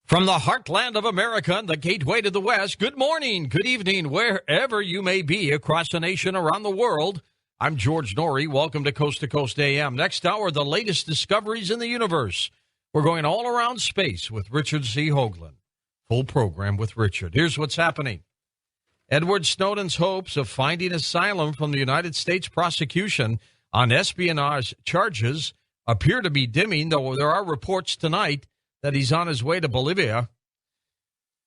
From the heartland of America and the gateway to the West, good morning, good evening, wherever you may be across the nation, around the world. I'm George Norrie. Welcome to Coast AM. Next hour, the latest discoveries in the universe. We're going all around space with Richard C. Hoagland. Full program with Richard. Here's what's happening. Edward Snowden's hopes of finding asylum from the United States prosecution on espionage charges appear to be dimming, though there are reports tonight that he's on his way to Bolivia.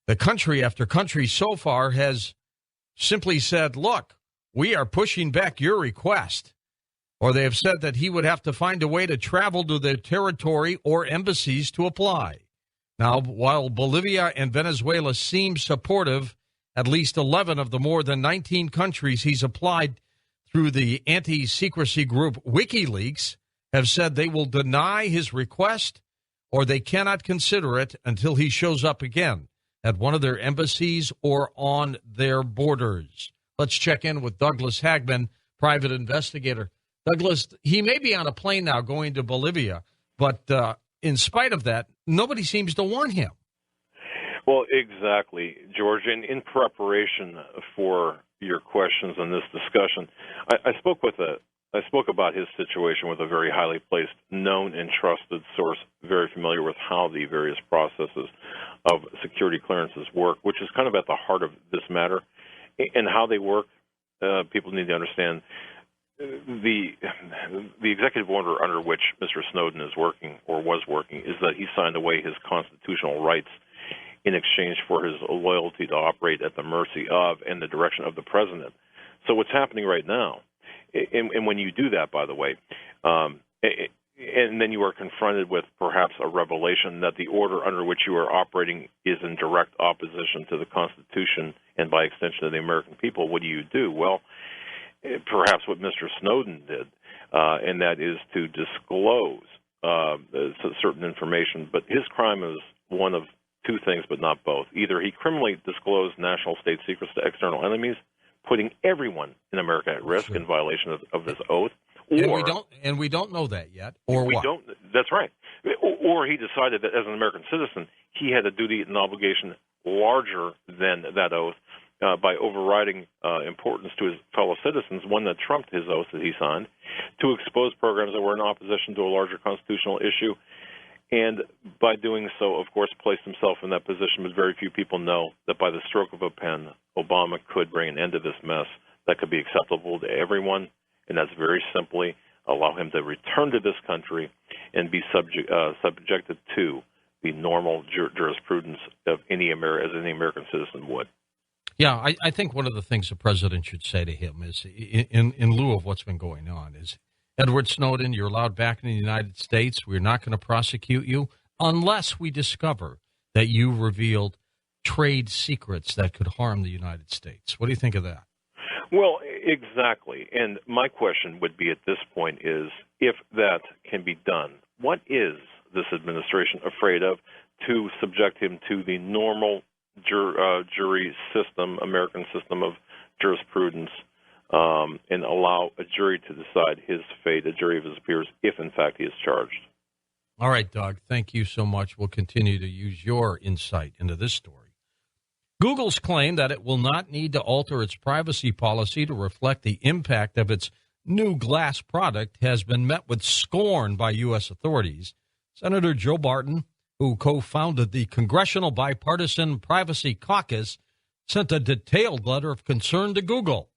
The country after country so far has simply said, look, we are pushing back your request. Or they have said that he would have to find a way to travel to their territory or embassies to apply. Now, while Bolivia and Venezuela seem supportive, at least 11 of the more than 19 countries he's applied through the anti-secrecy group WikiLeaks have said they will deny his request or they cannot consider it until he shows up again at one of their embassies or on their borders. Let's check in with Douglas Hagman, private investigator. Douglas, he may be on a plane now going to Bolivia, but in spite of that, nobody seems to want him. Well, exactly, George. In preparation for your questions in this discussion, I spoke about his situation with a very highly placed, known and trusted source, very familiar with how the various processes of security clearances work, which is kind of at the heart of this matter. And how they work, people need to understand the executive order under which Mr. Snowden is working or was working is that he signed away his constitutional rights in exchange for his loyalty to operate at the mercy of and the direction of the president. So what's happening right now, and when you do that, by the way, and then you are confronted with perhaps a revelation that the order under which you are operating is in direct opposition to the Constitution and by extension to the American people, what do? Well, perhaps what Mr. Snowden did, and that is to disclose certain information. But his crime is one of two things, but not both. Either he criminally disclosed national state secrets to external enemies, putting everyone in America at risk in violation of this oath. And we don't know that yet. Or we what? Don't. That's right. Or he decided that as an American citizen, he had a duty and obligation larger than that oath by overriding importance to his fellow citizens, one that trumped his oath that he signed, to expose programs that were in opposition to a larger constitutional issue. And by doing so, of course, placed himself in that position. But very few people know that by the stroke of a pen, Obama could bring an end to this mess that could be acceptable to everyone. And that's very simply allow him to return to this country and be subjected to the normal jurisprudence of any American citizen would. Yeah, I think one of the things the president should say to him is, in lieu of what's been going on, is, Edward Snowden, you're allowed back in the United States. We're not going to prosecute you unless we discover that you revealed trade secrets that could harm the United States. What do you think of that? Well, exactly. And my question would be at this point is, if that can be done, what is this administration afraid of to subject him to the normal jury system, American system of jurisprudence, and allow a jury to decide his fate, a jury of his peers, if in fact he is charged? All right, Doug, thank you so much. We'll continue to use your insight into this story. Google's claim that it will not need to alter its privacy policy to reflect the impact of its new glass product has been met with scorn by U.S. authorities. Senator Joe Barton, who co-founded the Congressional Bipartisan Privacy Caucus, sent a detailed letter of concern to Google.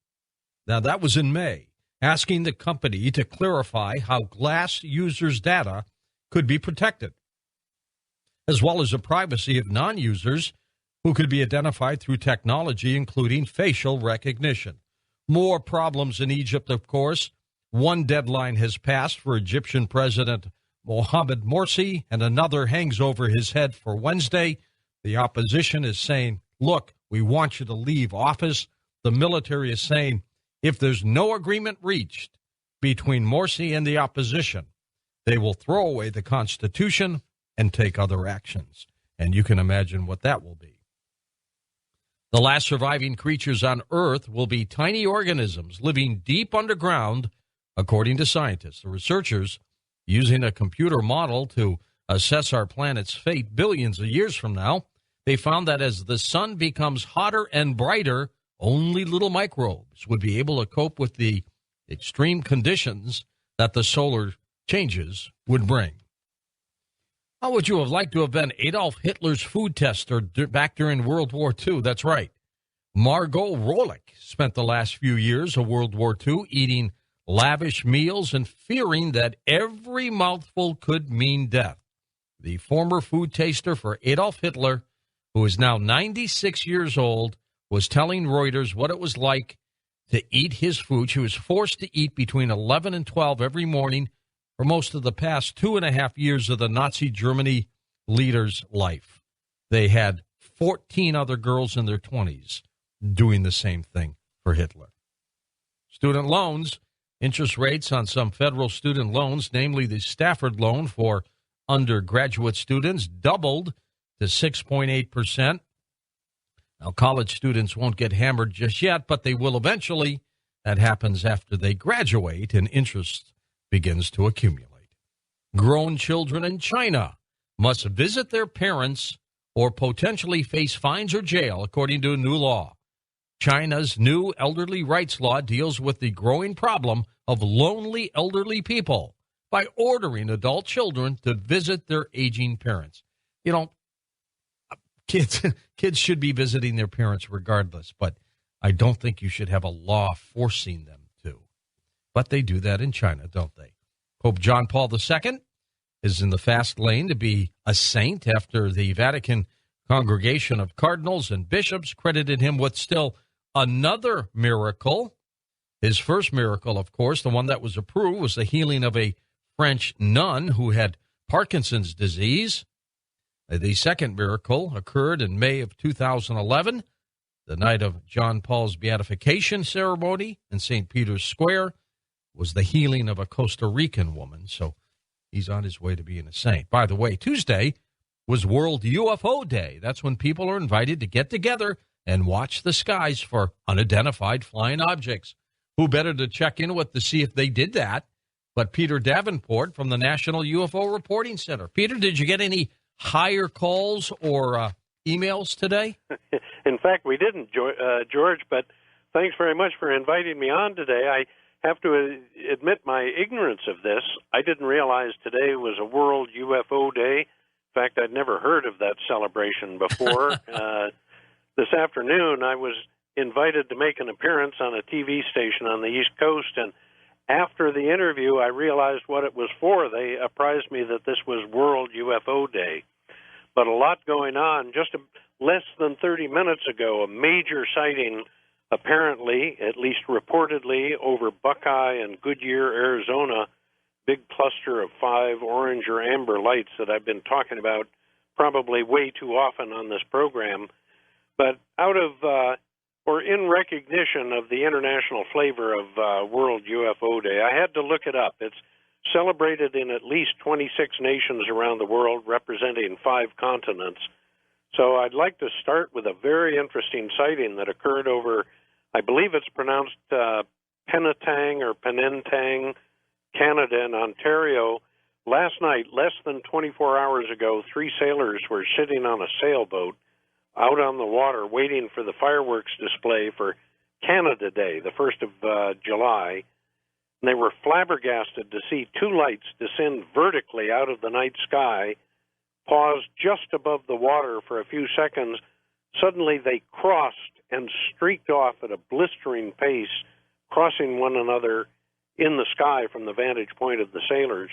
Now, that was in May, asking the company to clarify how glass users' data could be protected, as well as the privacy of non-users who could be identified through technology, including facial recognition. More problems in Egypt, of course. One deadline has passed for Egyptian President Mohamed Morsi, and another hangs over his head for Wednesday. The opposition is saying, look, we want you to leave office. The military is saying, if there's no agreement reached between Morsi and the opposition, they will throw away the Constitution and take other actions. And you can imagine what that will be. The last surviving creatures on Earth will be tiny organisms living deep underground, according to scientists. The researchers, using a computer model to assess our planet's fate billions of years from now, they found that as the sun becomes hotter and brighter, only little microbes would be able to cope with the extreme conditions that the solar changes would bring. How would you have liked to have been Adolf Hitler's food tester back during World War II? That's right. Margot Rolik spent the last few years of World War II eating lavish meals and fearing that every mouthful could mean death. The former food taster for Adolf Hitler, who is now 96 years old, was telling Reuters what it was like to eat his food. She was forced to eat between 11 and 12 every morning for most of the past 2.5 years of the Nazi Germany leader's life. They had 14 other girls in their 20s doing the same thing for Hitler. Student loans, interest rates on some federal student loans, namely the Stafford loan for undergraduate students, doubled to 6.8%. Now, college students won't get hammered just yet, but they will eventually. That happens after they graduate and interest begins to accumulate. Grown children in China must visit their parents or potentially face fines or jail, according to a new law. China's new elderly rights law deals with the growing problem of lonely elderly people by ordering adult children to visit their aging parents. You know, kids should be visiting their parents regardless, but I don't think you should have a law forcing them to. But they do that in China, don't they? Pope John Paul II is in the fast lane to be a saint after the Vatican Congregation of Cardinals and Bishops credited him with still another miracle. His first miracle, of course, the one that was approved, was the healing of a French nun who had Parkinson's disease. The second miracle occurred in May of 2011, the night of John Paul's beatification ceremony in St. Peter's Square, was the healing of a Costa Rican woman. So he's on his way to being a saint. By the way, Tuesday was World UFO Day. That's when people are invited to get together and watch the skies for unidentified flying objects. Who better to check in with to see if they did that but Peter Davenport from the National UFO Reporting Center. Peter, did you get any higher calls or emails today? In fact, we didn't, George, but thanks very much for inviting me on today. I have to admit my ignorance of this. I didn't realize today was a World UFO Day. In fact, I'd never heard of that celebration before. This afternoon, I was invited to make an appearance on a TV station on the East Coast, and after the interview, I realized what it was for. They apprised me that this was World UFO Day. But a lot going on. Just less than 30 minutes ago, a major sighting, apparently, at least reportedly, over Buckeye and Goodyear, Arizona, big cluster of 5 orange or amber lights that I've been talking about probably way too often on this program. But out of, or in recognition of the international flavor of World UFO Day, I had to look it up. It's celebrated in at least 26 nations around the world, representing 5 continents. So I'd like to start with a very interesting sighting that occurred over, I believe it's pronounced Penetang or Penentang, Canada and Ontario. Last night, less than 24 hours ago, 3 sailors were sitting on a sailboat out on the water waiting for the fireworks display for Canada Day, the 1st of July. And they were flabbergasted to see 2 lights descend vertically out of the night sky, pause just above the water for a few seconds. Suddenly they crossed and streaked off at a blistering pace, crossing one another in the sky from the vantage point of the sailors.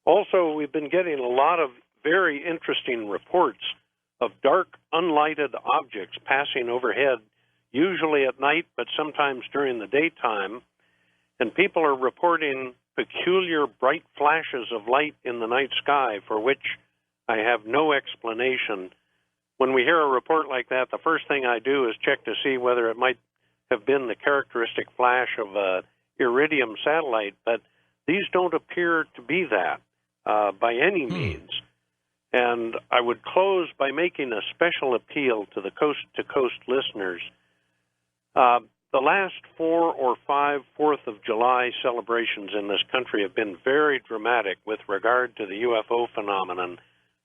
Also, we've been getting a lot of very interesting reports of dark, unlighted objects passing overhead, usually at night, but sometimes during the daytime. And people are reporting peculiar bright flashes of light in the night sky for which I have no explanation. When we hear a report like that, the first thing I do is check to see whether it might have been the characteristic flash of a iridium satellite, but these don't appear to be that by any means. And I would close by making a special appeal to the coast-to-coast listeners. The the last 4 or 5 4th of July celebrations in this country have been very dramatic with regard to the UFO phenomenon.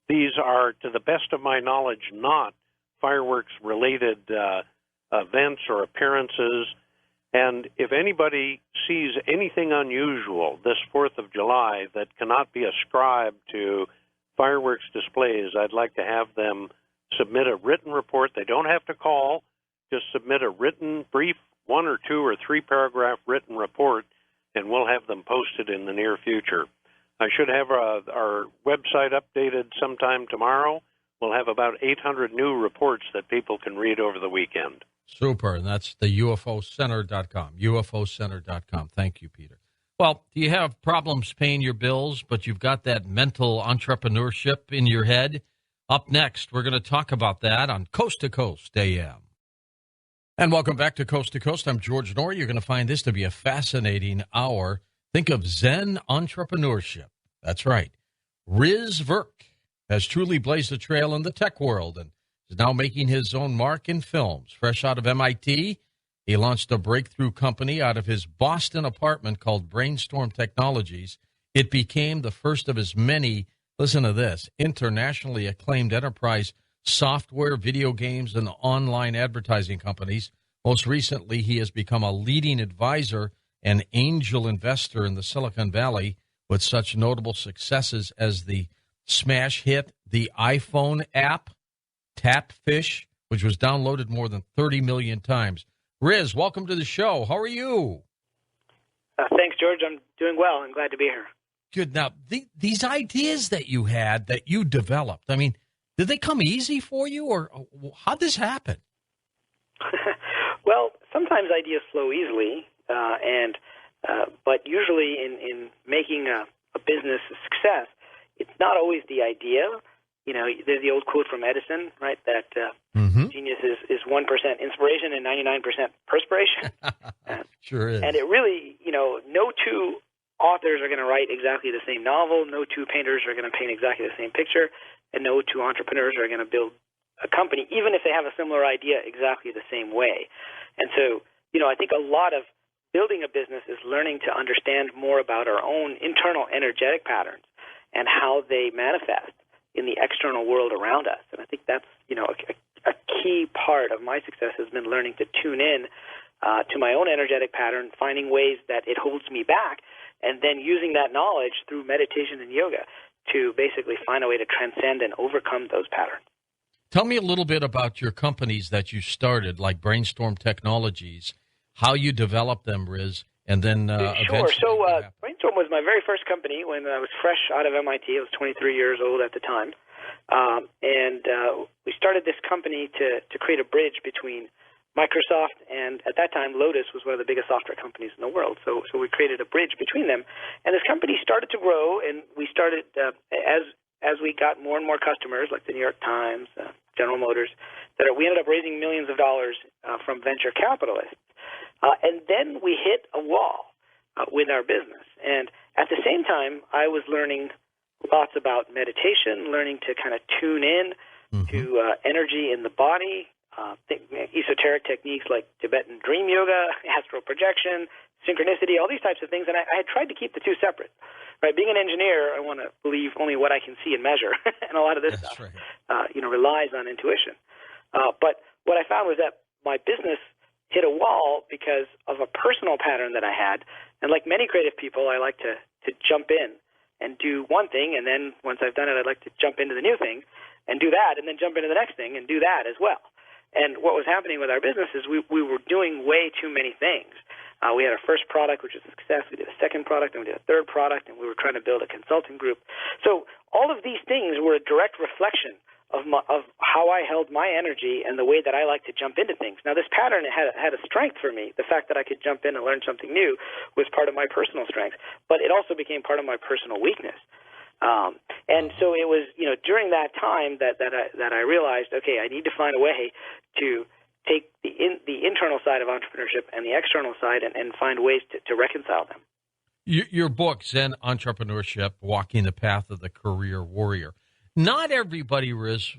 These are, to the best of my knowledge, not fireworks-related events or appearances. And if anybody sees anything unusual this 4th of July that cannot be ascribed to fireworks displays, I'd like to have them submit a written report. They don't have to call. Just submit a written, brief, 1 or 2 or 3 paragraph written report, and we'll have them posted in the near future. I should have our website updated sometime tomorrow. We'll have about 800 new reports that people can read over the weekend. Super, and that's the ufocenter.com, ufocenter.com. Thank you, Peter. Well, do you have problems paying your bills, but you've got that mental entrepreneurship in your head? Up next, we're going to talk about that on Coast to Coast AM. And welcome back to Coast. I'm George Norrie. You're going to find this to be a fascinating hour. Think of Zen entrepreneurship. That's right. Riz Verk has truly blazed a trail in the tech world and is now making his own mark in films. Fresh out of MIT, he launched a breakthrough company out of his Boston apartment called Brainstorm Technologies. It became the first of his many, listen to this, internationally acclaimed enterprise software, video games, and online advertising companies. Most recently, he has become a leading advisor and angel investor in the Silicon Valley with such notable successes as the smash hit, the iPhone app, Tapfish, which was downloaded more than 30 million times. Riz, welcome to the show. How are you? Thanks, George. I'm doing well. I'm glad to be here. Good. Now, these ideas that you had, that you developed, I mean, did they come easy for you, or how'd this happen? Well, sometimes ideas flow easily, but usually in making a business a success, it's not always the idea. You know, there's the old quote from Edison, right, that genius is 1% inspiration and 99% perspiration. Sure is. And it really, no two authors are going to write exactly the same novel, no two painters are going to paint exactly the same picture, and no two entrepreneurs are going to build a company, even if they have a similar idea, exactly the same way. And so, I think a lot of building a business is learning to understand more about our own internal energetic patterns and how they manifest in the external world around us. And I think that's, a key part of my success has been learning to tune in to my own energetic pattern, finding ways that it holds me back, and then using that knowledge through meditation and yoga to basically find a way to transcend and overcome those patterns. Tell me a little bit about your companies that you started, like Brainstorm Technologies, how you developed them, Riz, and then Sure. So Brainstorm was my very first company when I was fresh out of MIT. I was 23 years old at the time. And we started this company to create a bridge between Microsoft and, at that time, Lotus was one of the biggest software companies in the world. So we created a bridge between them. And this company started to grow, and we started, as we got more and more customers, like the New York Times, General Motors, we ended up raising millions of dollars from venture capitalists. And then we hit a wall with our business. And at the same time, I was learning lots about meditation, learning to kind of tune in to energy in the body, esoteric techniques like Tibetan dream yoga, astral projection, synchronicity, all these types of things. And I had tried to keep the two separate. Right? Being an engineer, I want to believe only what I can see and measure. And a lot of this stuff, relies on intuition. But what I found was that my business hit a wall because of a personal pattern that I had. And like many creative people, I like to jump in and do one thing, and then once I've done it, I'd like to jump into the new thing and do that, and then jump into the next thing and do that as well. And what was happening with our business is we were doing way too many things. We had our first product, which was a success. We did a second product, and we did a third product, and we were trying to build a consulting group. So all of these things were a direct reflection of how I held my energy and the way that I like to jump into things. Now, this pattern had a strength for me. The fact that I could jump in and learn something new was part of my personal strength, but it also became part of my personal weakness. And so it was, during that time that I realized, okay, I need to find a way to take the internal side of entrepreneurship and the external side and find ways to reconcile them. Your book, Zen Entrepreneurship, Walking the Path of the Career Warrior. Not everybody, Riz,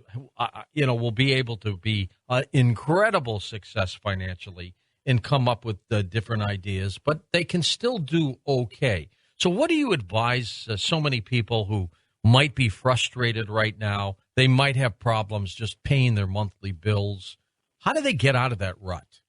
will be able to be an incredible success financially and come up with different ideas, but they can still do okay. So what do you advise so many people who might be frustrated right now? They might have problems just paying their monthly bills. How do they get out of that rut?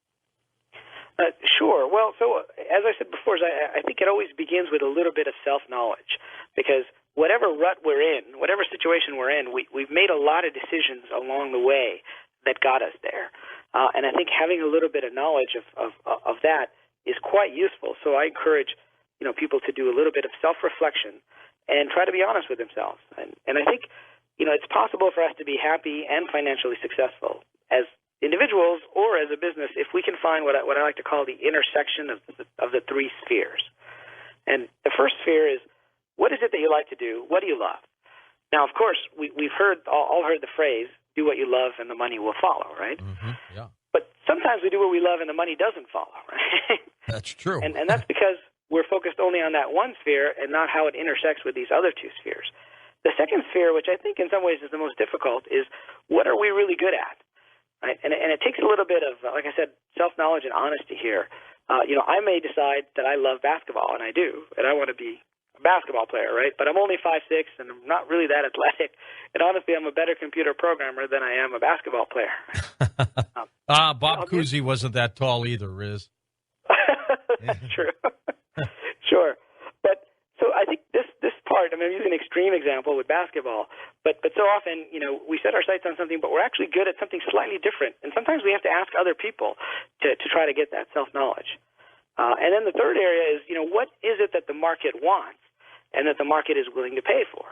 Sure. Well, so as I said before, I think it always begins with a little bit of self-knowledge, because whatever rut we're in, whatever situation we're in, we've made a lot of decisions along the way that got us there. And I think having a little bit of knowledge of that is quite useful. So I encourage people to do a little bit of self-reflection and try to be honest with themselves. And I think it's possible for us to be happy and financially successful as individuals or as a business if we can find what I like to call the intersection of the three spheres. And the first sphere is, what is it that you like to do? What do you love? Now, of course, we've all heard the phrase, do what you love and the money will follow, right? Mm-hmm, yeah. But sometimes we do what we love and the money doesn't follow, right? That's true. And that's because we're focused only on that one sphere and not how it intersects with these other two spheres. The second sphere, which I think in some ways is the most difficult, is what are we really good at? Right? And it takes a little bit of, like I said, self-knowledge and honesty here. I may decide that I love basketball, and I do, and I want to be a basketball player, right? But I'm only 5'6", and I'm not really that athletic. And honestly, I'm a better computer programmer than I am a basketball player. Bob Cousy wasn't that tall either, Riz. That's true. Sure. But so I think this part, I'm using an extreme example with basketball, but so often, we set our sights on something, but we're actually good at something slightly different. And sometimes we have to ask other people to try to get that self-knowledge. And then the third area is, what is it that the market wants and that the market is willing to pay for?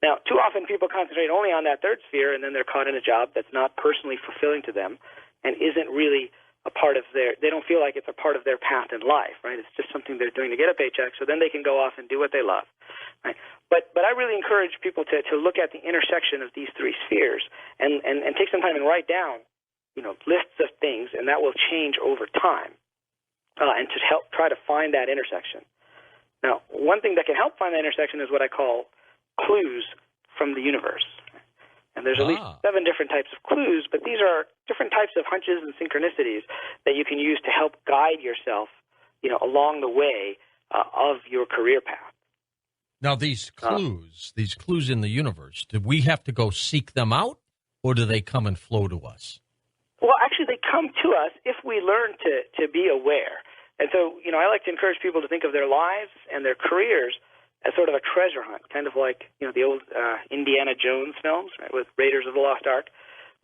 Now, too often people concentrate only on that third sphere, and then they're caught in a job that's not personally fulfilling to them and isn't really a part of they don't feel like it's a part of their path in life, right? It's just something they're doing to get a paycheck, so then they can go off and do what they love, right? But I really encourage people to look at the intersection of these three spheres and take some time and write down, lists of things, and that will change over time, and to help try to find that intersection. Now, one thing that can help find that intersection is what I call clues from the universe. And there's at least 7 different types of clues, but these are different types of hunches and synchronicities that you can use to help guide yourself, along the way of your career path. Now, these clues in the universe, do we have to go seek them out, or do they come and flow to us? Well, actually, they come to us if we learn to be aware. And so, I like to encourage people to think of their lives and their careers as sort of a treasure hunt, kind of like, the old Indiana Jones films, right, with Raiders of the Lost Ark,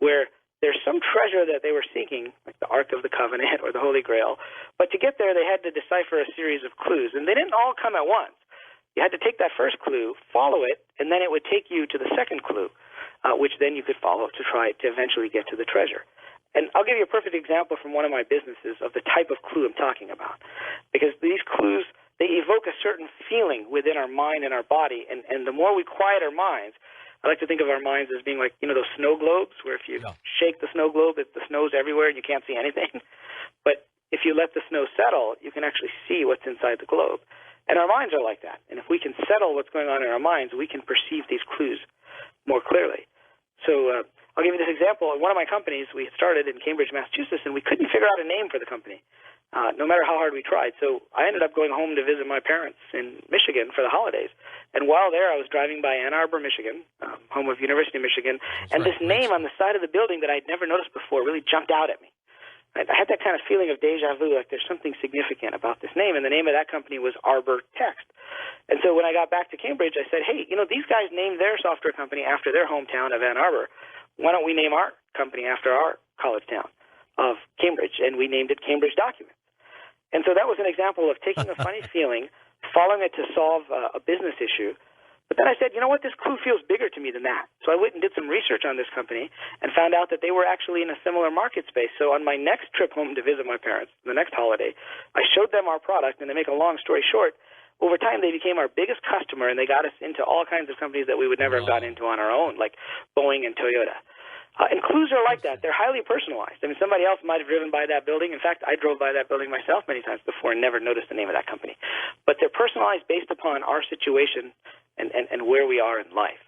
where there's some treasure that they were seeking, like the Ark of the Covenant or the Holy Grail. But to get there, they had to decipher a series of clues, and they didn't all come at once. You had to take that first clue, follow it, and then it would take you to the second clue, which then you could follow to try to eventually get to the treasure. And I'll give you a perfect example from one of my businesses of the type of clue I'm talking about, because these clues, they evoke a certain feeling within our mind and our body, and the more we quiet our minds, I like to think of our minds as being like, those snow globes, where if you shake the snow globe, the snow's everywhere and you can't see anything. But if you let the snow settle, you can actually see what's inside the globe. And our minds are like that. And if we can settle what's going on in our minds, we can perceive these clues more clearly. So I'll give you this example. In one of my companies, we started in Cambridge, Massachusetts, and we couldn't figure out a name for the company, no matter how hard we tried. So I ended up going home to visit my parents in Michigan for the holidays. And while there, I was driving by Ann Arbor, Michigan, home of University of Michigan, and this name on the side of the building that I'd never noticed before really jumped out at me. I had that kind of feeling of deja vu, like there's something significant about this name, and the name of that company was Arbor Text. And so when I got back to Cambridge, I said, hey, these guys named their software company after their hometown of Ann Arbor. Why don't we name our company after our college town of Cambridge? And we named it Cambridge Documents. And so that was an example of taking a funny feeling, following it to solve a business issue. But then I said, you know what, this clue feels bigger to me than that. So I went and did some research on this company and found out that they were actually in a similar market space. So on my next trip home to visit my parents, the next holiday, I showed them our product, and to make a long story short, over time they became our biggest customer, and they got us into all kinds of companies that we would never have gotten into on our own, like Boeing and Toyota. And clues are like that. They're highly personalized. I mean, somebody else might have driven by that building. In fact, I drove by that building myself many times before and never noticed the name of that company. But they're personalized based upon our situation and where we are in life.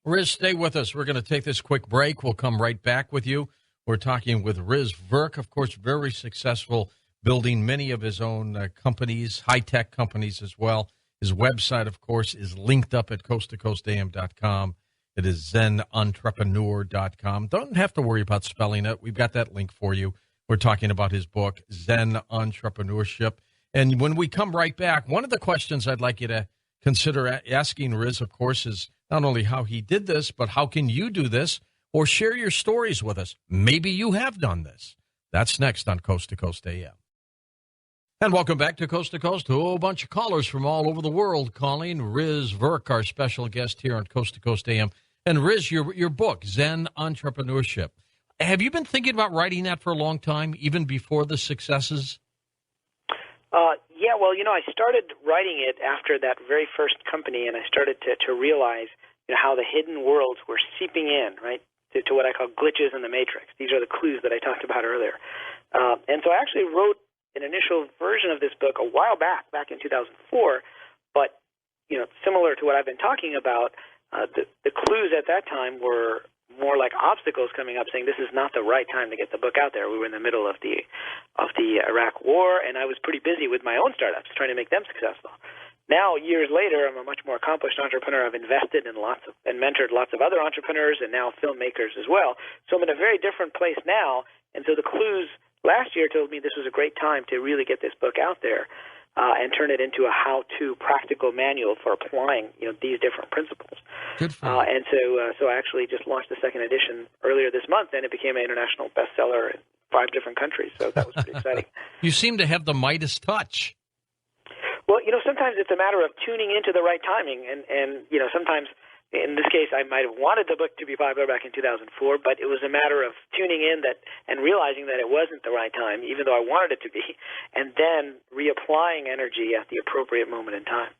Riz, stay with us. We're going to take this quick break. We'll come right back with you. We're talking with Riz Verk, of course, very successful, building many of his own companies, high-tech companies as well. His website, of course, is linked up at coasttocoastam.com. It is zenentrepreneur.com. Don't have to worry about spelling it. We've got that link for you. We're talking about his book, Zen Entrepreneurship. And when we come right back, one of the questions I'd like you to consider asking Riz, of course, is not only how he did this, but how can you do this? Or share your stories with us. Maybe you have done this. That's next on Coast to Coast AM. And welcome back to Coast. A whole bunch of callers from all over the world calling. Riz Verk, our special guest here on Coast to Coast AM. And Riz, your book, Zen Entrepreneurship. Have you been thinking about writing that for a long time, even before the successes? Yeah, well, I started writing it after that very first company, and I started to realize how the hidden worlds were seeping in, right, to what I call glitches in the matrix. These are the clues that I talked about earlier. And so I actually wrote an initial version of this book a while back in 2004, but, similar to what I've been talking about, the clues at that time were more like obstacles coming up saying this is not the right time to get the book out there. We were in the middle of the Iraq War, and I was pretty busy with my own startups trying to make them successful. Now, years later, I'm a much more accomplished entrepreneur. I've invested in and mentored lots of other entrepreneurs and now filmmakers as well. So I'm in a very different place now, and so the clues last year told me this was a great time to really get this book out there and turn it into a how-to practical manual for applying these different principles. Good for you. And so I actually just launched the second edition earlier this month, and it became an international bestseller in 5 different countries. So that was pretty exciting. You seem to have the Midas touch. Well, sometimes it's a matter of tuning into the right timing, and sometimes. In this case, I might have wanted the book to be popular back in 2004, but it was a matter of tuning in and realizing that it wasn't the right time, even though I wanted it to be, and then reapplying energy at the appropriate moment in time.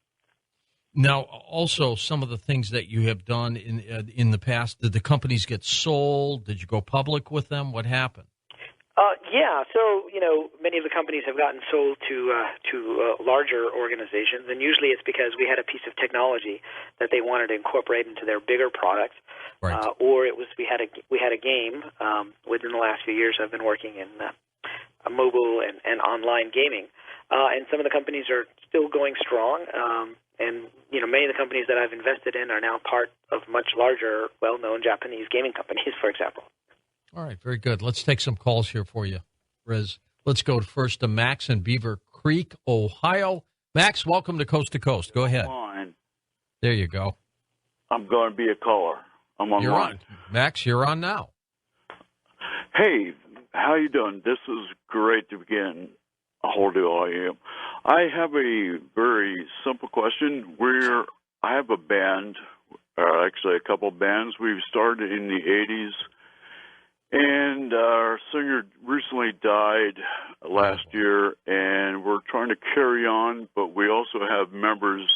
Now, also, some of the things that you have done in the past, did the companies get sold? Did you go public with them? What happened? Yeah, so many of the companies have gotten sold to larger organizations, and usually it's because we had a piece of technology that they wanted to incorporate into their bigger products, right. Or it was we had a game. Within the last few years, I've been working in mobile and online gaming, and some of the companies are still going strong. And many of the companies that I've invested in are now part of much larger, well-known Japanese gaming companies, for example. All right, very good. Let's take some calls here for you, Riz. Let's go first to Max in Beaver Creek, Ohio. Max, welcome to Coast. Go ahead. Fine. There you go. I'm going to be a caller. I'm on. You're on. Max, you're on now. Hey, how you doing? This is great to begin a whole deal I am. I have a very simple question. I have a band, or actually a couple of bands. We've started in the 80s. And our singer recently died last year, and we're trying to carry on, but we also have members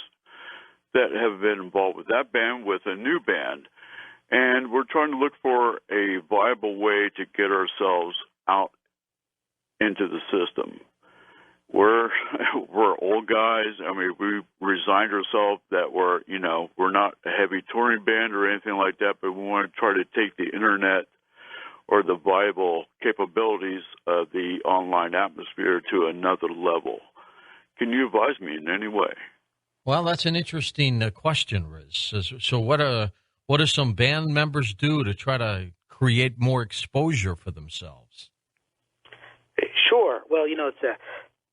that have been involved with that band with a new band. And we're trying to look for a viable way to get ourselves out into the system. We're old guys. I mean, we resigned ourselves that we're not a heavy touring band or anything like that, but we want to try to take the internet or the viable capabilities of the online atmosphere to another level. Can you advise me in any way? Well, that's an interesting question, Riz. So what do some band members do to try to create more exposure for themselves? Sure. Well, it's a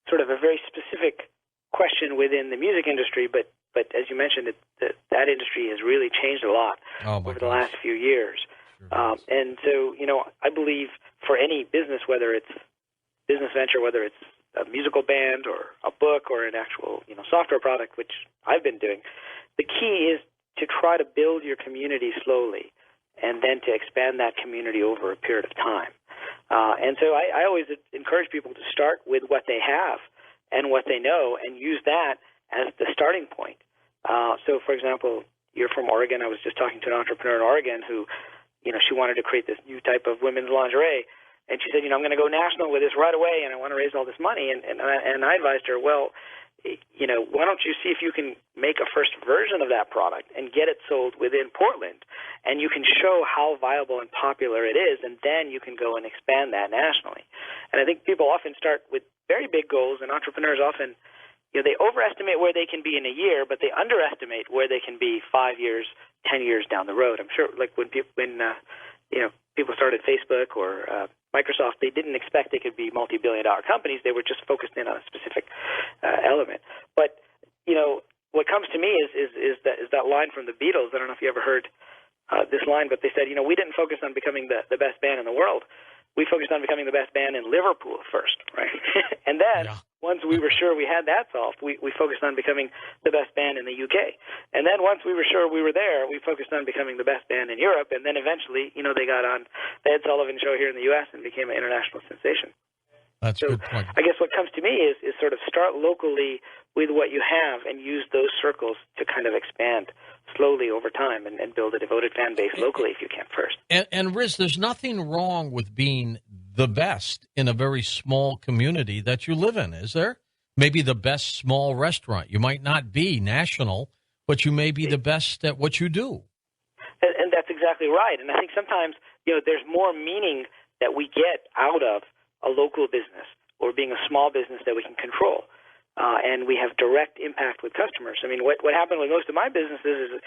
sort of a very specific question within the music industry, but as you mentioned, that industry has really changed a lot over the last few years. And so, I believe for any business, whether it's business venture, whether it's a musical band or a book or an actual, software product, which I've been doing, the key is to try to build your community slowly and then to expand that community over a period of time. And so I always encourage people to start with what they have and what they know and use that as the starting point. So, for example, you're from Oregon. I was just talking to an entrepreneur in Oregon who, she wanted to create this new type of women's lingerie. And she said, I'm going to go national with this right away, and I want to raise all this money. And I advised her, well, why don't you see if you can make a first version of that product and get it sold within Portland, and you can show how viable and popular it is, and then you can go and expand that nationally. And I think people often start with very big goals, and entrepreneurs often, they overestimate where they can be in a year, but they underestimate where they can be 5 years, 10 years down the road. I'm sure, like when people started Facebook or Microsoft, they didn't expect they could be multi-billion-dollar companies. They were just focused in on a specific element. But what comes to me is that line from the Beatles. I don't know if you ever heard this line, but they said, we didn't focus on becoming the best band in the world. We focused on becoming the best band in Liverpool first, right? And then once we were sure we had that solved, we focused on becoming the best band in the UK. And then once we were sure we were there, we focused on becoming the best band in Europe. And then eventually, they got on the Ed Sullivan Show here in the U.S. and became an international sensation. That's a good point. I guess what comes to me is sort of start locally with what you have and use those circles to kind of expand slowly over time and build a devoted fan base locally if you can first. And Riz, there's nothing wrong with being the best in a very small community that you live in, is there? Maybe the best small restaurant. You might not be national, but you may be the best at what you do. And that's exactly right. And I think sometimes, there's more meaning that we get out of a local business or being a small business that we can control. And we have direct impact with customers. I mean, what happened with most of my businesses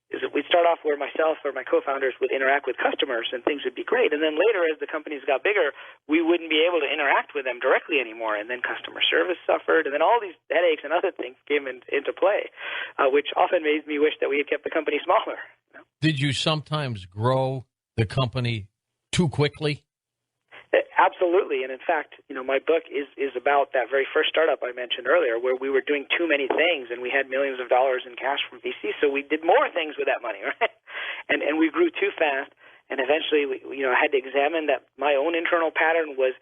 is that we'd start off where myself or my co-founders would interact with customers and things would be great. And then later, as the companies got bigger, we wouldn't be able to interact with them directly anymore. And then customer service suffered. And then all these headaches and other things came into play, which often made me wish that we had kept the company smaller. Did you sometimes grow the company too quickly? Absolutely. And in fact, my book is about that very first startup I mentioned earlier, where we were doing too many things and we had millions of dollars in cash from VC. So we did more things with that money, right? And we grew too fast. And eventually, I had to examine that my own internal pattern was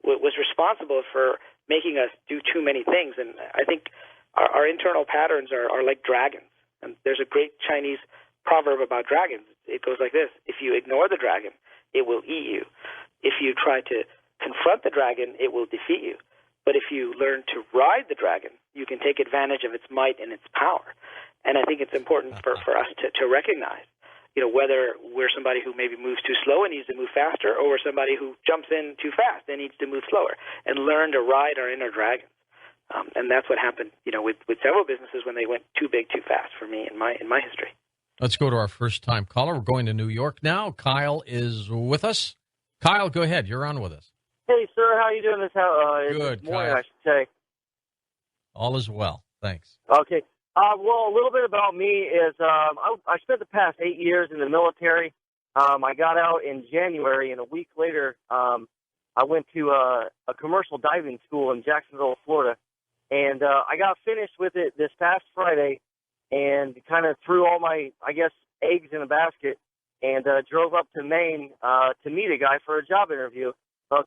responsible for making us do too many things. And I think our internal patterns are like dragons. And there's a great Chinese proverb about dragons. It goes like this: if you ignore the dragon, it will eat you. If you try to confront the dragon, it will defeat you. But if you learn to ride the dragon, you can take advantage of its might and its power. And I think it's important for us to recognize, whether we're somebody who maybe moves too slow and needs to move faster, or we're somebody who jumps in too fast and needs to move slower, and learn to ride our inner dragons. And that's what happened, with several businesses when they went too big, too fast for me in my history. Let's go to our first-time caller. We're going to New York now. Kyle is with us. Kyle, go ahead. You're on with us. Hey, sir. How are you doing this Good, morning, Kyle. I should say. All is well. Thanks. Okay. Well, a little bit about me is I spent the past 8 years in the military. I got out in January, and a week later I went to a commercial diving school in Jacksonville, Florida. And I got finished with it this past Friday and kind of threw all my, eggs in a basket and drove up to Maine to meet a guy for a job interview.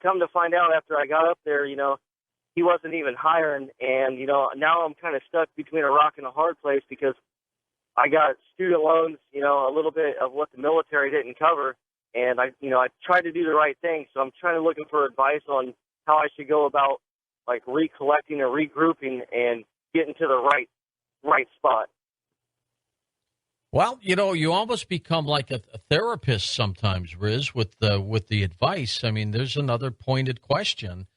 Come to find out after I got up there, he wasn't even hiring. And, now I'm kind of stuck between a rock and a hard place because I got student loans, a little bit of what the military didn't cover. And I tried to do the right thing. So I'm looking for advice on how I should go about like recollecting or regrouping and getting to the right spot. Well, you almost become like a therapist sometimes, Riz, with the advice. I mean, there's another pointed question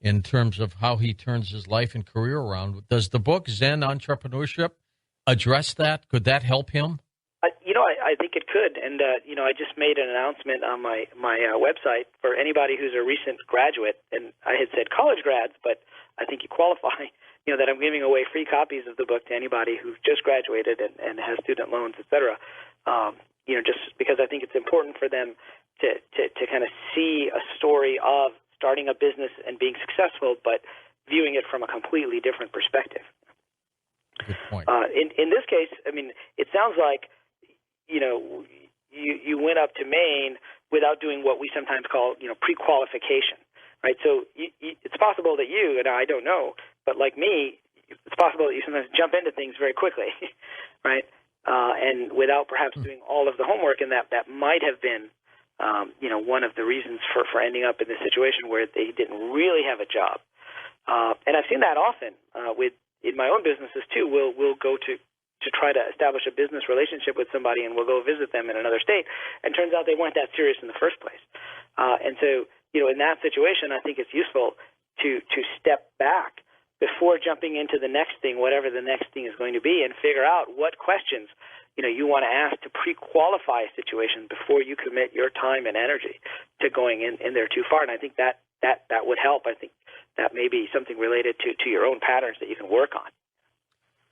in terms of how he turns his life and career around. Does the book Zen Entrepreneurship address that? Could that help him? I think it could. And, I just made an announcement on my website for anybody who's a recent graduate. And I had said college grads, but I think you qualify, that I'm giving away free copies of the book to anybody who's just graduated and has student loans, et cetera. Just because I think it's important for them to kind of see a story of starting a business and being successful, but viewing it from a completely different perspective. Good point. In this case, I mean, it sounds like, you went up to Maine without doing what we sometimes call, pre-qualification, right? So it's possible that you, and I don't know, but like me, it's possible that you sometimes jump into things very quickly, right? And without perhaps doing all of the homework, and that might have been, one of the reasons for ending up in this situation where they didn't really have a job. And I've seen that often with in my own businesses too, we'll go to try to establish a business relationship with somebody, and we'll go visit them in another state, and turns out they weren't that serious in the first place. And so, in that situation, I think it's useful to step back before jumping into the next thing, whatever the next thing is going to be, and figure out what questions you want to ask to pre-qualify a situation before you commit your time and energy to going in there too far. And I think that would help. I think that may be something related to your own patterns that you can work on.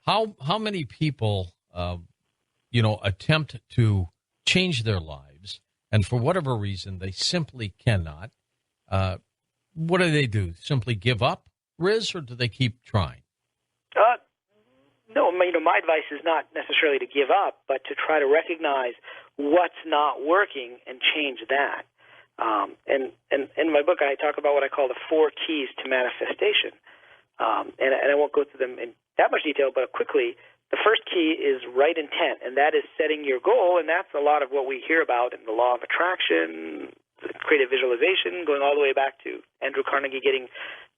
How many people, attempt to change their lives, and for whatever reason they simply cannot? What do? Simply give up, Riz, or do they keep trying? No, my advice is not necessarily to give up, but to try to recognize what's not working and change that. And in my book, I talk about what I call the 4 keys to manifestation. And I won't go through them in that much detail, but quickly, the first key is right intent, and that is setting your goal, and that's a lot of what we hear about in the law of attraction, creative visualization, going all the way back to Andrew Carnegie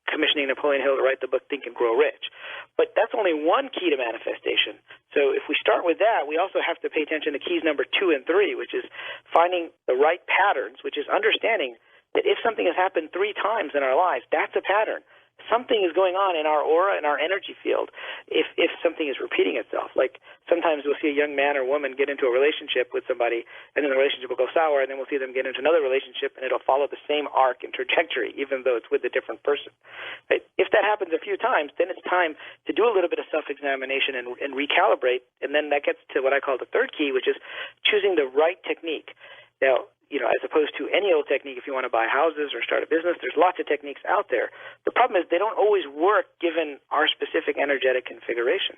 commissioning Napoleon Hill to write the book Think and Grow Rich. But that's only one key to manifestation. So if we start with that, we also have to pay attention to keys number 2 and 3, which is finding the right patterns, which is understanding that if something has happened 3 times in our lives, that's a pattern. Something is going on in our aura, in our energy field, if something is repeating itself. Like sometimes we'll see a young man or woman get into a relationship with somebody, and then the relationship will go sour, and then we'll see them get into another relationship, and it'll follow the same arc and trajectory, even though it's with a different person. Right? If that happens a few times, then it's time to do a little bit of self-examination and recalibrate, and then that gets to what I call the 3rd key, which is choosing the right technique. Now, as opposed to any old technique, if you want to buy houses or start a business, there's lots of techniques out there. The problem is they don't always work given our specific energetic configuration.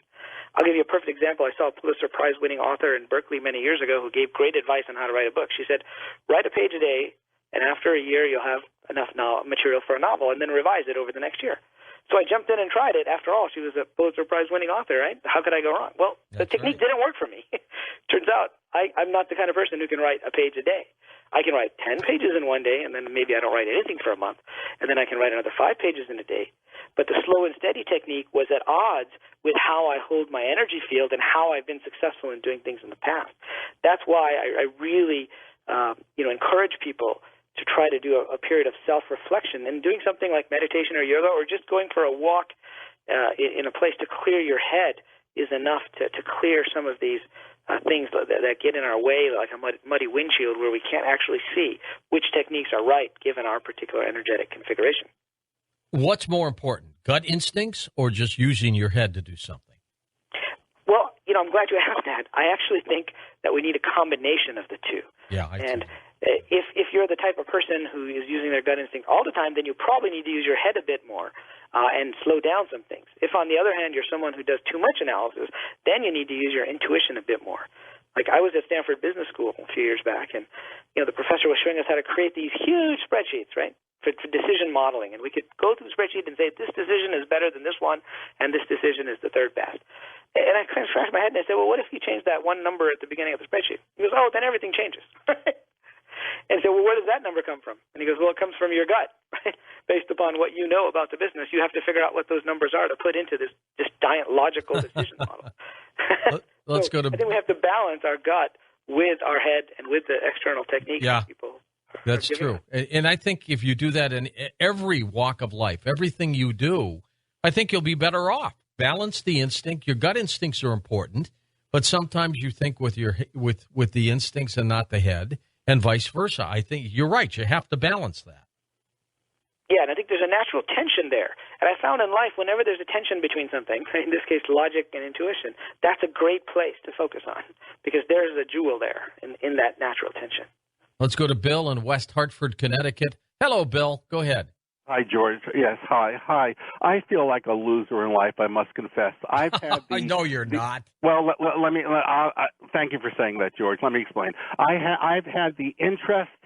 I'll give you a perfect example. I saw a Pulitzer Prize-winning author in Berkeley many years ago who gave great advice on how to write a book. She said, write a page a day, and after a year you'll have enough material for a novel, and then revise it over the next year. So I jumped in and tried it. After all, she was a Pulitzer Prize-winning author, right? How could I go wrong? Well, the technique didn't work for me. Turns out I'm not the kind of person who can write a page a day. I can write 10 pages in one day, and then maybe I don't write anything for a month, and then I can write another 5 pages in a day. But the slow and steady technique was at odds with how I hold my energy field and how I've been successful in doing things in the past. That's why I really encourage people to try to do a period of self-reflection, and doing something like meditation or yoga, or just going for a walk in a place to clear your head is enough to clear some of these things that get in our way, like a muddy windshield where we can't actually see which techniques are right given our particular energetic configuration. What's more important, gut instincts or just using your head to do something? Well, I'm glad you asked that. I actually think that we need a combination of the two. Yeah, if you're the type of person who is using their gut instinct all the time, then you probably need to use your head a bit more and slow down some things. If, on the other hand, you're someone who does too much analysis, then you need to use your intuition a bit more. Like I was at Stanford Business School a few years back, and the professor was showing us how to create these huge spreadsheets, right, for decision modeling. And we could go through the spreadsheet and say, this decision is better than this one, and this decision is the third best. And I kind of scratched my head and I said, well, what if you change that one number at the beginning of the spreadsheet? He goes, oh, then everything changes. And so, well, where does that number come from? And he goes, well, it comes from your gut, right? Based upon what you know about the business, you have to figure out what those numbers are to put into this giant logical decision model. Let's go to. I think we have to balance our gut with our head and with the external techniques. Yeah, people that's true. And I think if you do that in every walk of life, everything you do, I think you'll be better off. Balance the instinct. Your gut instincts are important, but sometimes you think with the instincts and not the head, and vice versa. I think you're right. You have to balance that. Yeah, and I think there's a natural tension there. And I found in life, whenever there's a tension between something, in this case logic and intuition, that's a great place to focus on because there's a jewel there in that natural tension. Let's go to Bill in West Hartford, Connecticut. Hello, Bill. Go ahead. Hi, George. Yes, hi. I feel like a loser in life, I must confess. I've had I know you're not. Well, let me. Thank you for saying that, George. Let me explain. I've had the interest,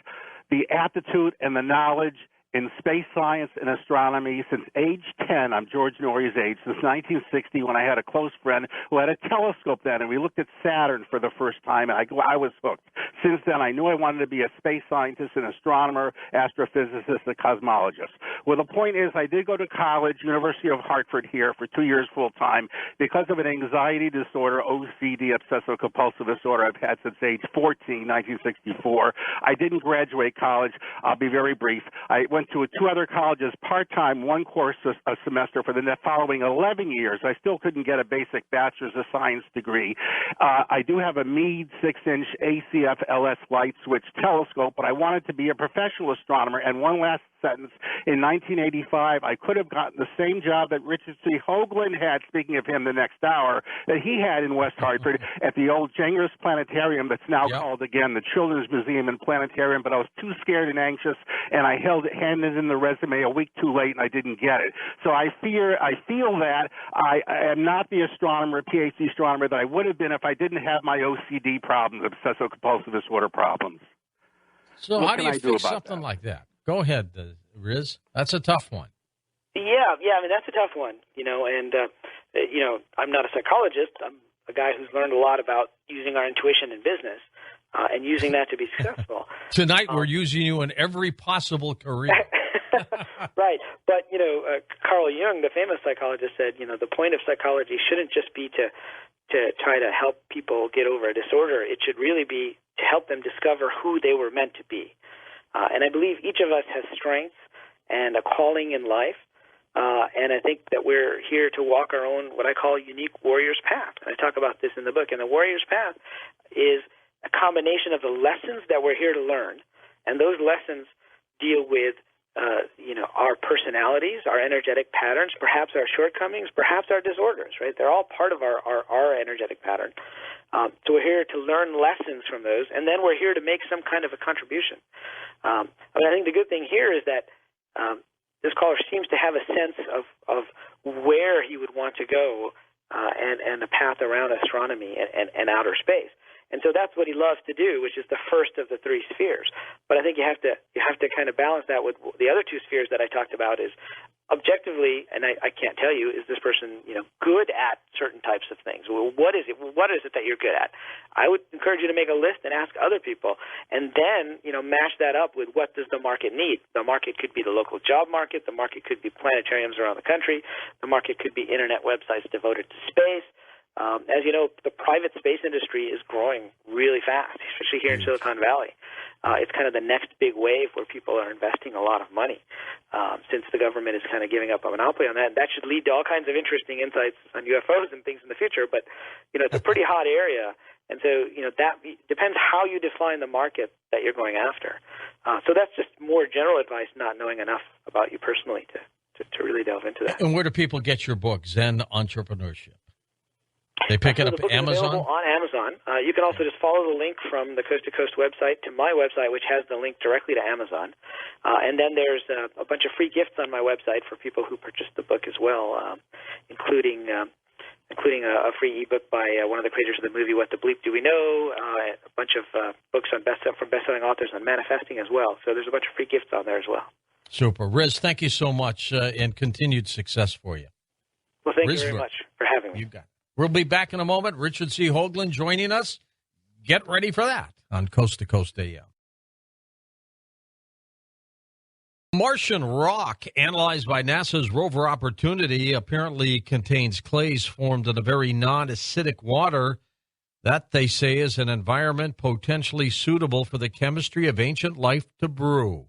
the aptitude, and the knowledge in space science and astronomy since age 10. I'm George Norrie's age, since 1960, when I had a close friend who had a telescope then, and we looked at Saturn for the first time, and I was hooked. Since then, I knew I wanted to be a space scientist, an astronomer, astrophysicist, a cosmologist. Well, the point is, I did go to college, University of Hartford here, for 2 years full-time because of an anxiety disorder, OCD, obsessive-compulsive disorder I've had since age 14, 1964. I didn't graduate college. I'll be very brief. I went to 2 other colleges part-time, 1 course a semester for the following 11 years. I still couldn't get a basic bachelor's of science degree. I do have a Meade 6-inch ACF LS light switch telescope, but I wanted to be a professional astronomer. And one last sentence. In 1985, I could have gotten the same job that Richard C. Hoagland had, speaking of him the next hour, that he had in West Hartford at the old Jengers Planetarium that's now called again the Children's Museum and Planetarium, but I was too scared and anxious, and I handed in the resume a week too late, and I didn't get it. So I feel that I am not the astronomer, PhD astronomer, that I would have been if I didn't have my OCD problems, obsessive-compulsive disorder problems. So how do you fix something like that? Go ahead, Riz. That's a tough one. Yeah. I mean, that's a tough one, and, I'm not a psychologist. I'm a guy who's learned a lot about using our intuition in business and using that to be successful. Tonight, we're using you in every possible career. Right. But, Carl Jung, the famous psychologist, said, the point of psychology shouldn't just be to try to help people get over a disorder. It should really be to help them discover who they were meant to be. And I believe each of us has strengths and a calling in life, and I think that we're here to walk our own, what I call, unique warrior's path. And I talk about this in the book. And the warrior's path is a combination of the lessons that we're here to learn, and those lessons deal with, our personalities, our energetic patterns, perhaps our shortcomings, perhaps our disorders, right? They're all part of our energetic pattern. So we're here to learn lessons from those, and then we're here to make some kind of a contribution. I think the good thing here is that this caller seems to have a sense of where he would want to go and a path around astronomy and outer space. And so that's what he loves to do, which is the first of the 3 spheres. But I think you have to kind of balance that with the other 2 spheres that I talked about. Is objectively, and I can't tell you, is this person good at certain types of things? Well, what is it that you're good at? I would encourage you to make a list and ask other people, and then match that up with what does the market need. The market could be the local job market. The market could be planetariums around the country. The market could be internet websites devoted to space. As you know, the private space industry is growing really fast, especially here in Silicon Valley. It's kind of the next big wave where people are investing a lot of money since the government is kind of giving up a monopoly on that. And that should lead to all kinds of interesting insights on UFOs and things in the future. But, it's a pretty hot area. And so, that depends how you define the market that you're going after. So that's just more general advice, not knowing enough about you personally to really delve into that. And where do people get your book, Zen Entrepreneurship? They pick it up at Amazon? On Amazon. You can also just follow the link from the Coast to Coast website to my website, which has the link directly to Amazon. And then there's a bunch of free gifts on my website for people who purchase the book as well, including a free ebook by one of the creators of the movie What the Bleep Do We Know, a bunch of books from best-selling authors on manifesting as well. So there's a bunch of free gifts on there as well. Super. Riz, thank you so much, and continued success for you. Well, thank you very much for having me. You got it. We'll be back in a moment. Richard C. Hoagland joining us. Get ready for that on Coast to Coast AM. Martian rock analyzed by NASA's rover Opportunity apparently contains clays formed in a very non-acidic water. That, they say, is an environment potentially suitable for the chemistry of ancient life to brew.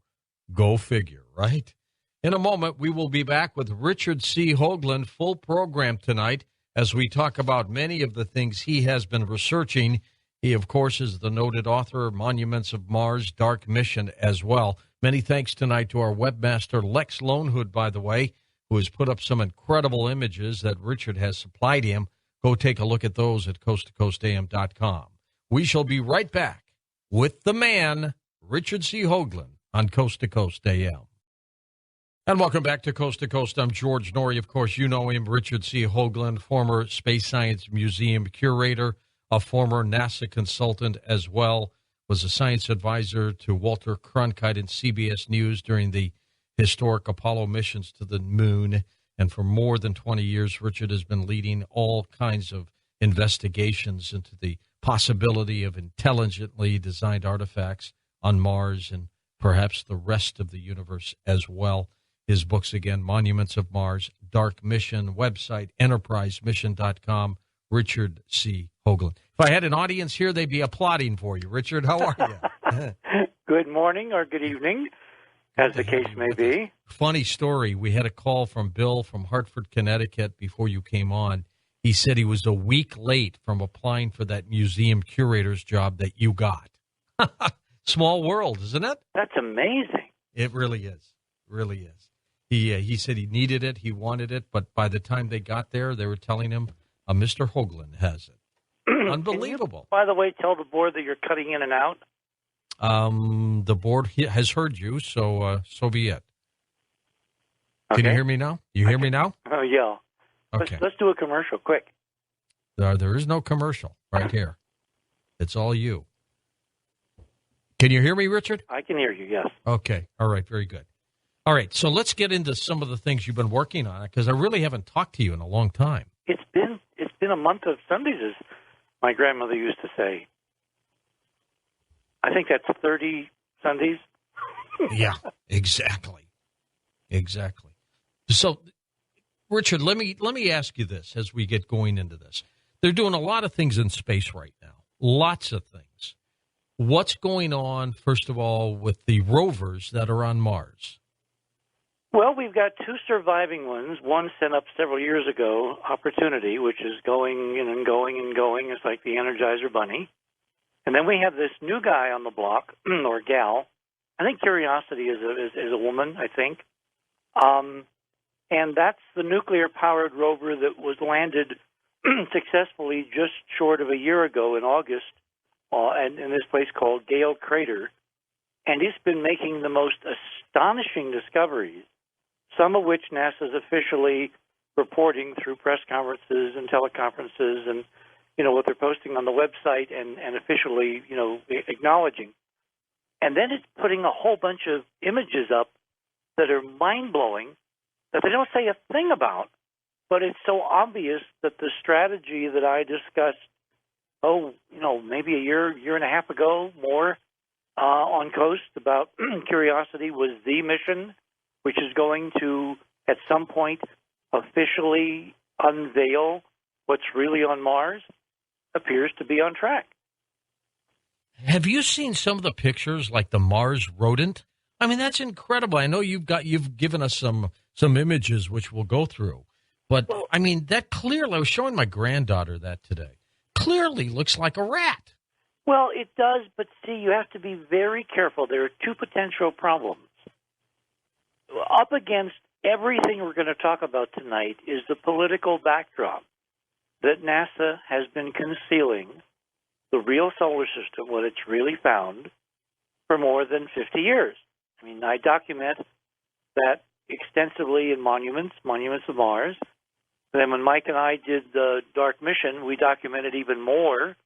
Go figure, right? In a moment, we will be back with Richard C. Hoagland, full program tonight, as we talk about many of the things he has been researching. He, of course, is the noted author of Monuments of Mars, Dark Mission as well. Many thanks tonight to our webmaster, Lex Lonehood, by the way, who has put up some incredible images that Richard has supplied him. Go take a look at those at coasttocoastam.com. We shall be right back with the man, Richard C. Hoagland, on Coast to Coast AM. And welcome back to Coast. I'm George Norrie. Of course, you know him, Richard C. Hoagland, former Space Science Museum curator, a former NASA consultant as well, was a science advisor to Walter Cronkite in CBS News during the historic Apollo missions to the moon. And for more than 20 years, Richard has been leading all kinds of investigations into the possibility of intelligently designed artifacts on Mars and perhaps the rest of the universe as well. His books, again, Monuments of Mars, Dark Mission, website, enterprisemission.com, Richard C. Hoagland. If I had an audience here, they'd be applauding for you. Richard, how are you? Good morning or good evening, as the case may be. Funny story. We had a call from Bill from Hartford, Connecticut before you came on. He said he was a week late from applying for that museum curator's job that you got. Small world, isn't it? That's amazing. It really is. Really is. He said he needed it, he wanted it, but by the time they got there, they were telling him, Mr. Hoagland has it. Unbelievable. Can you, by the way, tell the board that you're cutting in and out? The board has heard you, so be it. Can you hear me now? You hear me now? Oh, yeah. Okay. Let's do a commercial, quick. There is no commercial right here. It's all you. Can you hear me, Richard? I can hear you, yes. Okay. All right. Very good. All right. So let's get into some of the things you've been working on, because I really haven't talked to you in a long time. It's been a month of Sundays, as my grandmother used to say. I think that's 30 Sundays. Yeah, exactly. Exactly. So, Richard, let me ask you this as we get going into this. They're doing a lot of things in space right now. Lots of things. What's going on, first of all, with the rovers that are on Mars? Well, we've got two surviving ones. One sent up several years ago, Opportunity, which is going and going and going. It's like the Energizer Bunny. And then we have this new guy on the block, or gal. I think Curiosity is a woman, I think. And that's the nuclear-powered rover that was landed successfully just short of a year ago in August in this place called Gale Crater. And it's been making the most astonishing discoveries, some of which NASA's officially reporting through press conferences and teleconferences and, what they're posting on the website and officially, acknowledging. And then it's putting a whole bunch of images up that are mind-blowing that they don't say a thing about, but it's so obvious that the strategy that I discussed, maybe a year and a half ago, more, on Coast about Curiosity was the mission, which is going to, at some point, officially unveil what's really on Mars, appears to be on track. Have you seen some of the pictures, like the Mars rodent? I mean, that's incredible. I know you've given us some images which we'll go through, but I mean, that clearly, I was showing my granddaughter that today, clearly looks like a rat. Well, it does, but see, you have to be very careful. There are two potential problems. Up against everything we're going to talk about tonight is the political backdrop that NASA has been concealing the real solar system, what it's really found, for more than 50 years. I mean, I document that extensively in Monuments of Mars. Then when Mike and I did the Dark Mission, we documented even more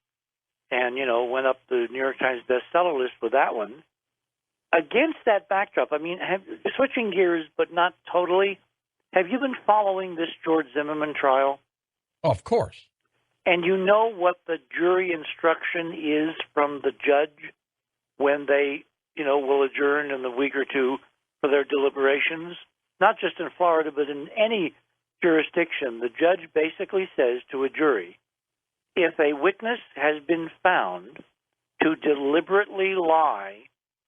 and, went up the New York Times bestseller list with that one. Against that backdrop, I mean, switching gears, but not totally, have you been following this George Zimmerman trial? Oh, of course. And you know what the jury instruction is from the judge when they, will adjourn in a week or two for their deliberations? Not just in Florida, but in any jurisdiction. The judge basically says to a jury, if a witness has been found to deliberately lie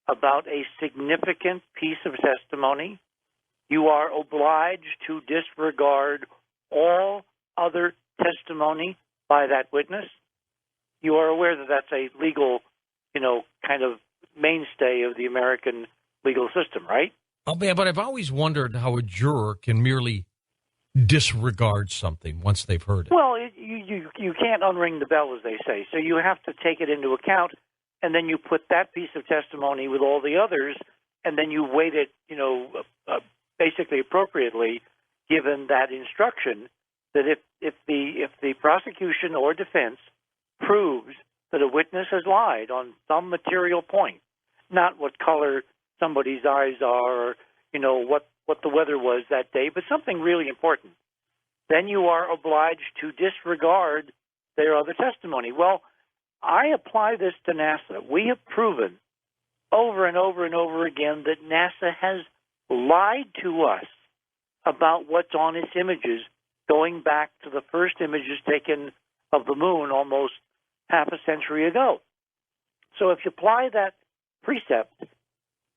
about a significant piece of testimony, you are obliged to disregard all other testimony by that witness. You are aware that that's a legal, kind of mainstay of the American legal system, right? Oh, yeah, but I've always wondered how a juror can merely disregard something once they've heard it. Well, you can't unring the bell, as they say. So you have to take it into account, and then you put that piece of testimony with all the others, and then you weight it, basically appropriately, given that instruction that if the prosecution or defense proves that a witness has lied on some material point, not what color somebody's eyes are, or what the weather was that day, but something really important, then you are obliged to disregard their other testimony. Well, I apply this to NASA. We have proven over and over and over again that NASA has lied to us about what's on its images, going back to the first images taken of the moon almost half a century ago. So if you apply that precept,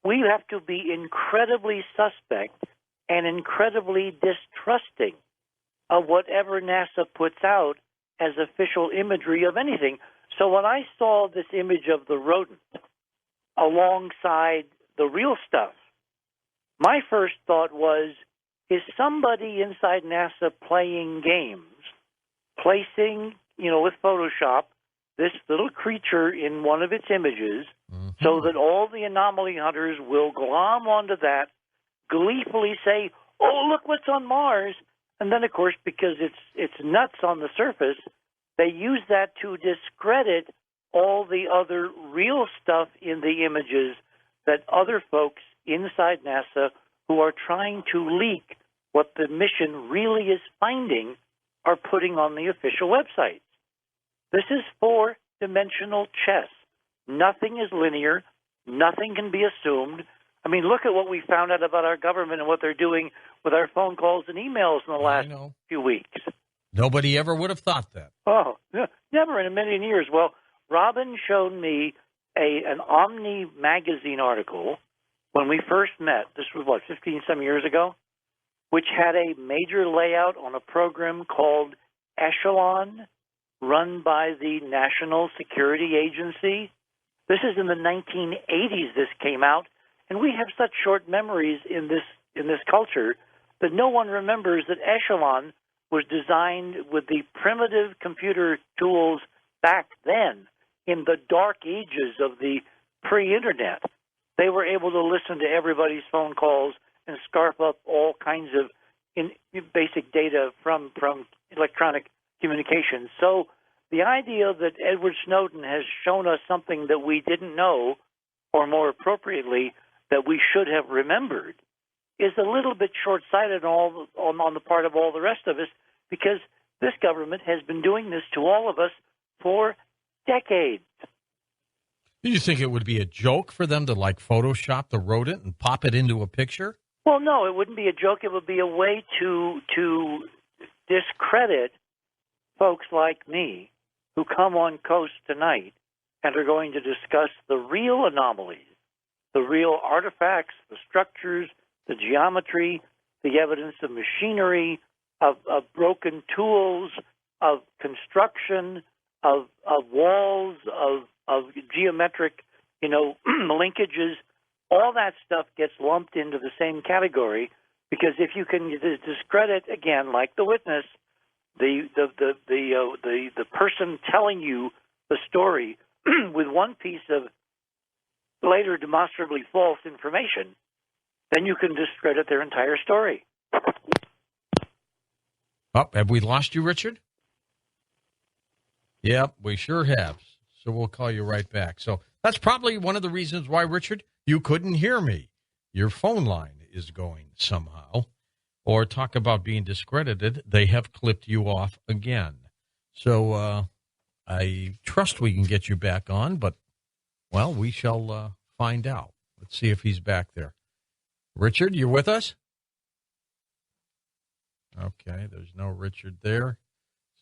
we have to be incredibly suspect and incredibly distrusting of whatever NASA puts out as official imagery of anything. So when I saw this image of the rodent alongside the real stuff, my first thought was, is somebody inside NASA playing games, placing, with Photoshop, this little creature in one of its images so that all the anomaly hunters will glom onto that, gleefully say, oh, look what's on Mars. And then, of course, because it's nuts on the surface, they use that to discredit all the other real stuff in the images that other folks inside NASA who are trying to leak what the mission really is finding are putting on the official websites. This is four-dimensional chess. Nothing is linear. Nothing can be assumed. I mean, look at what we found out about our government and what they're doing with our phone calls and emails in the last few weeks. Nobody ever would have thought that. Oh, never in a million years. Well, Robin showed me an Omni magazine article when we first met. This was, 15-some years ago, which had a major layout on a program called Echelon, run by the National Security Agency. This is in the 1980s this came out, and we have such short memories in this culture that no one remembers that Echelon was designed with the primitive computer tools back then in the dark ages of the pre-internet. They were able to listen to everybody's phone calls and scarf up all kinds of basic data from electronic communications. So the idea that Edward Snowden has shown us something that we didn't know, or more appropriately, that we should have remembered, is a little bit short-sighted on the part of all the rest of us, because this government has been doing this to all of us for decades. Do you think it would be a joke for them to, Photoshop the rodent and pop it into a picture? Well, no, it wouldn't be a joke. It would be a way to discredit folks like me who come on Coast tonight and are going to discuss the real anomalies, the real artifacts, the structures, the geometry, the evidence of machinery, of broken tools, of construction, of walls, of geometric, linkages. All that stuff gets lumped into the same category, because if you can discredit, again, like the witness, the person telling you the story with one piece of later demonstrably false information, then you can discredit their entire story. Oh, have we lost you, Richard? Yep, we sure have. So we'll call you right back. So that's probably one of the reasons why, Richard, you couldn't hear me. Your phone line is going somehow. Or talk about being discredited, they have clipped you off again. So I trust we can get you back on, but, well, we shall find out. Let's see if he's back there. Richard, you with us? Okay, there's no Richard there.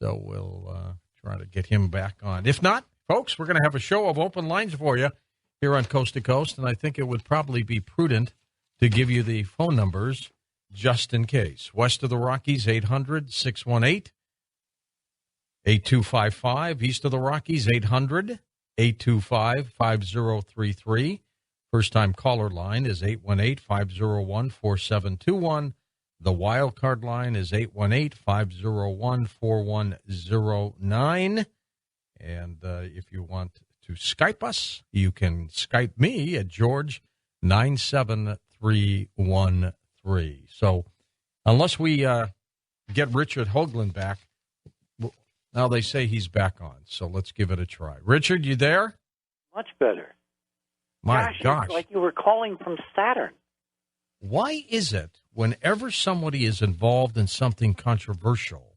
So we'll try to get him back on. If not, folks, we're going to have a show of open lines for you here on Coast to Coast, and I think it would probably be prudent to give you the phone numbers just in case. West of the Rockies, 800-618-8255. East of the Rockies, 800-825-5033. First-time caller line is 818-501-4721. The wild card line is 818-501-4109. And if you want to Skype us, you can Skype me at George97313. So unless we get Richard Hoagland back, now they say he's back on. So let's give it a try. Richard, you there? Much better. My gosh. Like you were calling from Saturn. Why is it whenever somebody is involved in something controversial,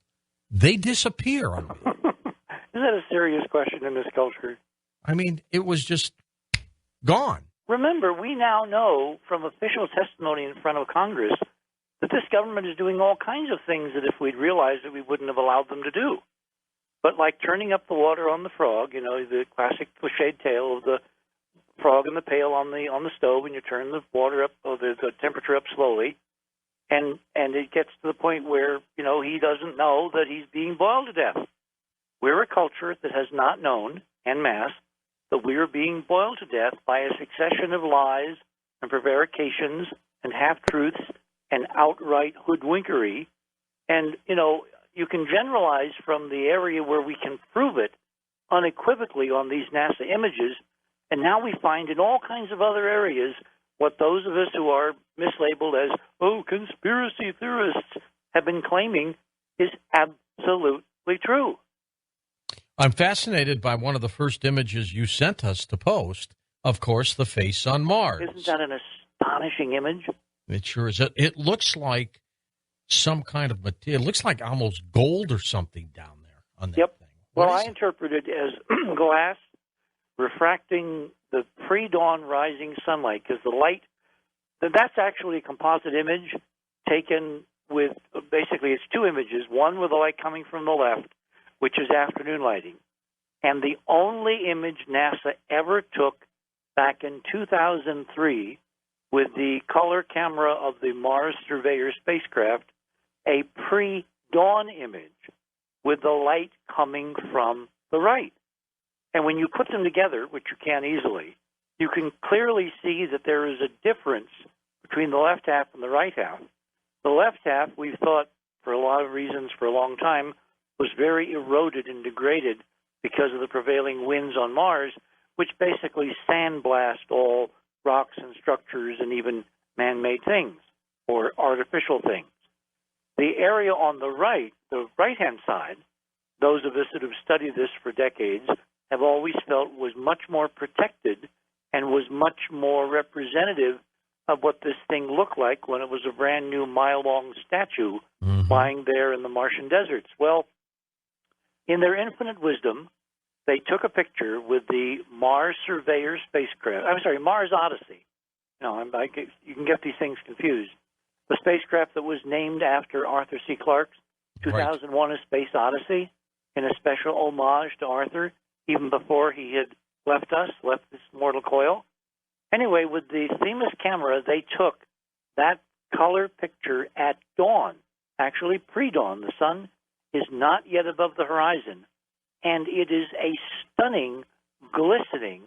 they disappear on me? Is that a serious question in this culture? I mean, it was just gone. Remember, we now know from official testimony in front of Congress that this government is doing all kinds of things that if we'd realized it, we wouldn't have allowed them to do. But like turning up the water on the frog, the classic cliched tale of the frog in the pail on the stove, and you turn the water up, or the temperature up slowly, and it gets to the point where he doesn't know that he's being boiled to death. We're a culture that has not known en masse that we are being boiled to death by a succession of lies and prevarications and half-truths and outright hoodwinkery. And, you can generalize from the area where we can prove it unequivocally on these NASA images, and now we find in all kinds of other areas what those of us who are mislabeled as, conspiracy theorists have been claiming is absolutely true. I'm fascinated by one of the first images you sent us to post, of course, the face on Mars. Isn't that an astonishing image? It sure is. It looks like some kind of material. It looks like almost gold or something down there on that thing. Well, I interpret it as glass refracting the pre-dawn rising sunlight, because the light, that's actually a composite image taken with, basically it's two images, one with the light coming from the left, which is afternoon lighting, and the only image NASA ever took back in 2003 with the color camera of the Mars Surveyor spacecraft, a pre-dawn image with the light coming from the right. And when you put them together, which you can't easily, you can clearly see that there is a difference between the left half and the right half. The left half, we've thought for a lot of reasons for a long time, was very eroded and degraded because of the prevailing winds on Mars, which basically sandblast all rocks and structures and even man-made things or artificial things. The area on the right, the right-hand side, those of us that have studied this for decades have always felt was much more protected and was much more representative of what this thing looked like when it was a brand new mile-long statue lying there in the Martian deserts. Well, in their infinite wisdom, they took a picture with the Mars Surveyor spacecraft. Mars Odyssey. You can get these things confused. The spacecraft that was named after Arthur C. Clarke's 2001: A Space Odyssey, in a special homage to Arthur, even before he had left this mortal coil. Anyway, with the Themis camera, they took that color picture at dawn, actually pre-dawn. The sun is not yet above the horizon, and it is a stunning, glistening,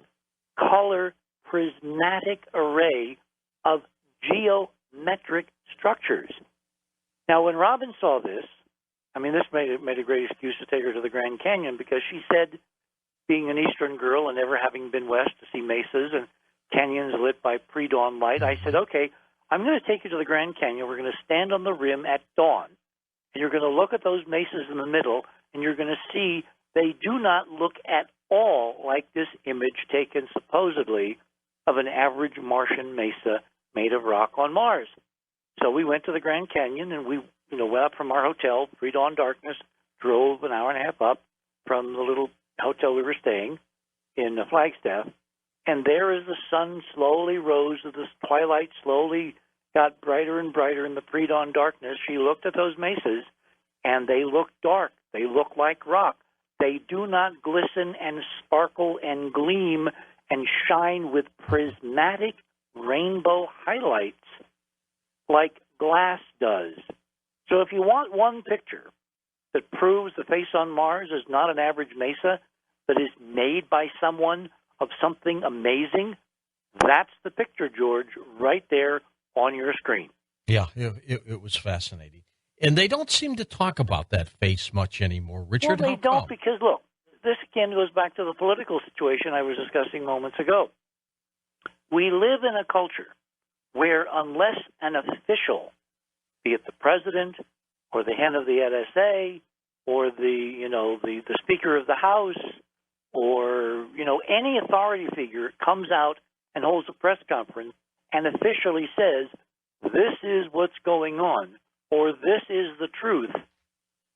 color prismatic array of geometric structures. Now, when Robin saw this, this made a great excuse to take her to the Grand Canyon, because she said, being an Eastern girl and never having been west to see mesas and canyons lit by pre-dawn light, I said, okay, I'm going to take you to the Grand Canyon. We're going to stand on the rim at dawn, and you're going to look at those mesas in the middle, and you're going to see they do not look at all like this image taken supposedly of an average Martian mesa made of rock on Mars. So we went to the Grand Canyon, and we went up from our hotel, pre-dawn darkness, drove an hour and a half up from the little hotel we were staying in Flagstaff, and there as the sun slowly rose, as the twilight slowly got brighter and brighter in the pre-dawn darkness, she looked at those mesas, and they look dark. They look like rock. They do not glisten and sparkle and gleam and shine with prismatic rainbow highlights like glass does. So if you want one picture that proves the face on Mars is not an average mesa, but is made by someone of something amazing, that's the picture, George, right there on your screen. Yeah, it was fascinating. And they don't seem to talk about that face much anymore. Richard, well, they don't, because, look, this again goes back to the political situation I was discussing moments ago. We live in a culture where unless an official, be it the president or the head of the NSA or the Speaker of the House or, any authority figure comes out and holds a press conference and officially says, this is what's going on, or this is the truth,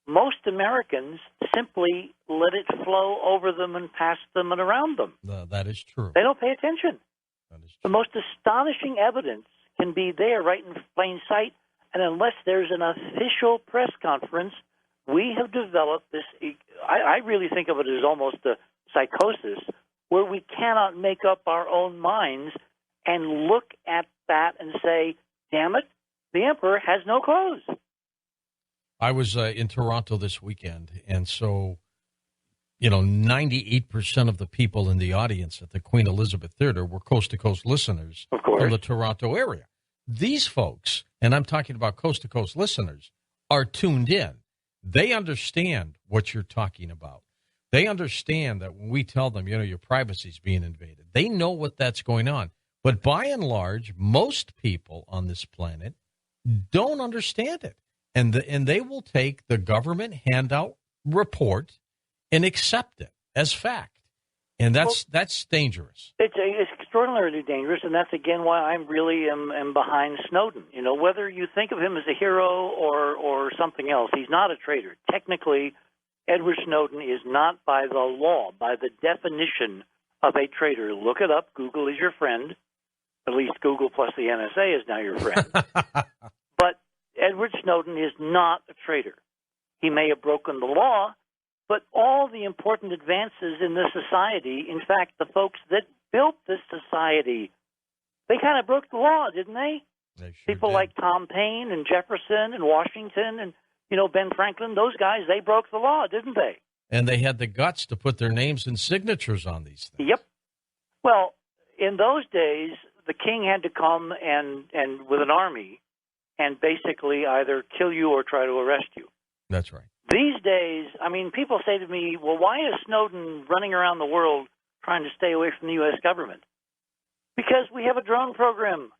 most Americans simply let it flow over them and past them and around them. That is true. They don't pay attention. That is true. The most astonishing evidence can be there right in plain sight, and unless there's an official press conference, we have developed this, I really think of it as almost a psychosis, where we cannot make up our own minds and look at that and say, damn it, the emperor has no clothes. I was in Toronto this weekend, and so, 98% of the people in the audience at the Queen Elizabeth Theater were coast-to-coast listeners from the Toronto area. These folks, and I'm talking about coast-to-coast listeners, are tuned in. They understand what you're talking about. They understand that when we tell them, your privacy is being invaded, they know what that's going on. But by and large, most people on this planet don't understand it. And they will take the government handout report and accept it as fact. And that's dangerous. It's extraordinarily dangerous, and that's, again, why I really am behind Snowden. Whether you think of him as a hero or something else, he's not a traitor. Technically, Edward Snowden is not, by the law, by the definition of a traitor. Look it up. Google is your friend. At least Google plus the NSA is now your friend. But Edward Snowden is not a traitor. He may have broken the law, but all the important advances in this society, in fact, the folks that built this society, they kind of broke the law, didn't they? They sure People did. like Tom Paine and Jefferson and Washington and, Ben Franklin, those guys, they broke the law, didn't they? And they had the guts to put their names and signatures on these things. Yep. Well, in those days, the king had to come and with an army and basically either kill you or try to arrest you. That's right. These days, people say to me, well, why is Snowden running around the world trying to stay away from the U.S. government? Because we have a drone program.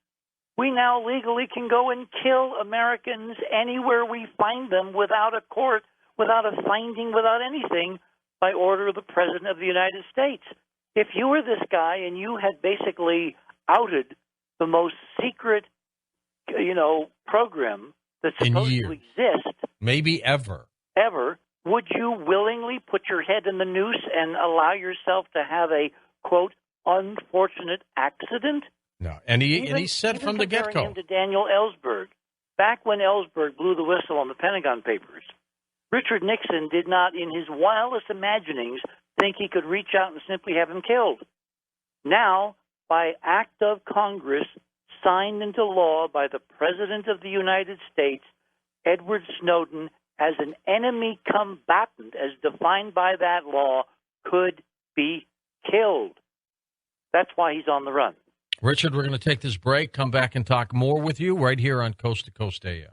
We now legally can go and kill Americans anywhere we find them without a court, without a finding, without anything, by order of the President of the United States. If you were this guy and you had basically outed the most secret, program that supposed to exist, maybe ever, would you willingly put your head in the noose and allow yourself to have a, quote, unfortunate accident? No. And he said from the get-go. Him to Daniel Ellsberg. Back when Ellsberg blew the whistle on the Pentagon Papers, Richard Nixon did not, in his wildest imaginings, think he could reach out and simply have him killed. Now, by act of Congress, signed into law by the President of the United States, Edward Snowden, as an enemy combatant, as defined by that law, could be killed. That's why he's on the run. Richard, we're going to take this break, come back and talk more with you right here on Coast to Coast AM.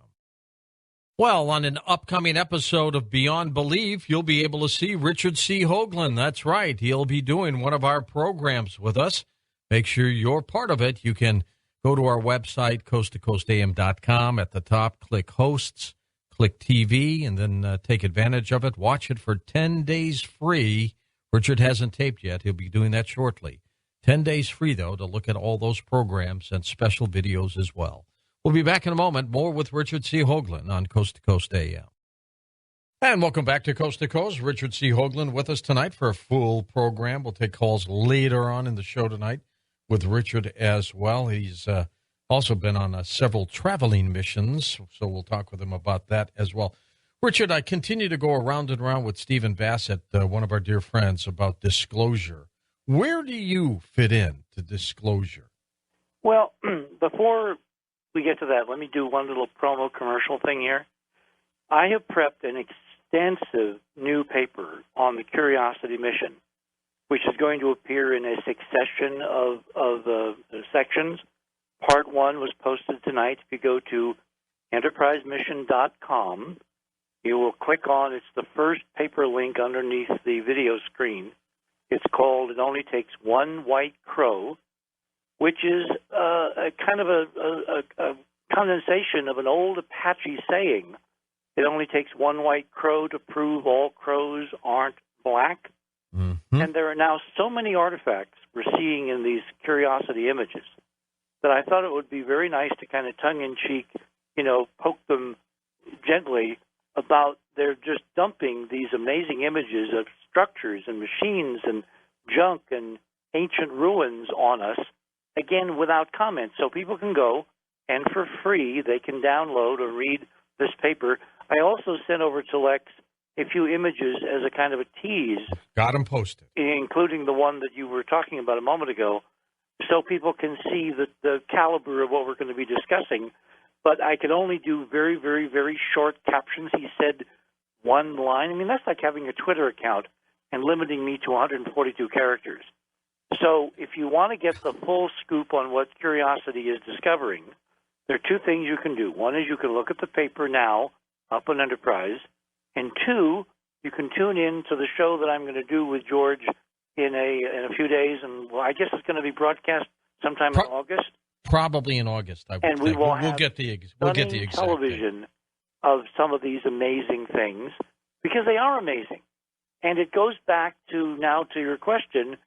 Well, on an upcoming episode of Beyond Belief, you'll be able to see Richard C. Hoagland. That's right. He'll be doing one of our programs with us. Make sure you're part of it. You can go to our website, coasttocoastam.com. At the top, click Hosts, click TV, and then take advantage of it. Watch it for 10 days free. Richard hasn't taped yet. He'll be doing that shortly. 10 days free, though, to look at all those programs and special videos as well. We'll be back in a moment. More with Richard C. Hoagland on Coast to Coast AM. And welcome back to Coast to Coast. Richard C. Hoagland with us tonight for a full program. We'll take calls later on in the show tonight with Richard as well. He's also been on several traveling missions, so we'll talk with him about that as well. Richard, I continue to go around and around with Stephen Bassett, one of our dear friends, about disclosure. Where do you fit in to disclosure? Well, before we get to that, let me do one little promo commercial thing here. I have prepped an extensive new paper on the Curiosity mission, which is going to appear in a succession of sections. Part 1 was posted tonight. If you go to enterprisemission.com, you will click on, it's the first paper link underneath the video screen. It's called It Only Takes One White Crow, which is a kind of a condensation of an old Apache saying. It only takes one white crow to prove all crows aren't black. Mm-hmm. And there are now so many artifacts we're seeing in these Curiosity images that I thought it would be very nice to kind of tongue-in-cheek, poke them gently about they're just dumping these amazing images of structures and machines and junk and ancient ruins on us, again, without comment. So people can go, and for free, they can download or read this paper. I also sent over to Lex a few images as a kind of a tease. Got them posted. Including the one that you were talking about a moment ago, so people can see the caliber of what we're going to be discussing. But I could only do very, very, very short captions. He said one line. I mean, that's like having a Twitter account and limiting me to 142 characters. So if you want to get the full scoop on what Curiosity is discovering, there are two things you can do. One is you can look at the paper now up on Enterprise, and two, you can tune in to the show that I'm going to do with George in a few days, and I guess it's going to be broadcast sometime in August. Probably in August, I would and think. We'll get the exact television date of some of these amazing things, because they are amazing. And it goes back to your question,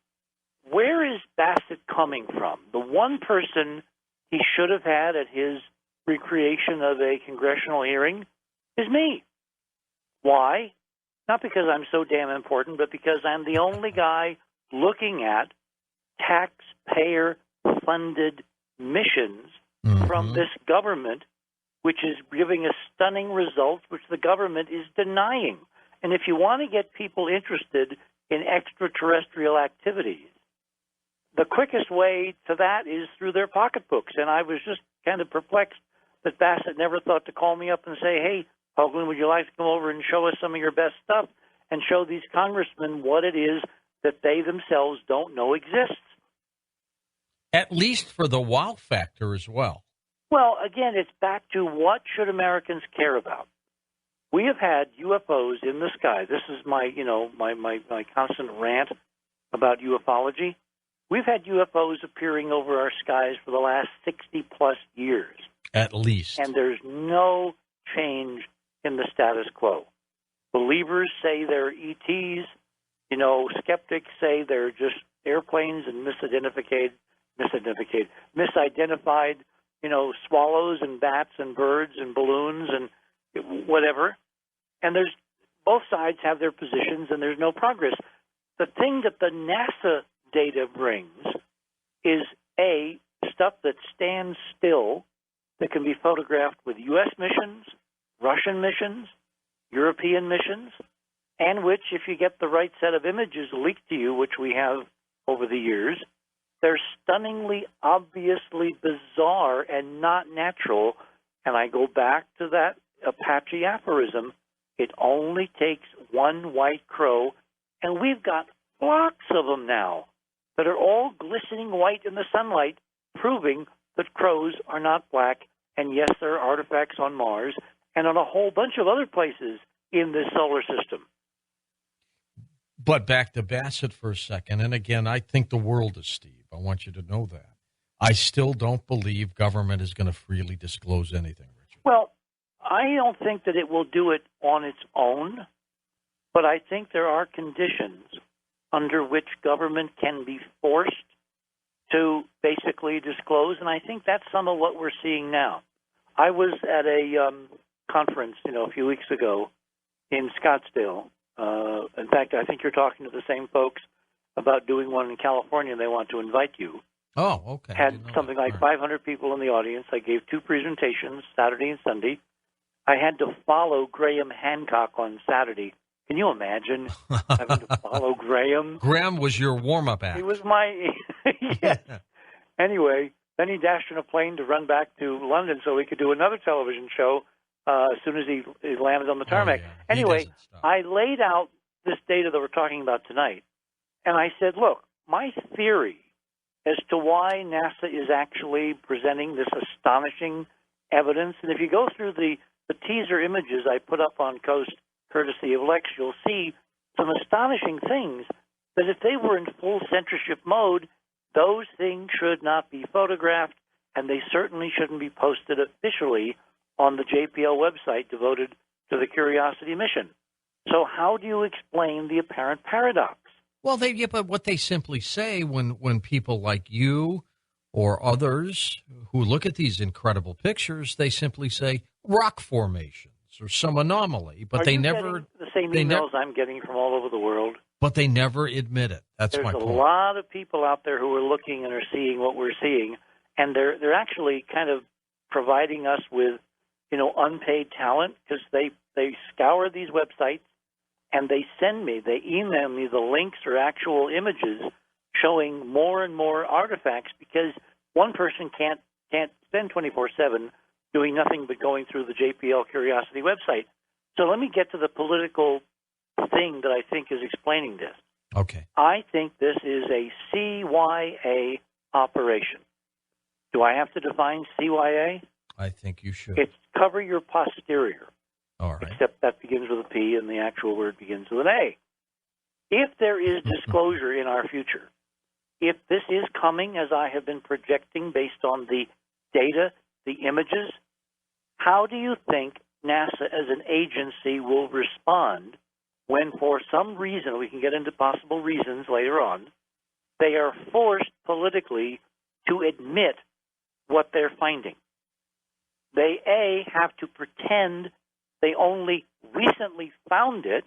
where is Bassett coming from? The one person he should have had at his recreation of a congressional hearing is me. Why? Not because I'm so damn important, but because I'm the only guy looking at taxpayer-funded missions from this government, which is giving us stunning results, which the government is denying. And if you want to get people interested in extraterrestrial activities, the quickest way to that is through their pocketbooks. And I was just kind of perplexed that Bassett never thought to call me up and say, hey, Hoagland, would you like to come over and show us some of your best stuff and show these congressmen what it is that they themselves don't know exists? At least for the wow factor as well. Well, again, it's back to what should Americans care about? We have had UFOs in the sky. This is my constant rant about ufology. We've had UFOs appearing over our skies for the last 60-plus years. At least. And there's no change in the status quo. Believers say they're ETs. Skeptics say they're just airplanes and misidentified, swallows and bats and birds and balloons and whatever. And there's both sides have their positions, and there's no progress. The thing that the NASA data brings is stuff that stands still that can be photographed with U.S. missions, Russian missions, European missions, and which, if you get the right set of images leaked to you, which we have over the years, they're stunningly, obviously bizarre and not natural. And I go back to that Apache aphorism, it only takes one white crow, and we've got flocks of them now that are all glistening white in the sunlight, proving that crows are not black, and yes, there are artifacts on Mars and on a whole bunch of other places in this solar system. But back to Bassett for a second, and again, I think the world is Steve. I want you to know that. I still don't believe government is going to freely disclose anything, Richard. Well, I don't think that it will do it on its own, but I think there are conditions under which government can be forced to basically disclose, and I think that's some of what we're seeing now. I was at a conference, a few weeks ago in Scottsdale. In fact, I think you're talking to the same folks about doing one in California, and they want to invite you. Oh, okay. Had something like 500 people in the audience. I gave 2 presentations, Saturday and Sunday. I had to follow Graham Hancock on Saturday. Can you imagine having to follow Graham? Graham was your warm-up act. He was my yes. Anyway, then he dashed in a plane to run back to London so he could do another television show as soon as he landed on the tarmac. Yeah. Anyway, I laid out this data that we're talking about tonight, and I said, look, my theory as to why NASA is actually presenting this astonishing evidence, and if you go through the teaser images I put up on Coast, courtesy of Lex, you'll see some astonishing things that if they were in full censorship mode, those things should not be photographed, and they certainly shouldn't be posted officially on the JPL website devoted to the Curiosity mission. So how do you explain the apparent paradox? Well, but what they simply say when people like you or others who look at these incredible pictures, they simply say rock formations or some anomaly, but they never the same emails I'm getting from all over the world. But they never admit it. That's my point. There's a lot of people out there who are looking and are seeing what we're seeing, and they're actually kind of providing us with, unpaid talent, because they scour these websites and they email me the links or actual images showing more and more artifacts, because one person can't spend 24/7 doing nothing but going through the JPL Curiosity website. So let me get to the political thing that I think is explaining this. Okay. I think this is a CYA operation. Do I have to define CYA? I think you should. It's cover your posterior. All right. Except that begins with a P and the actual word begins with an A. If there is disclosure in our future, if this is coming as I have been projecting based on the data, the images, how do you think NASA as an agency will respond when, for some reason, we can get into possible reasons later on, they are forced politically to admit what they're finding? They, A, have to pretend they only recently found it,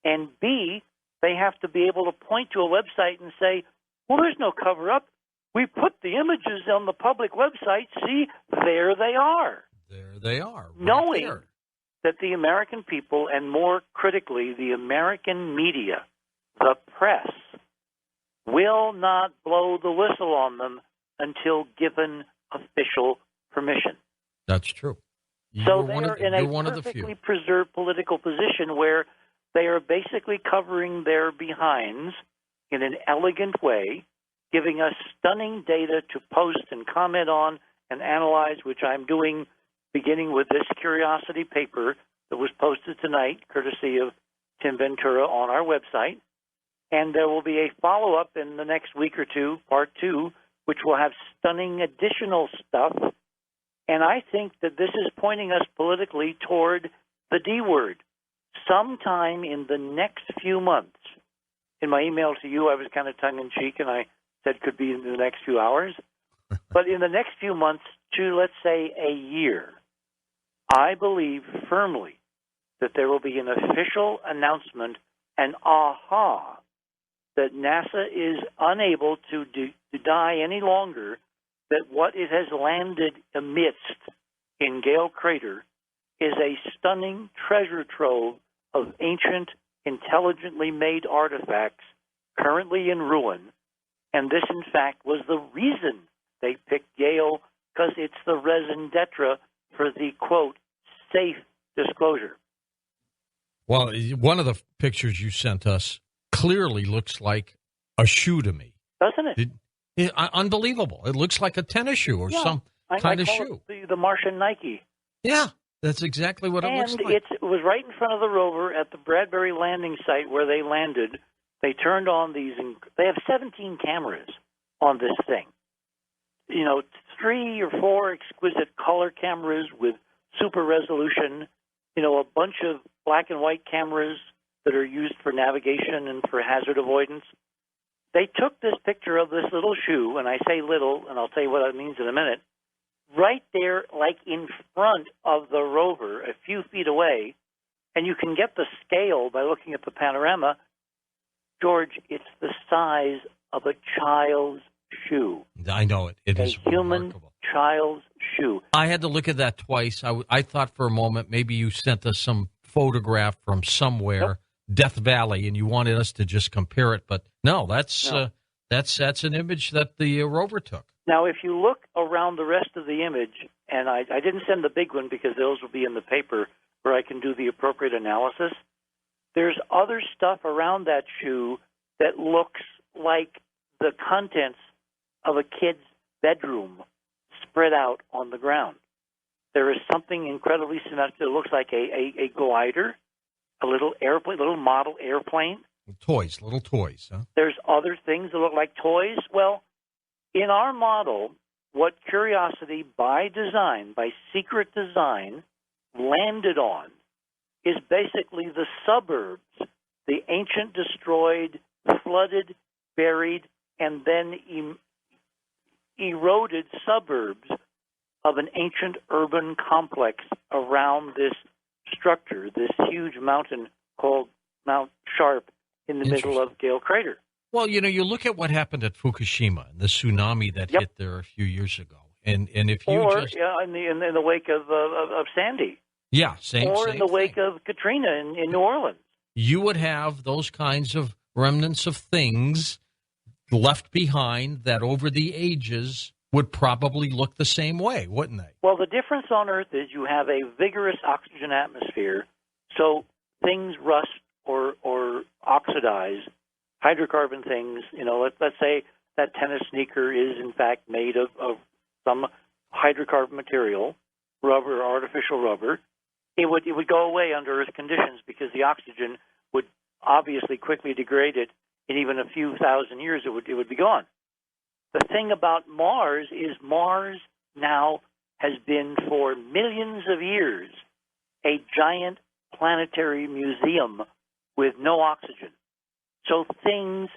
and B, they have to be able to point to a website and say, well, there's no cover-up. We put the images on the public website. See, there they are. There they are. Right knowing there. That the American people, and more critically, the American media, the press, will not blow the whistle on them until given official permission. That's true. So they're in a perfectly preserved political position where they are basically covering their behinds in an elegant way, giving us stunning data to post and comment on and analyze, which I'm doing beginning with this Curiosity paper that was posted tonight, courtesy of Tim Ventura, on our website. And there will be a follow-up in the next week or two, part 2, which will have stunning additional stuff. And I think that this is pointing us politically toward the D word. Sometime in the next few months, in my email to you, I was kind of tongue-in-cheek, and I said could be in the next few hours. But in the next few months to, let's say, a year, I believe firmly that there will be an official announcement, an aha, that NASA is unable to deny any longer that what it has landed amidst in Gale Crater is a stunning treasure trove of ancient, intelligently made artifacts currently in ruin. And this, in fact, was the reason they picked Gale, because it's the raison d'etre for the, quote, safe disclosure. Well, one of the pictures you sent us clearly looks like a shoe to me. Doesn't it? Unbelievable. It looks like a tennis shoe or some kind of shoe. The Martian Nike. Yeah, that's exactly what it looks like. And it was right in front of the rover at the Bradbury landing site where they landed. They turned on these, they have 17 cameras on this thing. 3 or 4 exquisite color cameras with super resolution, a bunch of black and white cameras that are used for navigation and for hazard avoidance. They took this picture of this little shoe, and I say little, and I'll tell you what it means in a minute, right there, like in front of the rover, a few feet away, and you can get the scale by looking at the panorama. George, it's the size of a child's shoe. I know it. It is human remarkable. Child's shoe. I had to look at that twice. I thought for a moment maybe you sent us some photograph from somewhere, Nope. Death Valley, and you wanted us to just compare it. But no, that's an image that the rover took. Now, if you look around the rest of the image, and I didn't send the big one because those will be in the paper where I can do the appropriate analysis, there's other stuff around that shoe that looks like the contents of a kid's bedroom spread out on the ground. There is something incredibly symmetric that looks like a glider, a little airplane, little model airplane. Little toys, huh? There's other things that look like toys. Well, in our model, what Curiosity, by design, by secret design, landed on is basically the suburbs, the ancient, destroyed, flooded, buried, and then eroded suburbs of an ancient urban complex around this structure, this huge mountain called Mount Sharp in the middle of Gale Crater. Well, you look at what happened at Fukushima, the tsunami that hit there a few years ago, and if you in the wake of Sandy, same in the wake of Katrina in New Orleans, you would have those kinds of remnants of things left behind that over the ages would probably look the same way, wouldn't they? Well, the difference on Earth is you have a vigorous oxygen atmosphere, so things rust or oxidize. Hydrocarbon things, let's say that tennis sneaker is in fact made of some hydrocarbon material, rubber, artificial rubber. It would go away under Earth conditions because the oxygen would obviously quickly degrade it. In even a few thousand years, it would be gone. The thing about Mars is Mars now has been for millions of years a giant planetary museum with no oxygen. So things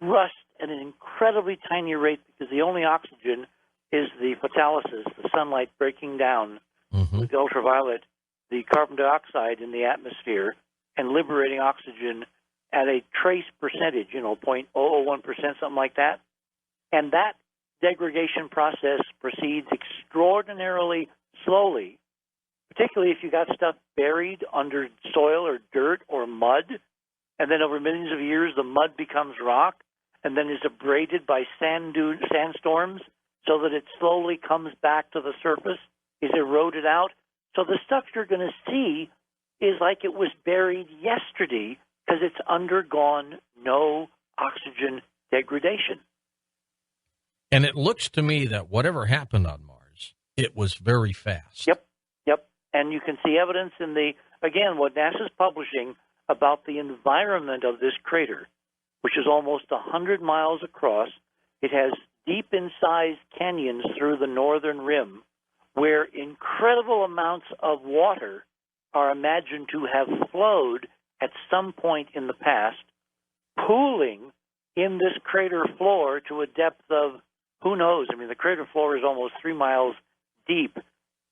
rust at an incredibly tiny rate because the only oxygen is the photolysis, the sunlight breaking down with the ultraviolet, the carbon dioxide in the atmosphere, and liberating oxygen at a trace percentage, 0.001%, something like that. And that degradation process proceeds extraordinarily slowly, particularly if you got stuff buried under soil or dirt or mud. And then over millions of years, the mud becomes rock and then is abraded by sandstorms so that it slowly comes back to the surface, is eroded out. So the stuff you're going to see is like it was buried yesterday because it's undergone no oxygen degradation. And it looks to me that whatever happened on Mars, it was very fast. Yep. And you can see evidence in what NASA's publishing about the environment of this crater, which is almost 100 miles across. It has deep incised canyons through the northern rim where incredible amounts of water are imagined to have flowed at some point in the past, pooling in this crater floor to a depth of, who knows? I mean, the crater floor is almost 3 miles deep,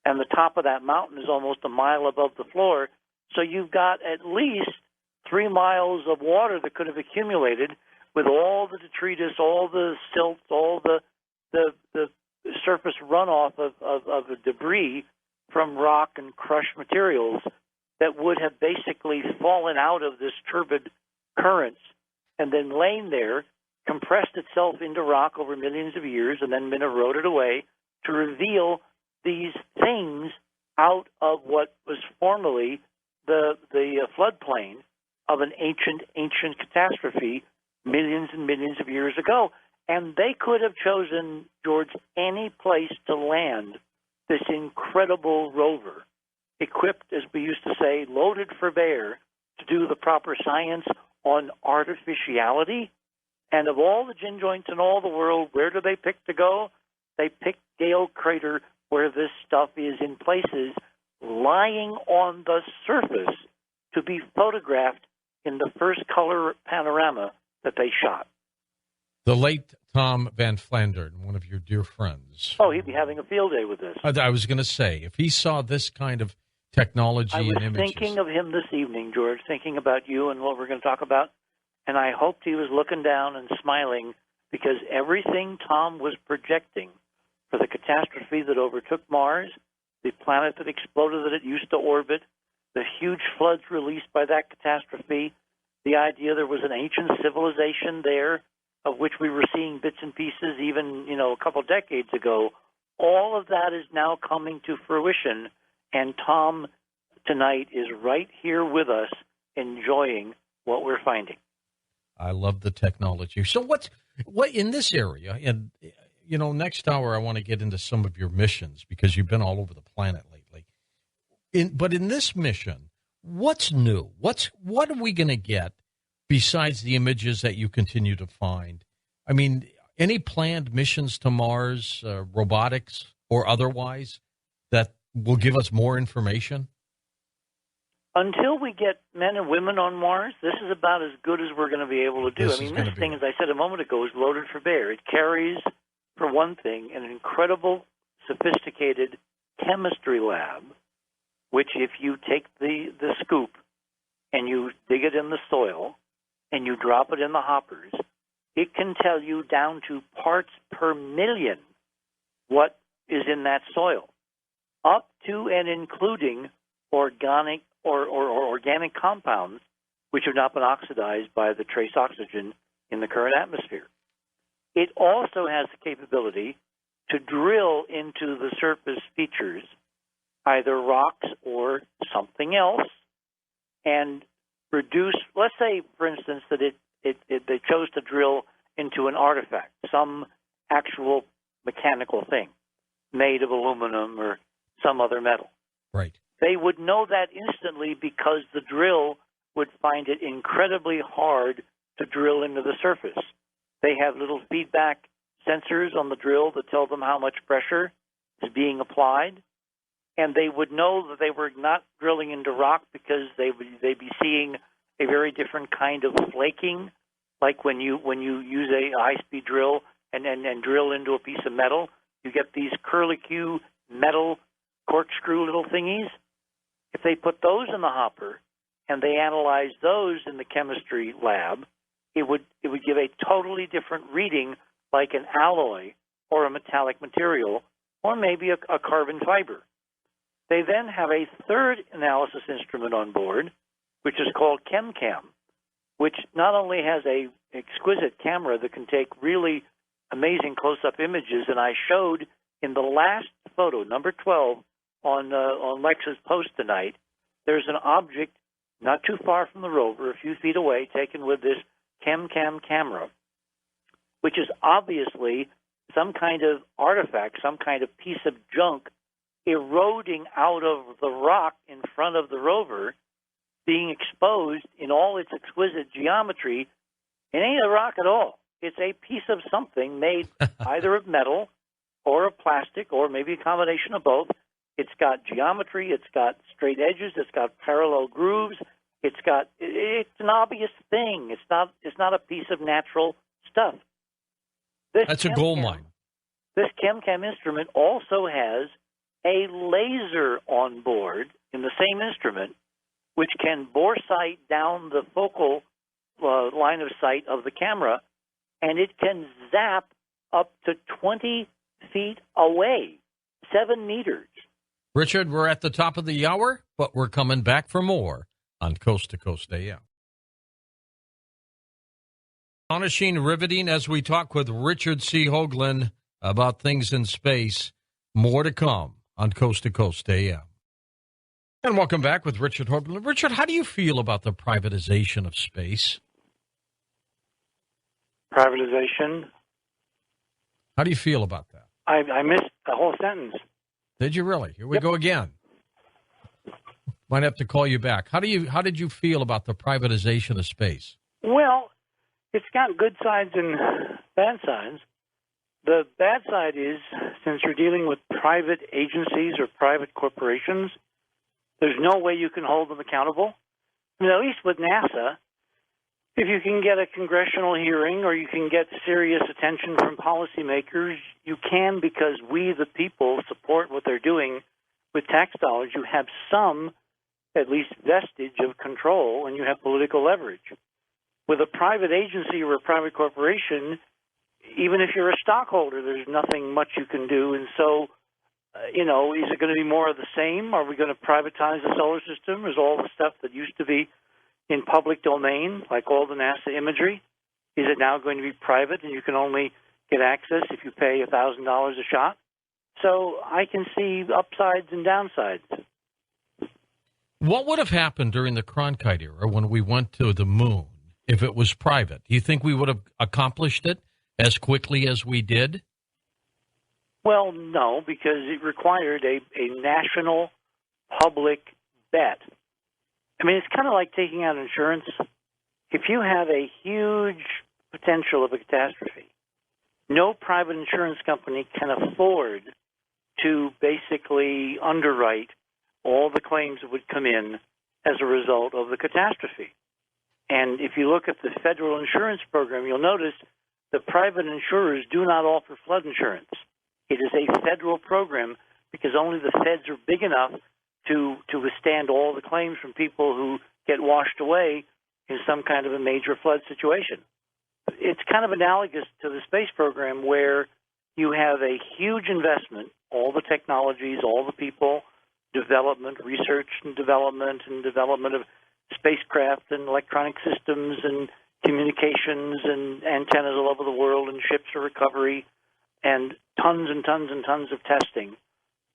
and the top of that mountain is almost a mile above the floor. So you've got at least 3 miles of water that could have accumulated with all the detritus, all the silt, all the surface runoff of the debris from rock and crushed materials that would have basically fallen out of this turbid currents and then lain there, compressed itself into rock over millions of years, and then been eroded away to reveal these things out of what was formerly the floodplain of an ancient catastrophe millions and millions of years ago. And they could have chosen, George, any place to land this incredible rover, equipped, as we used to say, loaded for bear, to do the proper science on artificiality. And of all the gin joints in all the world, where do they pick to go? They pick Gale Crater, where this stuff is in places lying on the surface to be photographed in the first color panorama that they shot. The late Tom Van Flandern, one of your dear friends. Oh, he'd be having a field day with this. I was going to say, if he saw this kind of technology and images. I was thinking of him this evening, George, thinking about you and what we're going to talk about, and I hoped he was looking down and smiling because everything Tom was projecting for the catastrophe that overtook Mars, the planet that exploded that it used to orbit, the huge floods released by that catastrophe, the idea there was an ancient civilization there of which we were seeing bits and pieces even, a couple decades ago, all of that is now coming to fruition, and Tom tonight is right here with us enjoying what we're finding. I love the technology. So what in this area, and next hour I want to get into some of your missions because you've been all over the planet lately. But in this mission, what's new? What are we going to get besides the images that you continue to find? I mean, any planned missions to Mars, robotics or otherwise, that will give us more information? Until we get men and women on Mars, this is about as good as we're going to be able to do. This thing, as I said a moment ago, is loaded for bear. It carries for one thing, an incredible, sophisticated chemistry lab, which if you take the scoop and you dig it in the soil and you drop it in the hoppers, it can tell you down to parts per million what is in that soil, up to and including organic or organic compounds which have not been oxidized by the trace oxygen in the current atmosphere. It also has the capability to drill into the surface features, either rocks or something else, and reduce, let's say, for instance, that they chose to drill into an artifact, some actual mechanical thing made of aluminum or some other metal. Right. They would know that instantly because the drill would find it incredibly hard to drill into the surface. They have little feedback sensors on the drill that tell them how much pressure is being applied, and they would know that they were not drilling into rock because they'd be seeing a very different kind of flaking, like when you use a high-speed drill and drill into a piece of metal, you get these curlicue metal corkscrew little thingies. If they put those in the hopper and they analyze those in the chemistry lab, it would give a totally different reading, like an alloy or a metallic material, or maybe a carbon fiber. They then have a third analysis instrument on board, which is called ChemCam, which not only has a exquisite camera that can take really amazing close-up images, and I showed in the last photo, number 12, on Lex's post tonight, there's an object not too far from the rover, a few feet away, taken with this ChemCam camera, which is obviously some kind of artifact, some kind of piece of junk eroding out of the rock in front of the rover, being exposed in all its exquisite geometry. It ain't a rock at all. It's a piece of something made either of metal or of plastic or maybe a combination of both. It's got geometry, it's got straight edges, it's got parallel grooves, it's an obvious thing. It's not a piece of natural stuff. That's a gold mine. This ChemCam instrument also has a laser on board in the same instrument, which can bore sight down the focal line of sight of the camera, and it can zap up to 20 feet away, 7 meters. Richard, we're at the top of the hour, but we're coming back for more on Coast to Coast AM. Astonishing, riveting as we talk with Richard C. Hoagland about things in space. More to come on Coast to Coast AM. And welcome back with Richard Hoagland. Richard, how do you feel about the privatization of space? Privatization? How do you feel about that? I missed the whole sentence. Did you really? Here we go again. Might have to call you back. How did you feel about the privatization of space? Well, it's got good sides and bad sides. The bad side is, since you're dealing with private agencies or private corporations, there's no way you can hold them accountable. I mean, at least with NASA, if you can get a congressional hearing or you can get serious attention from policymakers, you can, because we, the people, support what they're doing with tax dollars. You have some, at least, vestige of control, and you have political leverage. With a private agency or a private corporation, even if you're a stockholder, there's nothing much you can do. And so, is it going to be more of the same? Are we going to privatize the solar system? Is all the stuff that used to be in public domain, like all the NASA imagery, is it now going to be private and you can only get access if you pay $1,000 a shot? So I can see upsides and downsides. What would have happened during the Cronkite era when we went to the moon if it was private? Do you think we would have accomplished it as quickly as we did? Well, no, because it required a national public bet. I mean, it's kind of like taking out insurance. If you have a huge potential of a catastrophe, no private insurance company can afford to basically underwrite all the claims that would come in as a result of the catastrophe. And if you look at the federal insurance program, you'll notice the private insurers do not offer flood insurance. It is a federal program because only the feds are big enough to withstand all the claims from people who get washed away in some kind of a major flood situation. It's kind of analogous to the space program where you have a huge investment, all the technologies, all the people, development, research and development of spacecraft and electronic systems and communications and antennas all over the world and ships for recovery and tons and tons and tons of testing.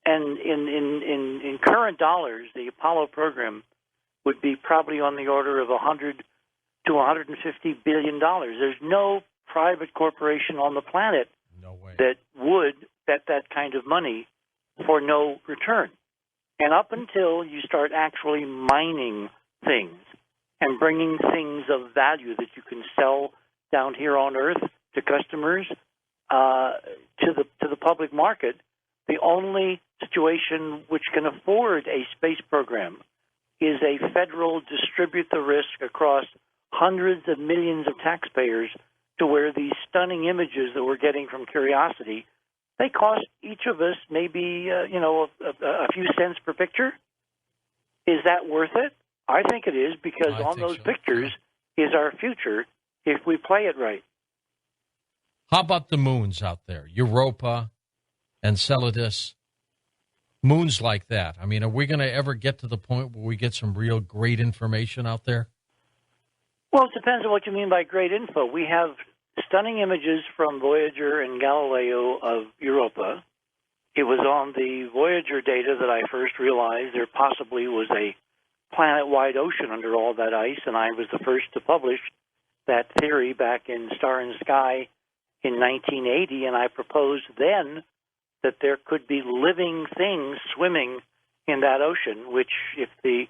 And in current dollars, the Apollo program would be probably on the order of $100 to $150 billion. There's no private corporation on the planet that would bet that kind of money for no return. And up until you start actually mining things and bringing things of value that you can sell down here on Earth to customers, to the public market, the only situation which can afford a space program is a federal distribute the risk across hundreds of millions of taxpayers to where these stunning images that we're getting from Curiosity, they cost each of us maybe, a few cents per picture. Is that worth it? I think it is, because on those pictures is our future if we play it right. How about the moons out there? Europa, Enceladus, moons like that. I mean, are we going to ever get to the point where we get some real great information out there? Well, it depends on what you mean by great info. We have stunning images from Voyager and Galileo of Europa. It was on the Voyager data that I first realized there possibly was a planet-wide ocean under all that ice, and I was the first to publish that theory back in Star and Sky in 1980, and I proposed then that there could be living things swimming in that ocean, which, if the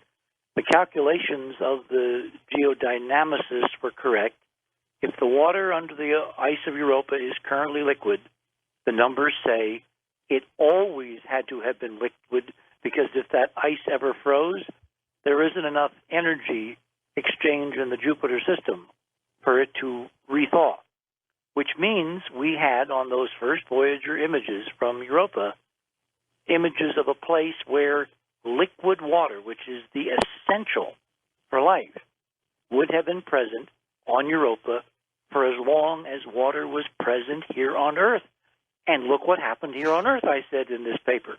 calculations of the geodynamicists were correct, if the water under the ice of Europa is currently liquid, the numbers say it always had to have been liquid, because if that ice ever froze, there isn't enough energy exchange in the Jupiter system for it to rethaw, which means we had on those first Voyager images from Europa images of a place where liquid water, which is the essential for life, would have been present on Europa for as long as water was present here on Earth. And look what happened here on Earth, I said in this paper.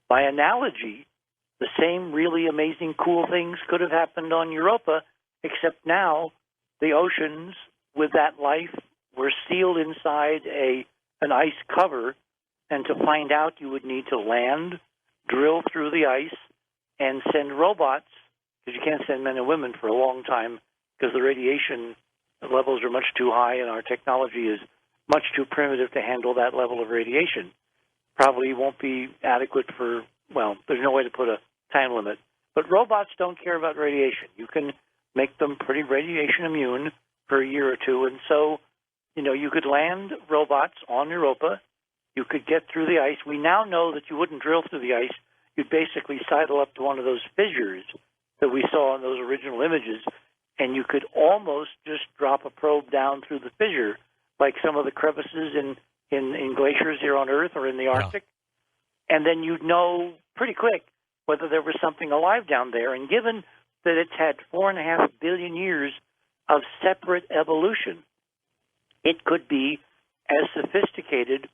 By analogy, the same really amazing, cool things could have happened on Europa, except now the oceans with that life were sealed inside an ice cover, and to find out you would need to land, drill through the ice, and send robots, because you can't send men and women for a long time because the radiation levels are much too high and our technology is much too primitive to handle that level of radiation. Probably won't be adequate for, well, there's no way to put a time limit. But robots don't care about radiation. You can make them pretty radiation immune for a year or two, and so, you could land robots on Europa. You could get through the ice. We now know that you wouldn't drill through the ice. You'd basically sidle up to one of those fissures that we saw in those original images, and you could almost just drop a probe down through the fissure, like some of the crevices in glaciers here on Earth or in the Arctic. And then you'd know pretty quick whether there was something alive down there. And given that it's had 4.5 billion years of separate evolution, it could be as sophisticated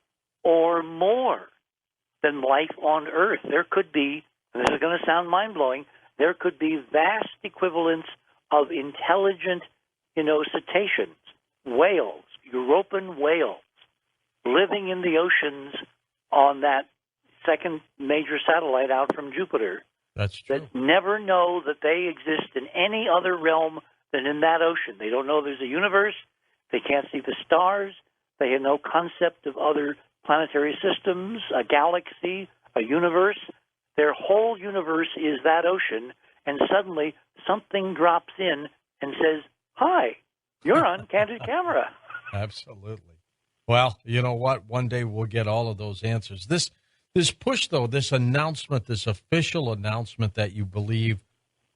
or more than life on Earth. There could be, and this is going to sound mind-blowing, there could be vast equivalents of intelligent, cetaceans, whales, European whales, living in the oceans on that second major satellite out from Jupiter. That's true. That never know that they exist in any other realm than in that ocean. They don't know there's a universe. They can't see the stars. They have no concept of other planetary systems, a galaxy, a universe. Their whole universe is that ocean, and suddenly something drops in and says, "Hi, you're on Candid Camera." Absolutely. Well, you know what? One day we'll get all of those answers. This push, though, this announcement, this official announcement that you believe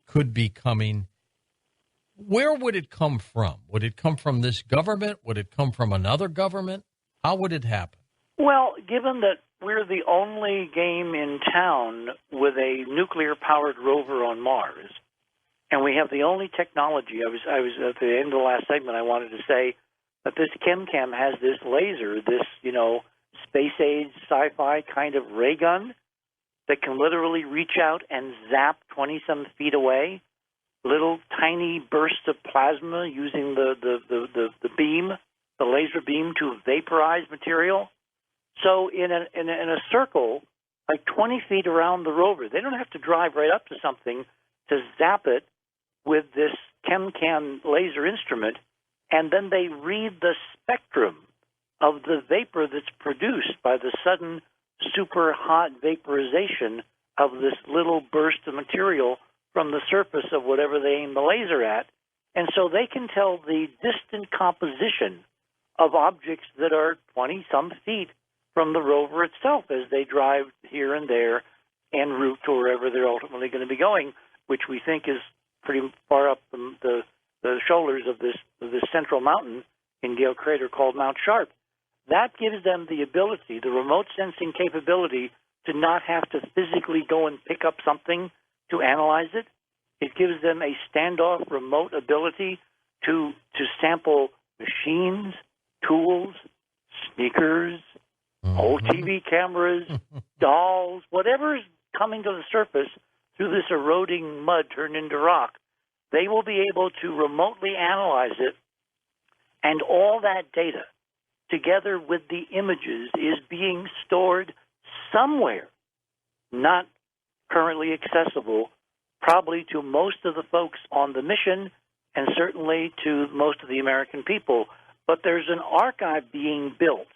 could be coming, Where would it come from? Would it come from this government? Would it come from another government? How would it happen? Well, given that we're the only game in town with a nuclear-powered rover on Mars, and we have the only technology, I was at the end of the last segment, I wanted to say that this ChemCam has this laser, this, space-age sci-fi kind of ray gun that can literally reach out and zap 20-some feet away, little tiny bursts of plasma using the beam, the laser beam, to vaporize material. So in a circle, like 20 feet around the rover, they don't have to drive right up to something to zap it with this ChemCam laser instrument, and then they read the spectrum of the vapor that's produced by the sudden super hot vaporization of this little burst of material from the surface of whatever they aim the laser at. And so they can tell the distant composition of objects that are 20-some feet from the rover itself as they drive here and there en route to wherever they're ultimately going to be going, which we think is pretty far up the shoulders of this central mountain in Gale Crater called Mount Sharp. That gives them the ability, the remote sensing capability, to not have to physically go and pick up something to analyze it. It gives them a standoff remote ability to sample machines, tools, sneakers, old TV cameras, dolls, whatever is coming to the surface through this eroding mud turned into rock. They will be able to remotely analyze it, and all that data, together with the images, is being stored somewhere, not currently accessible, probably to most of the folks on the mission and certainly to most of the American people. But there's an archive being built.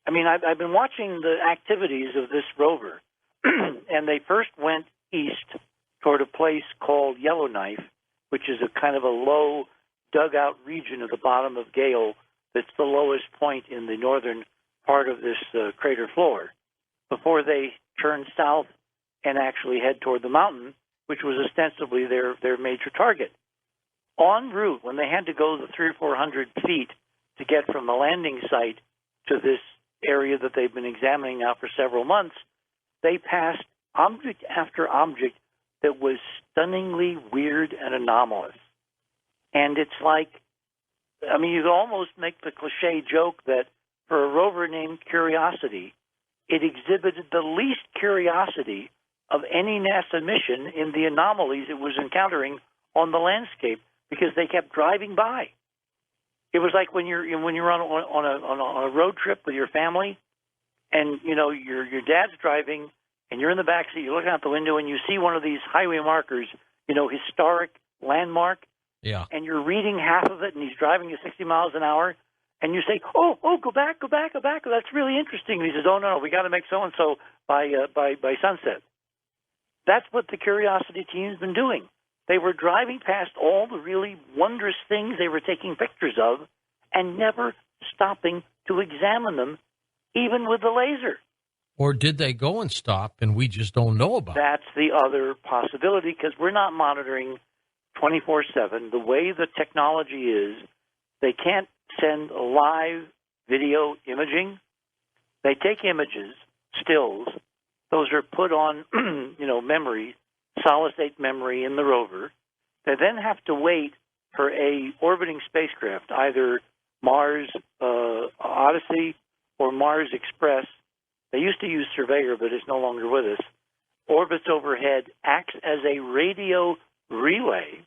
I mean, I've been watching the activities of this rover, and they first went east toward a place called Yellowknife, which is a kind of a low dugout region at the bottom of Gale that's the lowest point in the northern part of this crater floor, before they turn south and actually head toward the mountain, which was ostensibly their major target. En route, when they had to go the 300 or 400 feet to get from the landing site to this area that they've been examining now for several months, they passed object after object that was stunningly weird and anomalous. And it's like, I mean, you could almost make the cliche joke that for a rover named Curiosity, it exhibited the least curiosity of any NASA mission in the anomalies it was encountering on the landscape, because they kept driving by. It was like when you're on a road trip with your family, and your dad's driving, and you're in the back seat, you're looking out the window, and you see one of these highway markers, historic landmark, yeah, and you're reading half of it, and he's driving at 60 miles an hour, and you say, oh, go back, that's really interesting. And he says, oh, no, we got to make so-and-so by sunset. That's what the Curiosity team's been doing. They were driving past all the really wondrous things they were taking pictures of and never stopping to examine them, even with the laser. Or did they go and stop and we just don't know about it? That's the other possibility, because we're not monitoring 24/7. The way the technology is, they can't send live video imaging. They take images, stills. Those are put on, memory, solid-state memory in the rover. They then have to wait for a orbiting spacecraft, either Mars Odyssey or Mars Express. They used to use Surveyor, but it's no longer with us. Orbits overhead, acts as a radio relay,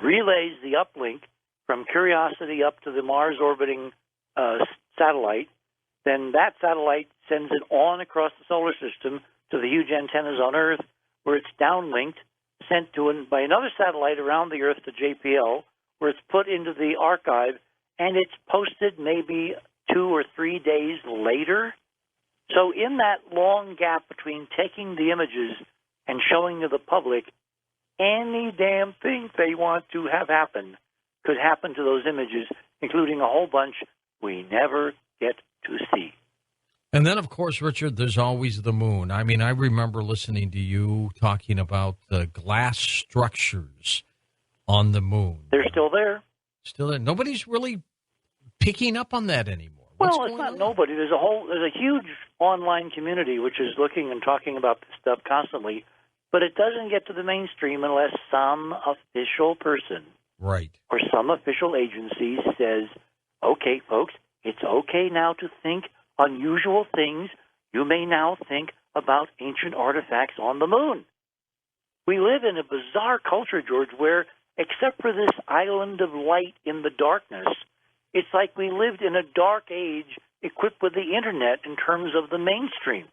relays the uplink from Curiosity up to the Mars orbiting satellite. Then that satellite sends it on across the solar system to the huge antennas on Earth, where it's downlinked, sent by another satellite around the Earth to JPL, where it's put into the archive, and it's posted maybe 2 or 3 days later. So in that long gap between taking the images and showing to the public, any damn thing they want to have happen could happen to those images, including a whole bunch we never get to see. And then, of course, Richard, there's always the moon. I mean, I remember listening to you talking about the glass structures on the moon. They're still there. Still there. Nobody's really picking up on that anymore. Well, it's not nobody. There's a huge online community which is looking and talking about this stuff constantly, but it doesn't get to the mainstream unless some official person, right, or some official agency says, "Okay, folks, it's okay now to think unusual things. You may now think about ancient artifacts on the moon." We live in a bizarre culture, George, where except for this island of light in the darkness, it's like we lived in a dark age equipped with the internet in terms of the mainstream.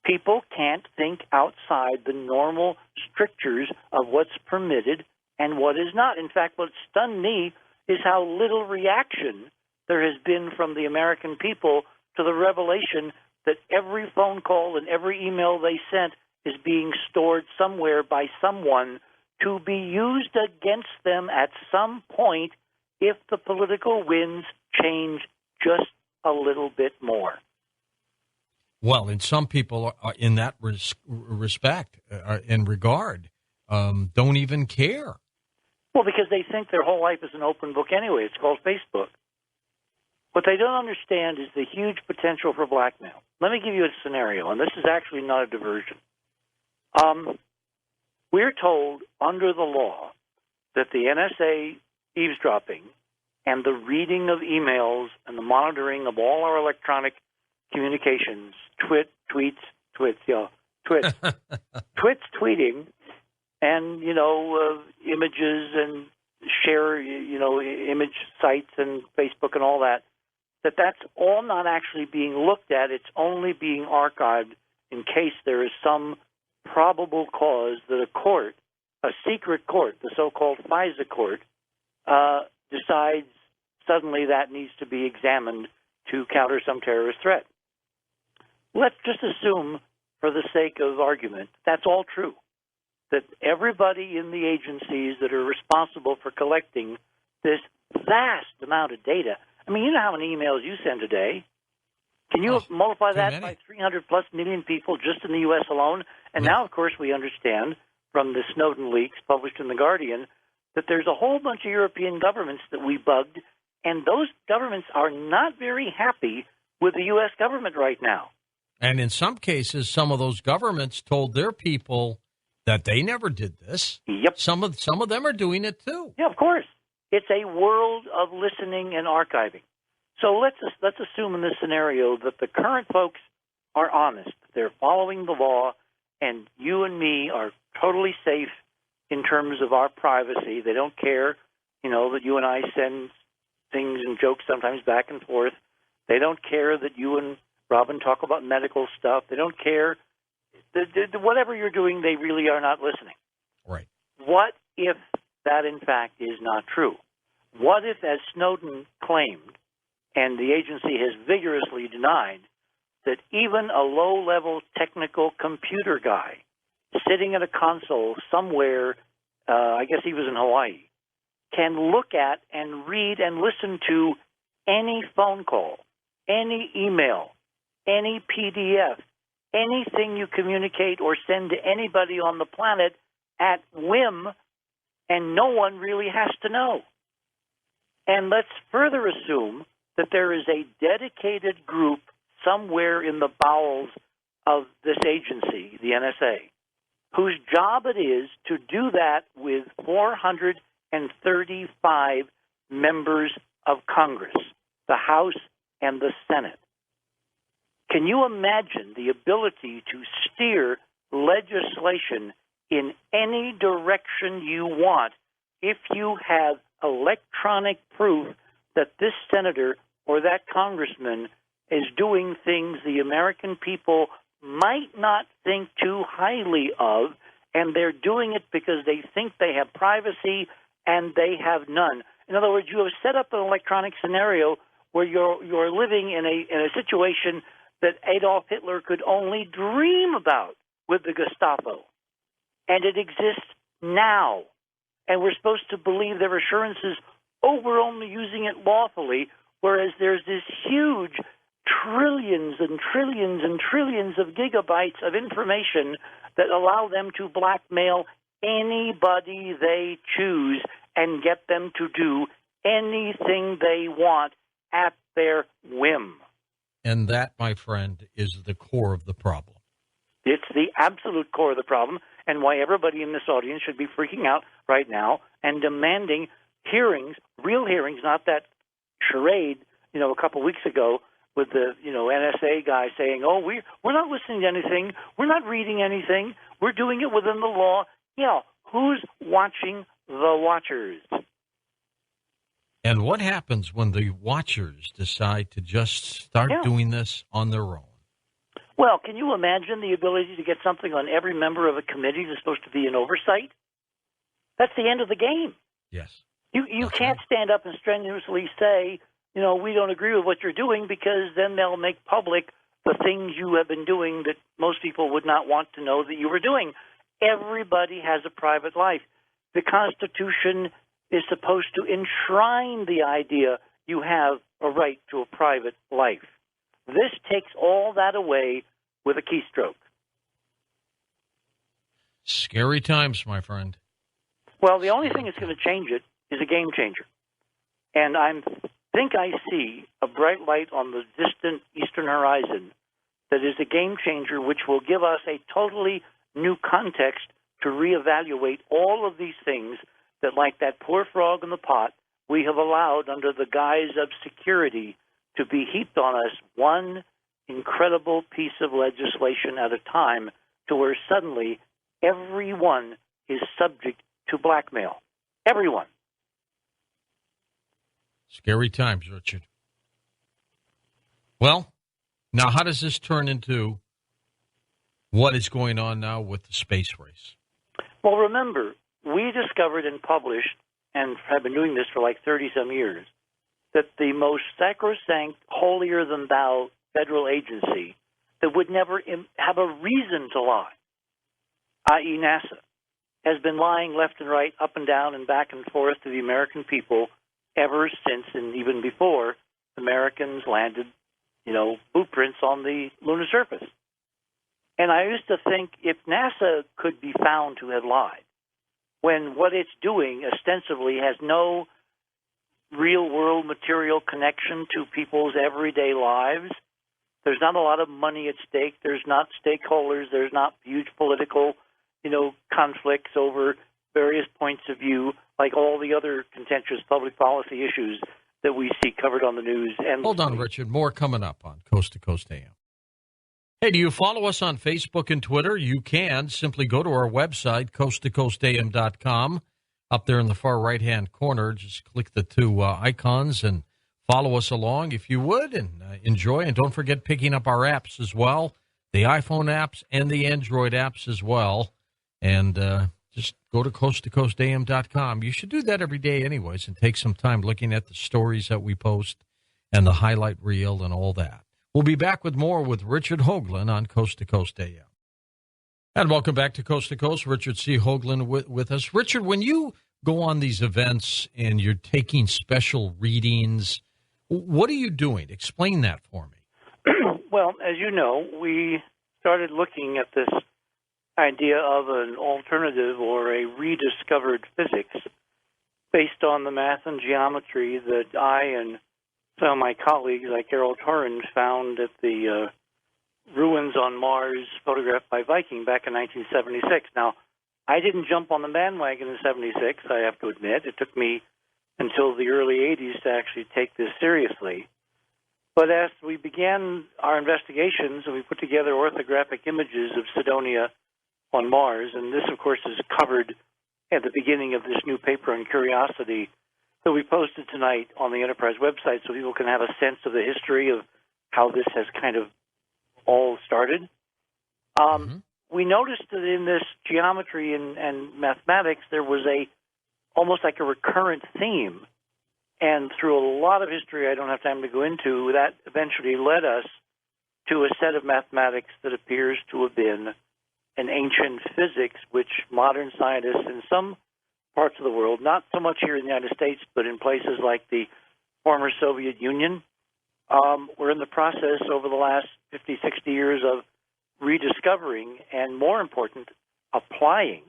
People can't think outside the normal strictures of what's permitted and what is not. In fact, what stunned me is how little reaction there has been from the American people to the revelation that every phone call and every email they sent is being stored somewhere by someone to be used against them at some point if the political winds change just a little bit more. Well, and some people are in that respect, in regard, don't even care. Well, because they think their whole life is an open book anyway. It's called Facebook. What they don't understand is the huge potential for blackmail. Let me give you a scenario, and this is actually not a diversion. We're told under the law that the NSA eavesdropping and the reading of emails and the monitoring of all our electronic communications, tweets, tweeting, and, images and share, image sites and Facebook and all that, that's all not actually being looked at. It's only being archived in case there is some probable cause that a secret court, the so-called FISA court, decides suddenly that needs to be examined to counter some terrorist threat. Let's just assume, for the sake of argument, that's all true, that everybody in the agencies that are responsible for collecting this vast amount of data, I mean, you know how many emails you send a day. Can you multiply that by 300-plus million people just in the U.S. alone? And now, of course, we understand from the Snowden leaks published in The Guardian that there's a whole bunch of European governments that we bugged, and those governments are not very happy with the U.S. government right now. And in some cases, some of those governments told their people that they never did this. Yep. Some of them are doing it too. Yeah, of course. It's a world of listening and archiving. So let's assume in this scenario that the current folks are honest. They're following the law, and you and me are totally safe in terms of our privacy. They don't care, that you and I send things and jokes sometimes back and forth. They don't care that you and Robin talk about medical stuff. They don't care. Whatever you're doing, they really are not listening. Right. What if that, in fact, is not true? What if, as Snowden claimed, and the agency has vigorously denied, that even a low-level technical computer guy sitting at a console somewhere, I guess he was in Hawaii, can look at and read and listen to any phone call, any email, any PDF, anything you communicate or send to anybody on the planet at whim, and no one really has to know. And let's further assume that there is a dedicated group somewhere in the bowels of this agency, the NSA, whose job it is to do that with 435 members of Congress, the House and the Senate. Can you imagine the ability to steer legislation in any direction you want if you have electronic proof that this senator or that congressman is doing things the American people might not think too highly of, and they're doing it because they think they have privacy and they have none? In other words, you have set up an electronic scenario where you're living in a situation that Adolf Hitler could only dream about with the Gestapo. And it exists now. And we're supposed to believe their assurances, we're only using it lawfully, whereas there's this huge trillions and trillions and trillions of gigabytes of information that allow them to blackmail anybody they choose and get them to do anything they want at their whim. And that, my friend, is the core of the problem. It's the absolute core of the problem, and why everybody in this audience should be freaking out right now and demanding hearings, real hearings, not that charade, a couple weeks ago with the, NSA guy saying, oh, we're not listening to anything, we're not reading anything, we're doing it within the law. Yeah, who's watching the watchers? And what happens when the watchers decide to just start doing this on their own? Well, can you imagine the ability to get something on every member of a committee that's supposed to be an oversight? That's the end of the game. Yes. You can't stand up and strenuously say, we don't agree with what you're doing, because then they'll make public the things you have been doing that most people would not want to know that you were doing. Everybody has a private life. The Constitution is supposed to enshrine the idea you have a right to a private life. This takes all that away with a keystroke. Scary times, my friend. Well, the only thing that's going to change it is a game changer. And I think I see a bright light on the distant eastern horizon that is a game changer, which will give us a totally new context to reevaluate all of these things that, like that poor frog in the pot, we have allowed under the guise of security to be heaped on us, one incredible piece of legislation at a time, to where suddenly everyone is subject to blackmail. Everyone. Scary times, Richard. Well, now how does this turn into what is going on now with the space race? Well, remember, we discovered and published, and have been doing this for like 30-some years, that the most sacrosanct, holier-than-thou federal agency that would never have a reason to lie, i.e. NASA, has been lying left and right, up and down and back and forth to the American people ever since, and even before, Americans landed, blueprints on the lunar surface. And I used to think, if NASA could be found to have lied, when what it's doing ostensibly has no real-world material connection to people's everyday lives, there's not a lot of money at stake, there's not stakeholders, there's not huge political, conflicts over various points of view, like all the other contentious public policy issues that we see covered on the news. And hold on, Richard. More coming up on Coast to Coast AM. Hey, do you follow us on Facebook and Twitter? You can. Simply go to our website, coasttocoastam.com. Up there in the far right-hand corner, just click the two icons and follow us along if you would, and enjoy. And don't forget picking up our apps as well, the iPhone apps and the Android apps as well. And just go to coasttocoastam.com. You should do that every day anyways and take some time looking at the stories that we post and the highlight reel and all that. We'll be back with more with Richard Hoagland on Coast to Coast AM. And welcome back to Coast. Richard C. Hoagland with us. Richard, when you go on these events and you're taking special readings, what are you doing? Explain that for me. Well, as you know, we started looking at this idea of an alternative or a rediscovered physics based on the math and geometry that I and some of my colleagues, like Errol Torrens, found at the ruins on Mars photographed by Viking back in 1976. Now, I didn't jump on the bandwagon in 76, I have to admit. It took me until the early 80s to actually take this seriously. But as we began our investigations and we put together orthographic images of Cydonia on Mars, and this, of course, is covered at the beginning of this new paper on Curiosity that we posted tonight on the Enterprise website so people can have a sense of the history of how this has kind of all started. We noticed that in this geometry and mathematics, there was almost like a recurrent theme. And through a lot of history I don't have time to go into, that eventually led us to a set of mathematics that appears to have been an ancient physics, which modern scientists in some parts of the world, not so much here in the United States, but in places like the former Soviet Union, we're in the process over the last 50, 60 years of rediscovering and, more important, applying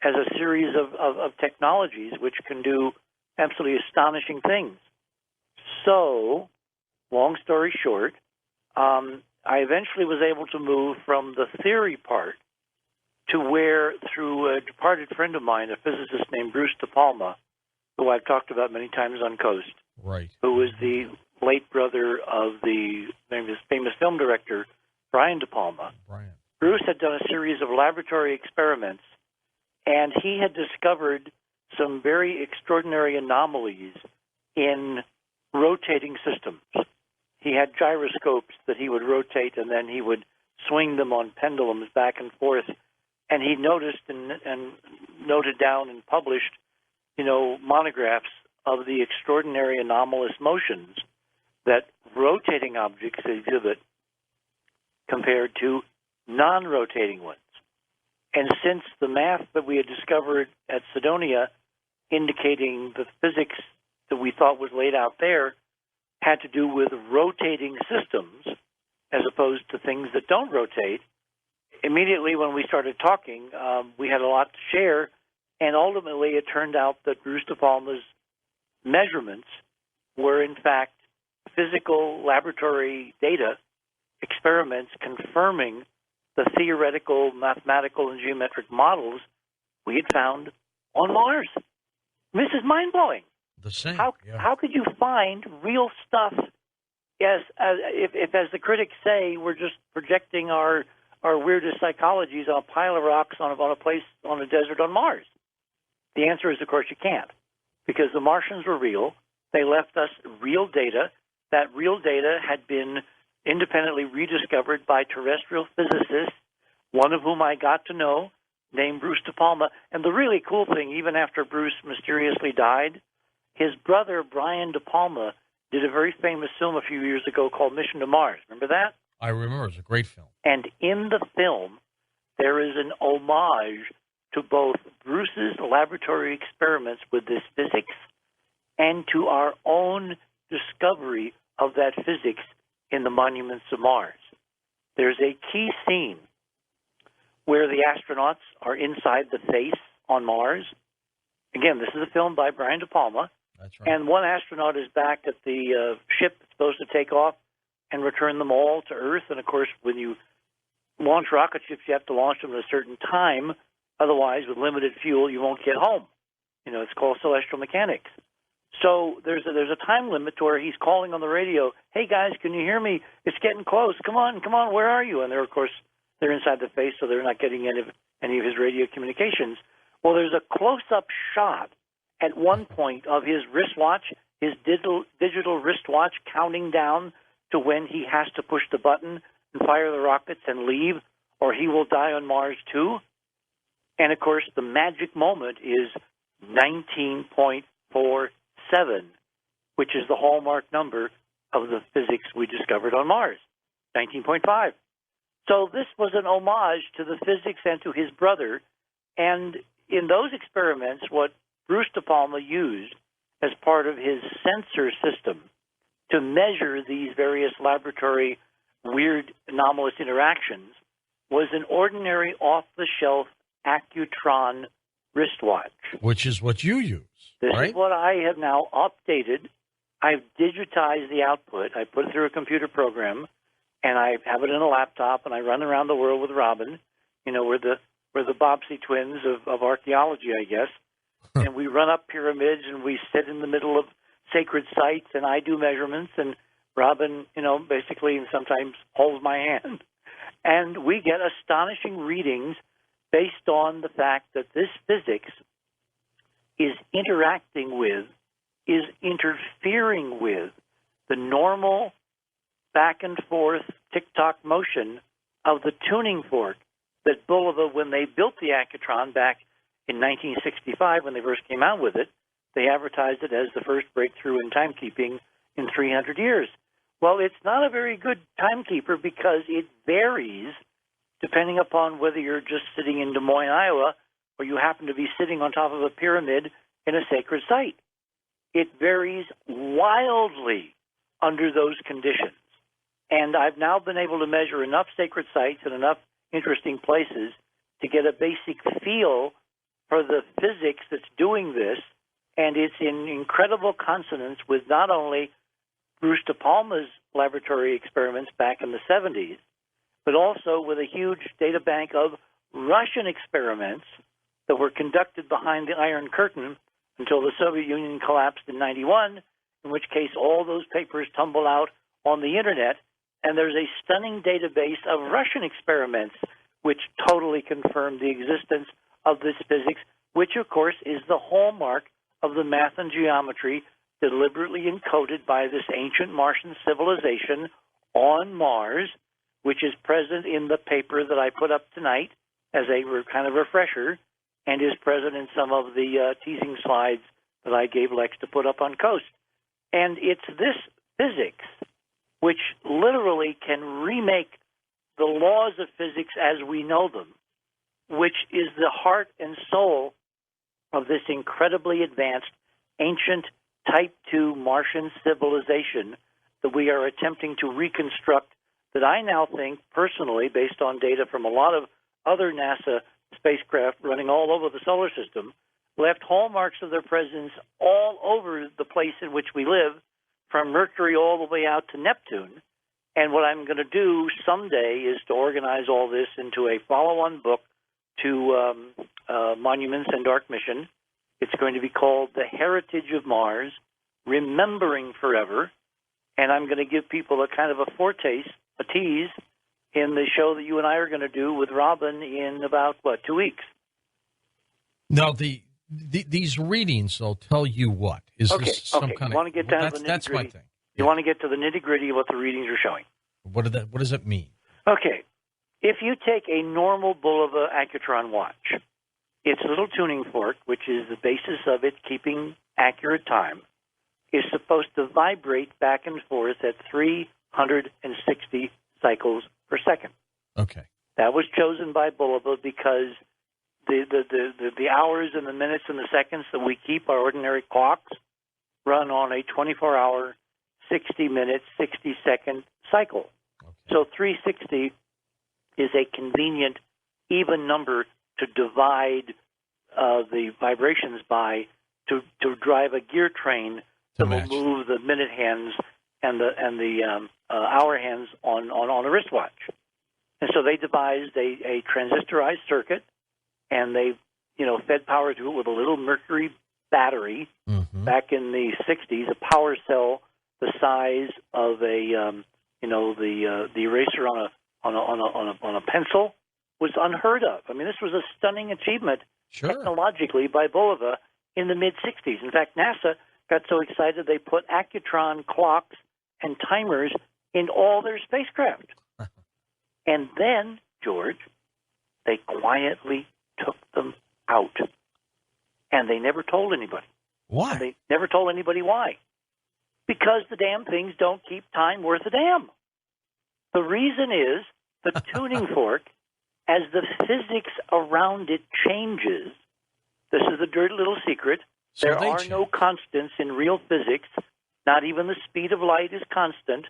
as a series of technologies which can do absolutely astonishing things. So, long story short, I eventually was able to move from the theory part to where, through a departed friend of mine, a physicist named Bruce De Palma, who I've talked about many times on Coast, right, who was the late brother of the famous film director, Brian De Palma. Brian. Bruce had done a series of laboratory experiments, and he had discovered some very extraordinary anomalies in rotating systems. He had gyroscopes that he would rotate, and then he would swing them on pendulums back and forth. And he noticed and noted down and published, monographs of the extraordinary anomalous motions that rotating objects exhibit compared to non-rotating ones. And since the math that we had discovered at Cydonia indicating the physics that we thought was laid out there had to do with rotating systems as opposed to things that don't rotate, immediately when we started talking, we had a lot to share, and ultimately it turned out that Bruce De Palma's measurements were in fact physical laboratory data, experiments confirming the theoretical, mathematical, and geometric models we had found on Mars. This is mind-blowing. The same. How could you find real stuff? Yes, if as the critics say, we're just projecting our weirdest psychologies on a pile of rocks on a place on a desert on Mars. The answer is, of course, you can't, because the Martians were real. They left us real data. That real data had been independently rediscovered by terrestrial physicists, one of whom I got to know, named Bruce De Palma. And the really cool thing, even after Bruce mysteriously died, his brother, Brian De Palma, did a very famous film a few years ago called Mission to Mars. Remember that? I remember. It was a great film. And in the film, there is an homage to both Bruce's laboratory experiments with this physics and to our own discovery of that physics in the monuments of Mars. There's a key scene where the astronauts are inside the face on Mars. Again, this is a film by Brian De Palma. That's right. And one astronaut is back at the ship that's supposed to take off and return them all to Earth. And, of course, when you launch rocket ships, you have to launch them at a certain time. Otherwise, with limited fuel, you won't get home. It's called celestial mechanics. So there's a time limit to where he's calling on the radio, "Hey, guys, can you hear me? It's getting close. Come on, where are you?" And they're inside the face, so they're not getting any of his radio communications. Well, there's a close-up shot at one point of his wristwatch, his digital wristwatch, counting down to when he has to push the button and fire the rockets and leave, or he will die on Mars too. And, of course, the magic moment is 19.47, which is the hallmark number of the physics we discovered on Mars, 19.5. So this was an homage to the physics and to his brother. And in those experiments, what Bruce De Palma used as part of his sensor system to measure these various laboratory weird anomalous interactions was an ordinary off-the-shelf Accutron wristwatch. Which is what you use, This right? is what I have now updated. I've digitized the output. I put it through a computer program, and I have it in a laptop, and I run around the world with Robin. We're the Bobbsey twins of archaeology, I guess. And we run up pyramids, and we sit in the middle of sacred sites, and I do measurements, and Robin, basically sometimes holds my hand. And we get astonishing readings based on the fact that this physics is interfering with the normal back and forth tick-tock motion of the tuning fork that Bulova, when they built the Accutron back in 1965, when they first came out with it, they advertised it as the first breakthrough in timekeeping in 300 years. Well, it's not a very good timekeeper because it varies depending upon whether you're just sitting in Des Moines, Iowa, or you happen to be sitting on top of a pyramid in a sacred site. It varies wildly under those conditions. And I've now been able to measure enough sacred sites and enough interesting places to get a basic feel for the physics that's doing this, and it's in incredible consonance with not only Bruce De Palma's laboratory experiments back in the 70s, but also with a huge data bank of Russian experiments that were conducted behind the Iron Curtain until the Soviet Union collapsed in 91, in which case all those papers tumble out on the Internet, and there's a stunning database of Russian experiments which totally confirm the existence of this physics, which, of course, is the hallmark of the math and geometry deliberately encoded by this ancient Martian civilization on Mars, which is present in the paper that I put up tonight as a kind of refresher, and is present in some of the teasing slides that I gave Lex to put up on Coast. And it's this physics which literally can remake the laws of physics as we know them, which is the heart and soul of this incredibly advanced, ancient Type 2 Martian civilization that we are attempting to reconstruct, that I now think, personally, based on data from a lot of other NASA spacecraft running all over the solar system, left hallmarks of their presence all over the place in which we live, from Mercury all the way out to Neptune. And what I'm going to do someday is to organize all this into a follow-on book to Monuments and Dark Mission. It's going to be called The Heritage of Mars, Remembering Forever. And I'm going to give people a kind of a foretaste, a tease, in the show that you and I are going to do with Robin in about, 2 weeks. Now, these readings, they'll tell you what? Is this some kind you want to get down to the nitty-gritty? That's my thing. You want to get to the nitty-gritty of what the readings are showing. What does it mean? Okay. If you take a normal Bulova Accutron watch, its little tuning fork, which is the basis of it keeping accurate time, is supposed to vibrate back and forth at 360 cycles per second. Okay. That was chosen by Bulova because the hours and the minutes and the seconds that we keep, our ordinary clocks, run on a 24-hour, 60-minute, 60-second cycle. Okay. So 360 is a convenient, even number to divide the vibrations by, to drive a gear train that will move the minute hands and the hour hands on a wristwatch. And so they devised a transistorized circuit, and they fed power to it with a little mercury battery back in the 60s, a power cell the size of the eraser on a pencil was unheard of. I mean, this was a stunning achievement technologically by Bulova in the mid-60s. In fact, NASA got so excited they put Accutron clocks and timers in all their spacecraft. And then, George, they quietly took them out. And they never told anybody. Why? And they never told anybody why. Because the damn things don't keep time worth a damn. The reason is the tuning fork, as the physics around it changes, this is the dirty little secret, there are no constants in real physics, not even the speed of light is constant.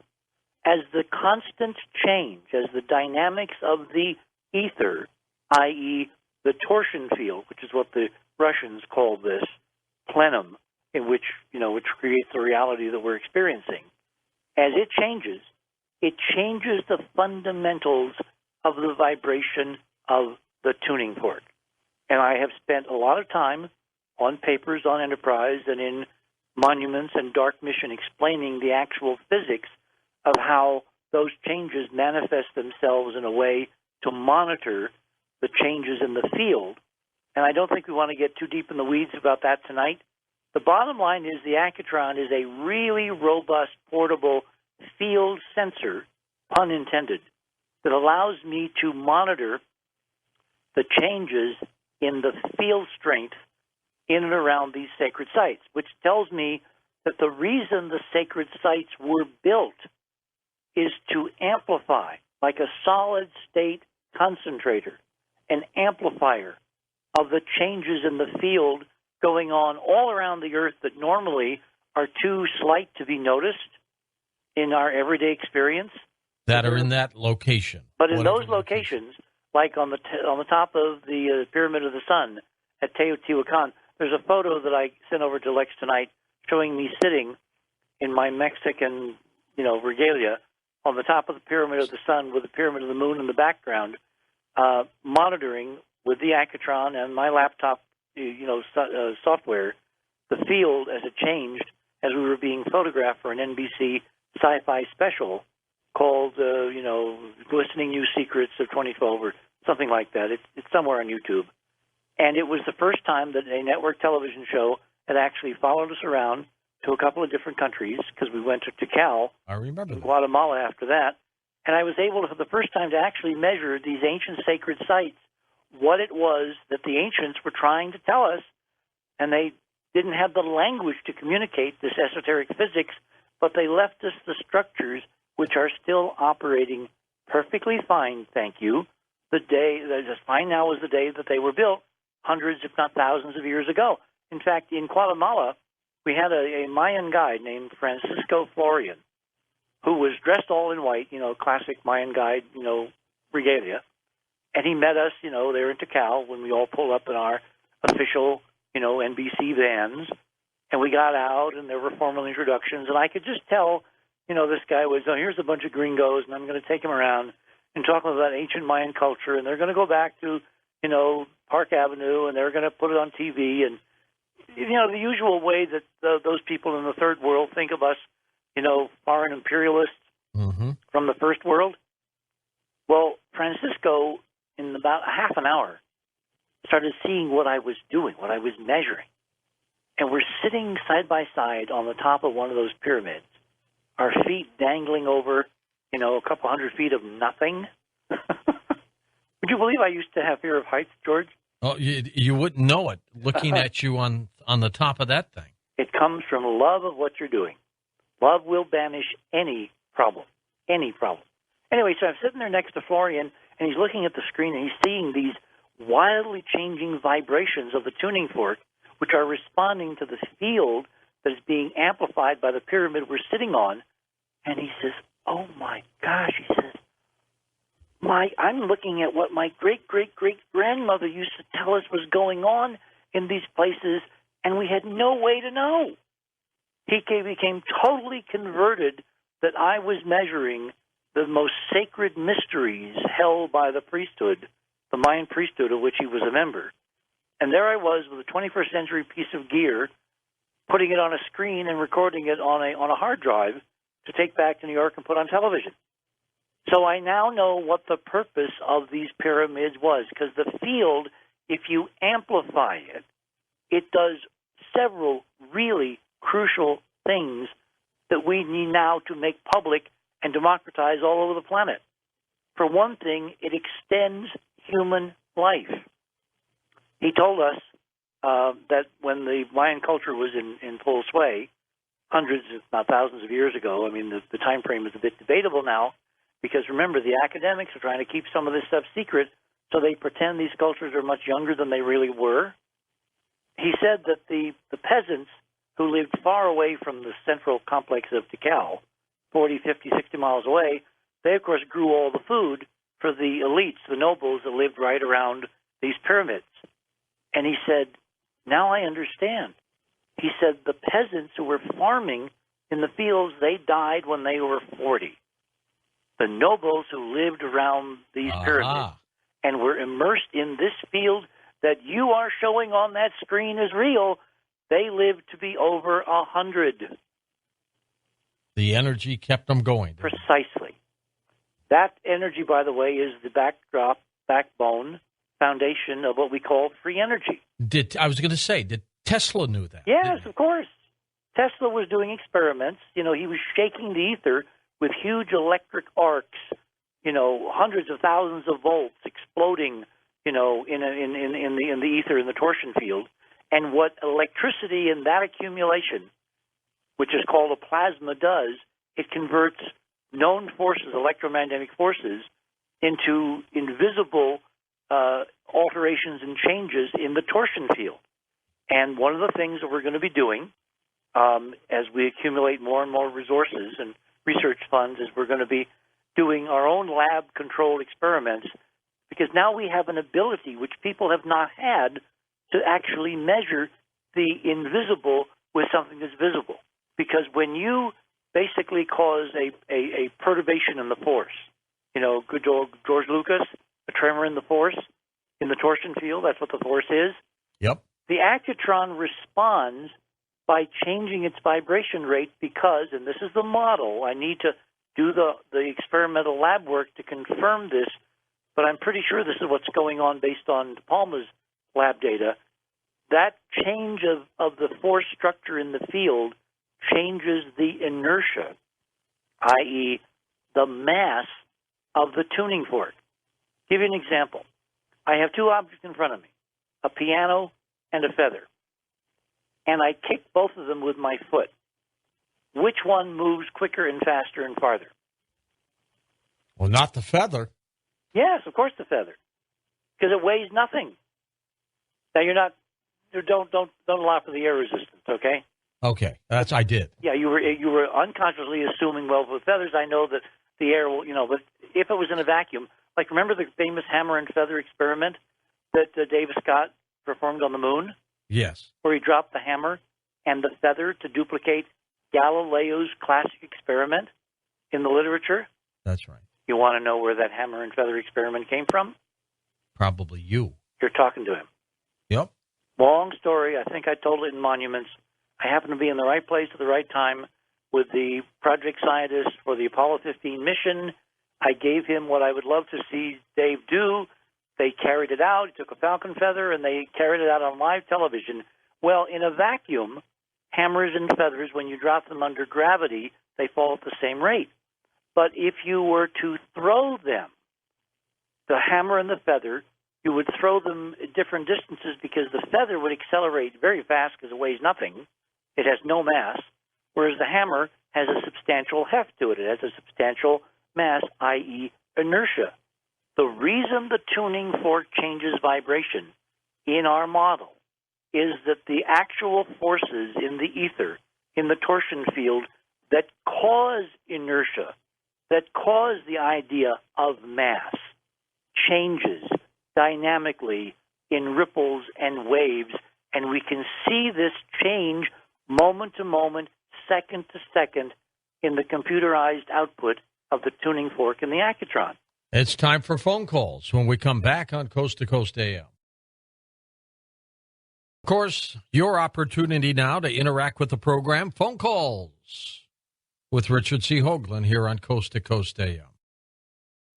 As the constants change, as the dynamics of the ether, i.e. the torsion field, which is what the Russians call this, plenum, in which creates the reality that we're experiencing, as it changes the fundamentals of the vibration of the tuning fork. And I have spent a lot of time on papers on Enterprise and in Monuments and Dark Mission explaining the actual physics of how those changes manifest themselves in a way to monitor the changes in the field. And I don't think we want to get too deep in the weeds about that tonight. The bottom line is the Accutron is a really robust, portable field sensor, pun intended, that allows me to monitor the changes in the field strength in and around these sacred sites, which tells me that the reason the sacred sites were built is to amplify, like a solid-state concentrator, an amplifier of the changes in the field going on all around the Earth that normally are too slight to be noticed in our everyday experience. That are in that location. But in those locations, like on the top of the Pyramid of the Sun at Teotihuacan. There's a photo that I sent over to Lex tonight showing me sitting in my Mexican, regalia on the top of the Pyramid of the Sun with the Pyramid of the Moon in the background, monitoring with the Accutron and my laptop, software, the field as it changed as we were being photographed for an NBC sci-fi special called, Glistening New Secrets of 2012 or something like that. It's somewhere on YouTube. And it was the first time that a network television show had actually followed us around to a couple of different countries, because we went to Tikal, I remember in Guatemala after that. And I was able to, for the first time, to actually measure these ancient sacred sites, what it was that the ancients were trying to tell us, and they didn't have the language to communicate this esoteric physics, but they left us the structures which are still operating perfectly fine, thank you. The day, as fine now as the day that they were built, hundreds, if not thousands of years ago. In fact, in Guatemala, we had a Mayan guide named Francisco Florian, who was dressed all in white, classic Mayan guide, regalia. And he met us, there in Tikal when we all pulled up in our official, NBC vans. And we got out, and there were formal introductions. And I could just tell, this guy was, here's a bunch of gringos, and I'm going to take them around and talk about ancient Mayan culture. And they're going to go back to, Park Avenue, and they're going to put it on TV. And, the usual way that those people in the third world think of us, foreign imperialists from the first world. Well, Francisco, in about a half an hour, started seeing what I was doing, what I was measuring. And we're sitting side by side on the top of one of those pyramids, our feet dangling over, a couple hundred feet of nothing. Would you believe I used to have fear of heights, George? Oh, you wouldn't know it looking at you on the top of that thing. It comes from love of what you're doing. Love will banish any problem, any problem. Anyway, so I'm sitting there next to Florian, and he's looking at the screen, and he's seeing these wildly changing vibrations of the tuning fork, which are responding to the field that is being amplified by the pyramid we're sitting on. And he says, oh, my gosh, he says, I'm looking at what my great-great-great-grandmother used to tell us was going on in these places, and we had no way to know. He became totally converted that I was measuring the most sacred mysteries held by the priesthood, the Mayan priesthood of which he was a member. And there I was with a 21st century piece of gear, putting it on a screen and recording it on a hard drive to take back to New York and put on television. So I now know what the purpose of these pyramids was, because the field, if you amplify it, it does several really crucial things that we need now to make public and democratize all over the planet. For one thing, it extends human life. He told us that when the Mayan culture was in full sway, hundreds, if not thousands of years ago, I mean, the time frame is a bit debatable now, because remember, the academics are trying to keep some of this stuff secret, so they pretend these cultures are much younger than they really were. He said that the peasants who lived far away from the central complex of Tikal, 40, 50, 60 miles away, they, of course, grew all the food for the elites, the nobles that lived right around these pyramids. And he said, now I understand. He said the peasants who were farming in the fields, they died when they were 40. The nobles who lived around these pyramids and were immersed in this field that you are showing on that screen is real, they lived to be over 100. The energy kept them going. Precisely. That energy, by the way, is the backbone, foundation of what we call free energy. I was going to say, did Tesla knew that? Yes, of course. Tesla was doing experiments. He was shaking the ether with huge electric arcs, hundreds of thousands of volts exploding, in the ether, in the torsion field. And what electricity in that accumulation, which is called a plasma, does, it converts known forces, electromagnetic forces, into invisible alterations and changes in the torsion field. And one of the things that we're going to be doing as we accumulate more and more resources and research funds is we're going to be doing our own lab-controlled experiments, because now we have an ability which people have not had to actually measure the invisible with something that's visible. Because when you basically cause a perturbation in the force, good old George Lucas, a tremor in the force, in the torsion field, that's what the force is. Yep. The accutron responds by changing its vibration rate because, and this is the model, I need to do the experimental lab work to confirm this, but I'm pretty sure this is what's going on based on Palma's lab data. That change of the force structure in the field changes the inertia, i.e., the mass of the tuning fork. Give you an example. I have two objects in front of me, a piano and a feather, and I kick both of them with my foot. Which one moves quicker and faster and farther? Well, not the feather. Yes, of course the feather, because it weighs nothing. Now don't allow for the air resistance, okay? Okay, I did. Yeah, you were unconsciously assuming, well, with feathers, I know that the air will, but if it was in a vacuum, like remember the famous hammer and feather experiment that David Scott performed on the moon? Yes. Where he dropped the hammer and the feather to duplicate Galileo's classic experiment in the literature? That's right. You want to know where that hammer and feather experiment came from? Probably you. You're talking to him. Yep. Long story. I think I told it in Monuments. I happened to be in the right place at the right time with the project scientists for the Apollo 15 mission. I gave him what I would love to see Dave do. They carried it out. He took a falcon feather, and they carried it out on live television. Well, in a vacuum, hammers and feathers, when you drop them under gravity, they fall at the same rate. But if you were to throw them, the hammer and the feather, you would throw them at different distances because the feather would accelerate very fast because it weighs nothing. It has no mass, whereas the hammer has a substantial heft to it. It has a substantial mass, i.e. inertia. The reason the tuning fork changes vibration in our model is that the actual forces in the ether, in the torsion field, that cause inertia, that cause the idea of mass, changes dynamically in ripples and waves, and we can see this change moment to moment, second to second, in the computerized output of the tuning fork in the accutron. It's time for phone calls when we come back on Coast to Coast AM. Of course, your opportunity now to interact with the program, phone calls with Richard C. Hoagland here on Coast to Coast AM.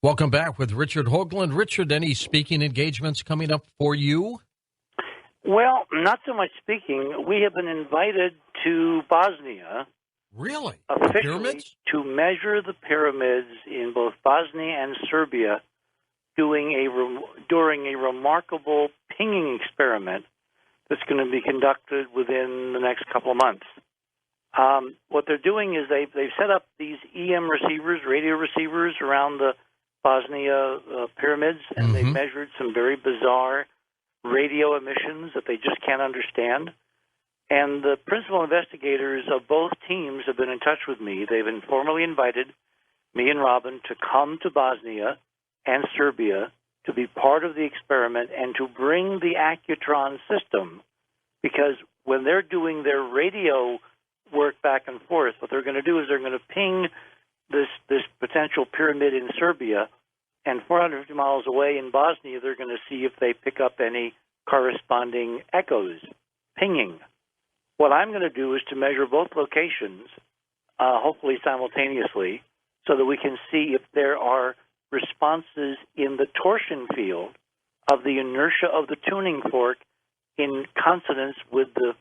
Welcome back with Richard Hoagland. Richard, any speaking engagements coming up for you? Well, not so much speaking. We have been invited to Bosnia. Really? Officially, to measure the pyramids in both Bosnia and Serbia during a remarkable pinging experiment that's going to be conducted within the next couple of months. What they're doing is they've set up these EM receivers, radio receivers, around the Bosnia pyramids, and they've measured some very bizarre radio emissions that they just can't understand. And the principal investigators of both teams have been in touch with me. They've informally invited me and Robin to come to Bosnia and Serbia to be part of the experiment and to bring the accutron system, because when they're doing their radio work back and forth, what they're going to do is they're going to ping this potential pyramid in Serbia, and 450 miles away in Bosnia, they're going to see if they pick up any corresponding echoes, pinging. What I'm going to do is to measure both locations, hopefully simultaneously, so that we can see if there are responses in the torsion field of the inertia of the tuning fork in consonance with the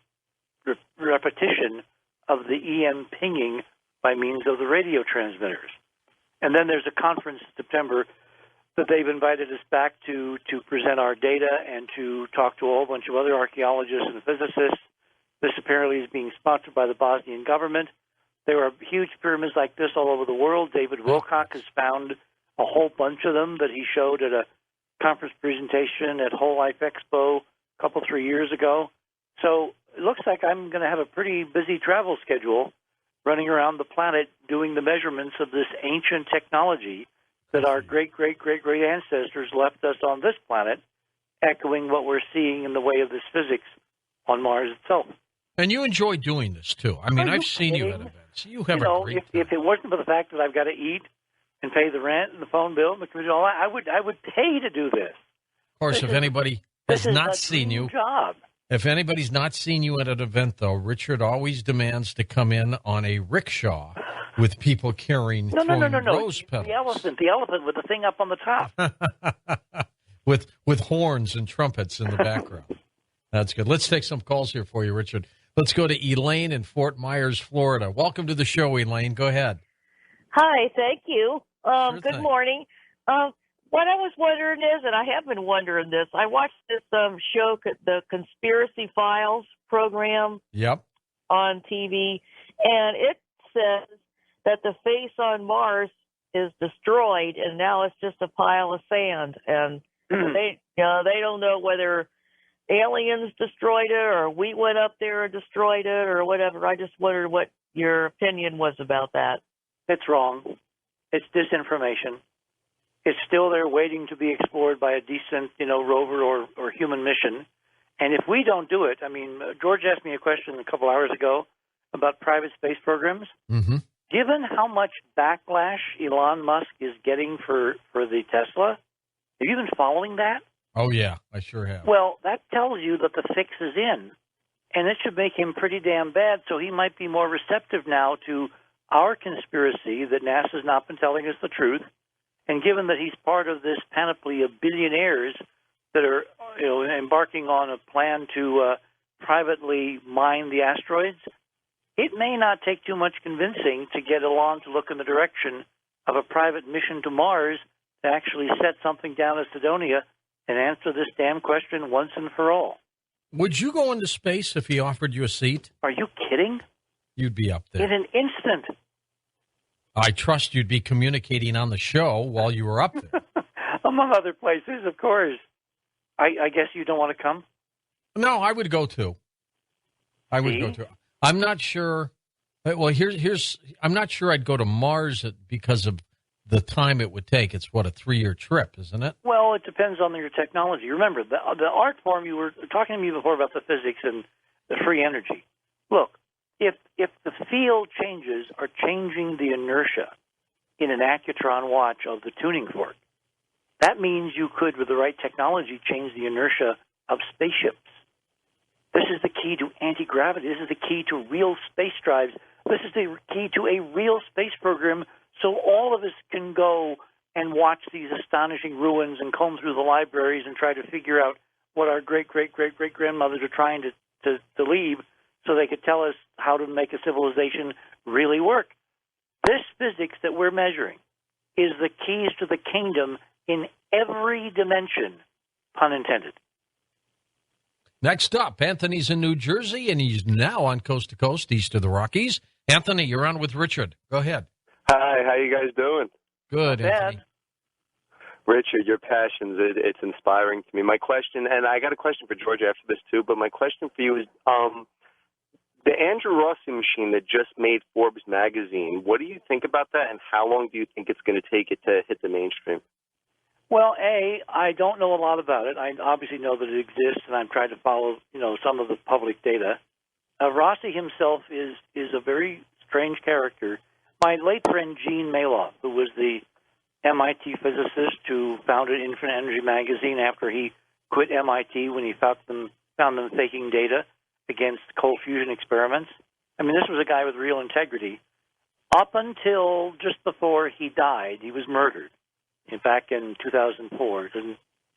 repetition of the EM pinging by means of the radio transmitters. And then there's a conference in September that they've invited us back to present our data and to talk to a whole bunch of other archaeologists and physicists. This apparently is being sponsored by the Bosnian government. There are huge pyramids like this all over the world. David Wilcock has found a whole bunch of them that he showed at a conference presentation at Whole Life Expo a couple, 3 years ago. So it looks like I'm going to have a pretty busy travel schedule running around the planet doing the measurements of this ancient technology that our great ancestors left us on this planet. echoing what we're seeing in the way of this physics on Mars itself. And you enjoy doing this, too. I mean, I've seen you at events. You have a great time. If it wasn't for the fact that I've got to eat and pay the rent and the phone bill and the computer, all that, I would pay to do this. Of course, if anybody has not seen you, job. If anybody's not seen you at an event, though, Richard always demands to come in on a rickshaw with people carrying rose petals. The elephant with the thing up on the top. with horns and trumpets in the background. That's good. Let's take some calls here for you, Richard. Let's go to Elaine in Fort Myers, Florida. Welcome to the show, Elaine. Go ahead. Hi, thank you. Good thing. morning. What I was wondering is, and I have been wondering this, I watched this show, the Conspiracy Files program on TV, and it says that the face on Mars is destroyed, and now it's just a pile of sand. And they don't know whether aliens destroyed it or we went up there and destroyed it or whatever. I just wondered what your opinion was about that. It's wrong. It's disinformation. It's still there waiting to be explored by a decent, rover or human mission. And if we don't do it, I mean, George asked me a question a couple hours ago about private space programs. Mm-hmm. Given how much backlash Elon Musk is getting for the Tesla, have you been following that? Oh, yeah, I sure have. Well, that tells you that the fix is in, and it should make him pretty damn bad, so he might be more receptive now to our conspiracy that NASA's not been telling us the truth. And given that he's part of this panoply of billionaires that are embarking on a plan to privately mine the asteroids, it may not take too much convincing to get Elon to look in the direction of a private mission to Mars to actually set something down at Cydonia and answer this damn question once and for all. Would you go into space if he offered you a seat? Are you kidding? You'd be up there. In an instant. I trust you'd be communicating on the show while you were up there. Among other places, of course. I guess you don't want to come? No, I would go too. Go too. I'm not sure. Well, I'm not sure I'd go to Mars because of the time it would take. It's, a 3-year trip, isn't it? Well, it depends on your technology. Remember, the art form, you were talking to me before about the physics and the free energy. Look, if the field changes are changing the inertia in an accutron watch of the tuning fork, that means you could, with the right technology, change the inertia of spaceships. This is the key to anti-gravity. This is the key to real space drives. This is the key to a real space program, so all of us can go and watch these astonishing ruins and comb through the libraries and try to figure out what our great-great-great-great-grandmothers are trying to leave, so they could tell us how to make a civilization really work. This physics that we're measuring is the keys to the kingdom in every dimension, pun intended. Next up, Anthony's in New Jersey, and he's now on Coast to Coast, east of the Rockies. Anthony, you're on with Richard. Go ahead. Hi, how you guys doing? Good, Anthony. Richard, your passions, it's inspiring to me. My question, and I got a question for George after this too, but my question for you is, the Andrew Rossi machine that just made Forbes magazine, what do you think about that, and how long do you think it's going to take it to hit the mainstream? Well, I don't know a lot about it. I obviously know that it exists, and I'm trying to follow, some of the public data. Rossi himself is a very strange character. My late friend Gene Maloff, who was the MIT physicist who founded Infinite Energy magazine after he quit MIT when he found them faking data against cold fusion experiments. I mean, this was a guy with real integrity. Up until just before he died, he was murdered. Back in 2004. It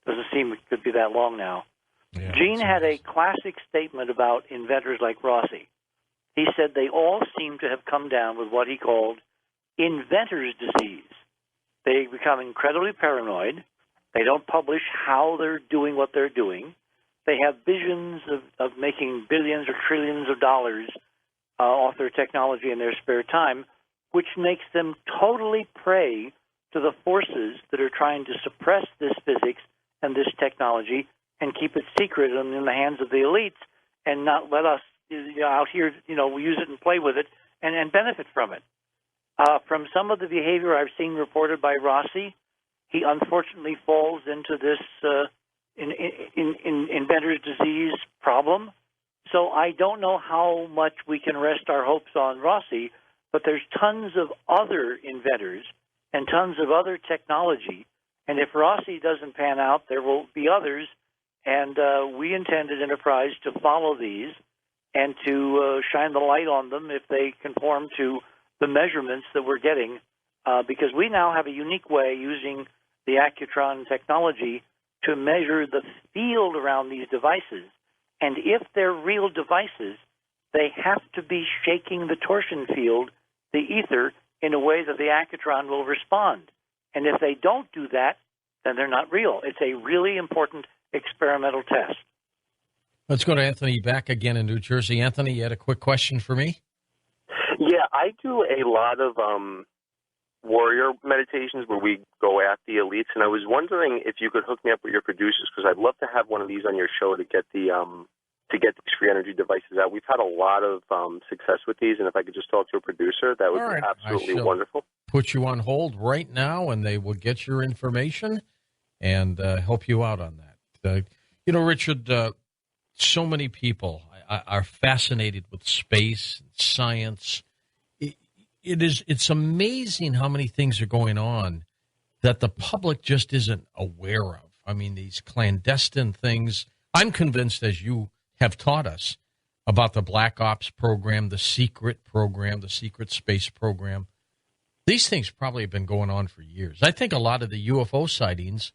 doesn't seem it could be that long now. Yeah, Gene had a classic statement about inventors like Rossi. He said they all seem to have come down with what he called inventor's disease. They become incredibly paranoid. They don't publish how they're doing what they're doing. They have visions of making billions or trillions of dollars off their technology in their spare time, which makes them totally prey to the forces that are trying to suppress this physics and this technology and keep it secret and in the hands of the elites and not let us out here, use it and play with it and benefit from it. From some of the behavior I've seen reported by Rossi, he unfortunately falls into this inventor's disease problem. So I don't know how much we can rest our hopes on Rossi, but there's tons of other inventors and tons of other technology. And if Rossi doesn't pan out, there will be others. And we intend at Enterprise to follow these and to shine the light on them if they conform to the measurements that we're getting, because we now have a unique way using the Accutron technology to measure the field around these devices. And if they're real devices, they have to be shaking the torsion field, the ether, in a way that the Accutron will respond. And if they don't do that, then they're not real. It's a really important experimental test. Let's go to Anthony back again in New Jersey. Anthony, you had a quick question for me? Yeah, I do a lot of warrior meditations where we go at the elites, and I was wondering if you could hook me up with your producers, because I'd love to have one of these on your show to get these free energy devices out. We've had a lot of success with these, and if I could just talk to a producer, that would be absolutely wonderful. Put you on hold right now, and they will get your information and help you out on that. Richard, so many people are fascinated with space and science. It's amazing how many things are going on that the public just isn't aware of. I mean, these clandestine things. I'm convinced, as you have taught us, about the Black Ops program, the secret space program. These things probably have been going on for years. I think a lot of the UFO sightings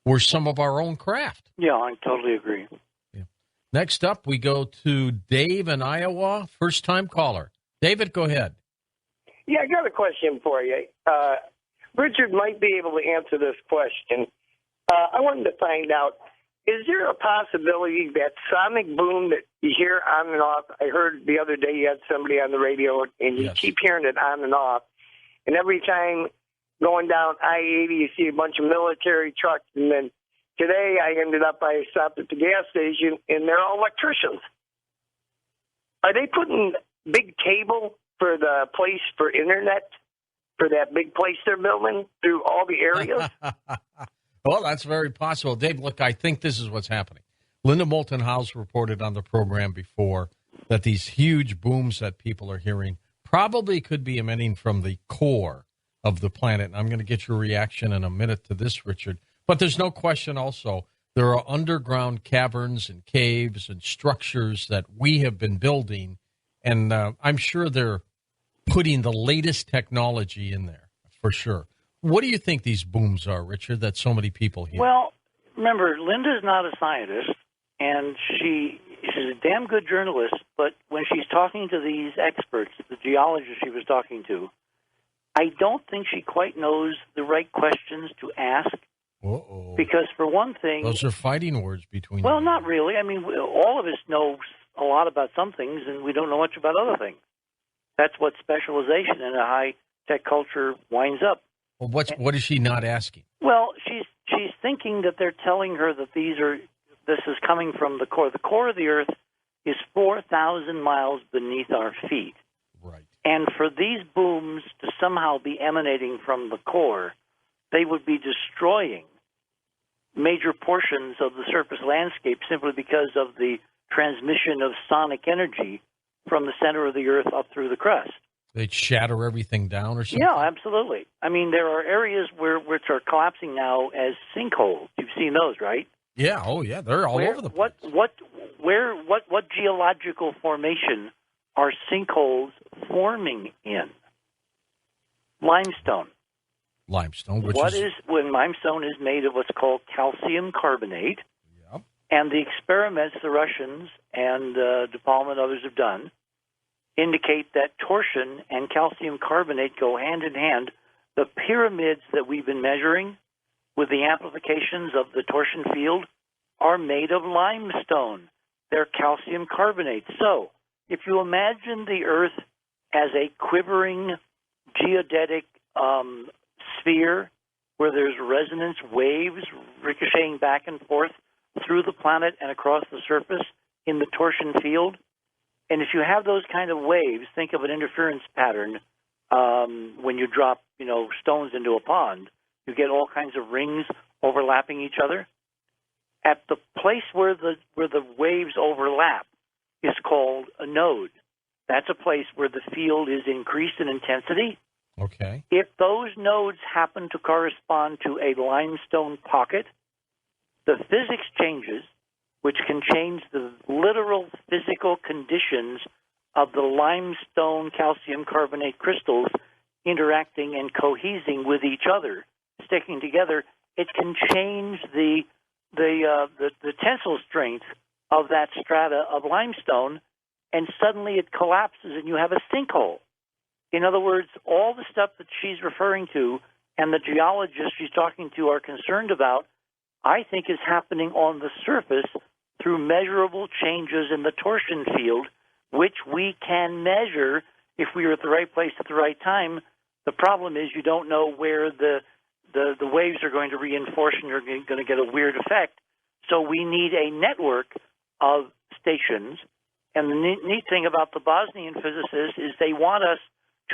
were some of our own craft. Yeah, I totally agree. Yeah. Next up, we go to Dave in Iowa, first-time caller. David, go ahead. Yeah, I got a question for you. Richard might be able to answer this question. I wanted to find out, is there a possibility that sonic boom that you hear on and off, I heard the other day you had somebody on the radio, and you keep hearing it on and off, and every time going down I-80 you see a bunch of military trucks, and then today I stopped at the gas station, and they're all electricians. Are they putting big cable for the place for internet, for that big place they're building through all the areas? Well, that's very possible. Dave, look, I think this is what's happening. Linda Moulton House reported on the program before that these huge booms that people are hearing probably could be emanating from the core of the planet. And I'm going to get your reaction in a minute to this, Richard. But there's no question also there are underground caverns and caves and structures that we have been building, and I'm sure they're putting the latest technology in there, for sure. What do you think these booms are, Richard, that so many people hear? Well, remember, Linda's not a scientist, and she's a damn good journalist, but when she's talking to these experts, the geologists she was talking to, I don't think she quite knows the right questions to ask. Uh-oh. Because, for one thing... Those are fighting words between Well, you. not really. I mean, all of us know a lot about some things, and we don't know much about other things. That's what specialization in a high-tech culture winds up. Well, what is she not asking? Well, she's thinking that they're telling her that this is coming from the core. The core of the Earth is 4,000 miles beneath our feet. Right. And for these booms to somehow be emanating from the core, they would be destroying major portions of the surface landscape simply because of the transmission of sonic energy from the center of the Earth up through the crust. They'd shatter everything down or something? Yeah, absolutely. I mean, there are areas which are collapsing now as sinkholes. You've seen those, right? Yeah. Oh, yeah. They're all over the place. What geological formation are sinkholes forming in? Limestone. Limestone, when limestone is made of what's called calcium carbonate. Yep. And the experiments the Russians and De Palma and others have done indicate that torsion and calcium carbonate go hand in hand. The pyramids that we've been measuring with the amplifications of the torsion field are made of limestone. They're calcium carbonate. So if you imagine the Earth as a quivering geodetic sphere where there's resonance waves ricocheting back and forth through the planet and across the surface in the torsion field, and if you have those kind of waves, think of an interference pattern when you drop, stones into a pond. You get all kinds of rings overlapping each other. at the place where the waves overlap is called a node. That's a place where the field is increased in intensity. Okay. If those nodes happen to correspond to a limestone pocket, the physics changes, which can change the literal physical conditions of the limestone calcium carbonate crystals interacting and cohesing with each other, sticking together. It can change the tensile strength of that strata of limestone, and suddenly it collapses and you have a sinkhole. In other words, all the stuff that she's referring to and the geologists she's talking to are concerned about, I think is happening on the surface through measurable changes in the torsion field, which we can measure if we are at the right place at the right time. The problem is you don't know where the waves are going to reinforce and you're going to get a weird effect. So we need a network of stations. And the neat thing about the Bosnian physicists is they want us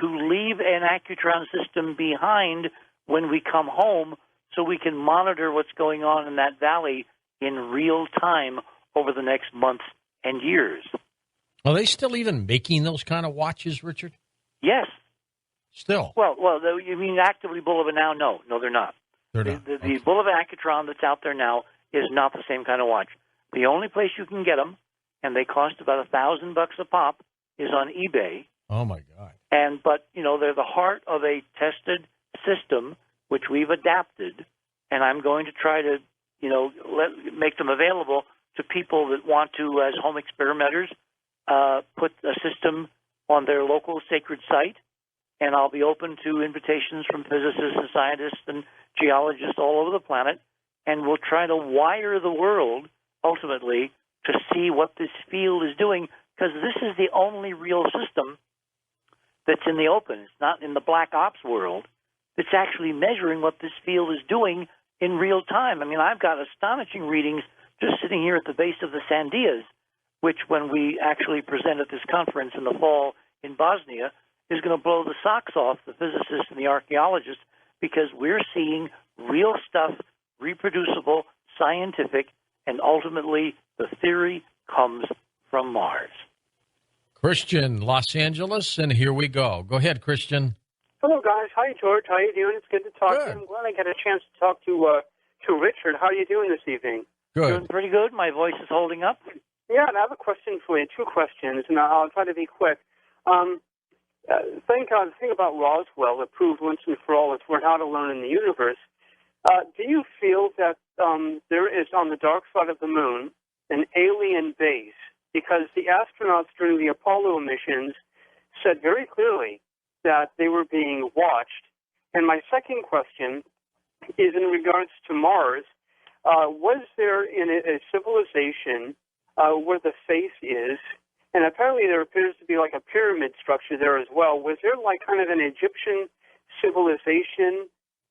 to leave an accutron system behind when we come home so we can monitor what's going on in that valley in real time over the next months and years. Are they still even making those kind of watches, Richard? Yes. Still? Well, you mean actively Bulova now? No, they're not. They're not. The Bulova Accutron that's out there now is not the same kind of watch. The only place you can get them, and they cost about $1,000 a pop, is on eBay. Oh my God! But they're the heart of a tested system which we've adapted, and I'm going to try to make them available to people that want to, as home experimenters, put a system on their local sacred site. And I'll be open to invitations from physicists and scientists and geologists all over the planet, and we'll try to wire the world ultimately to see what this field is doing, because this is the only real system that's in the open. It's not in the black ops world. It's actually measuring what this field is doing in real time. I mean, I've got astonishing readings just sitting here at the base of the Sandias, which when we actually present at this conference in the fall in Bosnia, is going to blow the socks off the physicists and the archaeologists, because we're seeing real stuff, reproducible, scientific, and ultimately the theory comes from Mars. Christian, Los Angeles, and here we go. Go ahead, Christian. Hello, guys. Hi, George. How you doing? It's good to talk to you. I'm glad I got a chance to talk to Richard. How are you doing this evening? Good. Doing pretty good. My voice is holding up. Yeah, and I have a question for you, two questions, and I'll try to be quick. Thank God, the thing about Roswell, it proved once and for all that we're not alone in the universe. Do you feel that there is, on the dark side of the moon, an alien base? Because the astronauts during the Apollo missions said very clearly that they were being watched. And my second question is in regards to Mars. Was there in a civilization where the face is, and apparently there appears to be like a pyramid structure there as well, was there like kind of an Egyptian civilization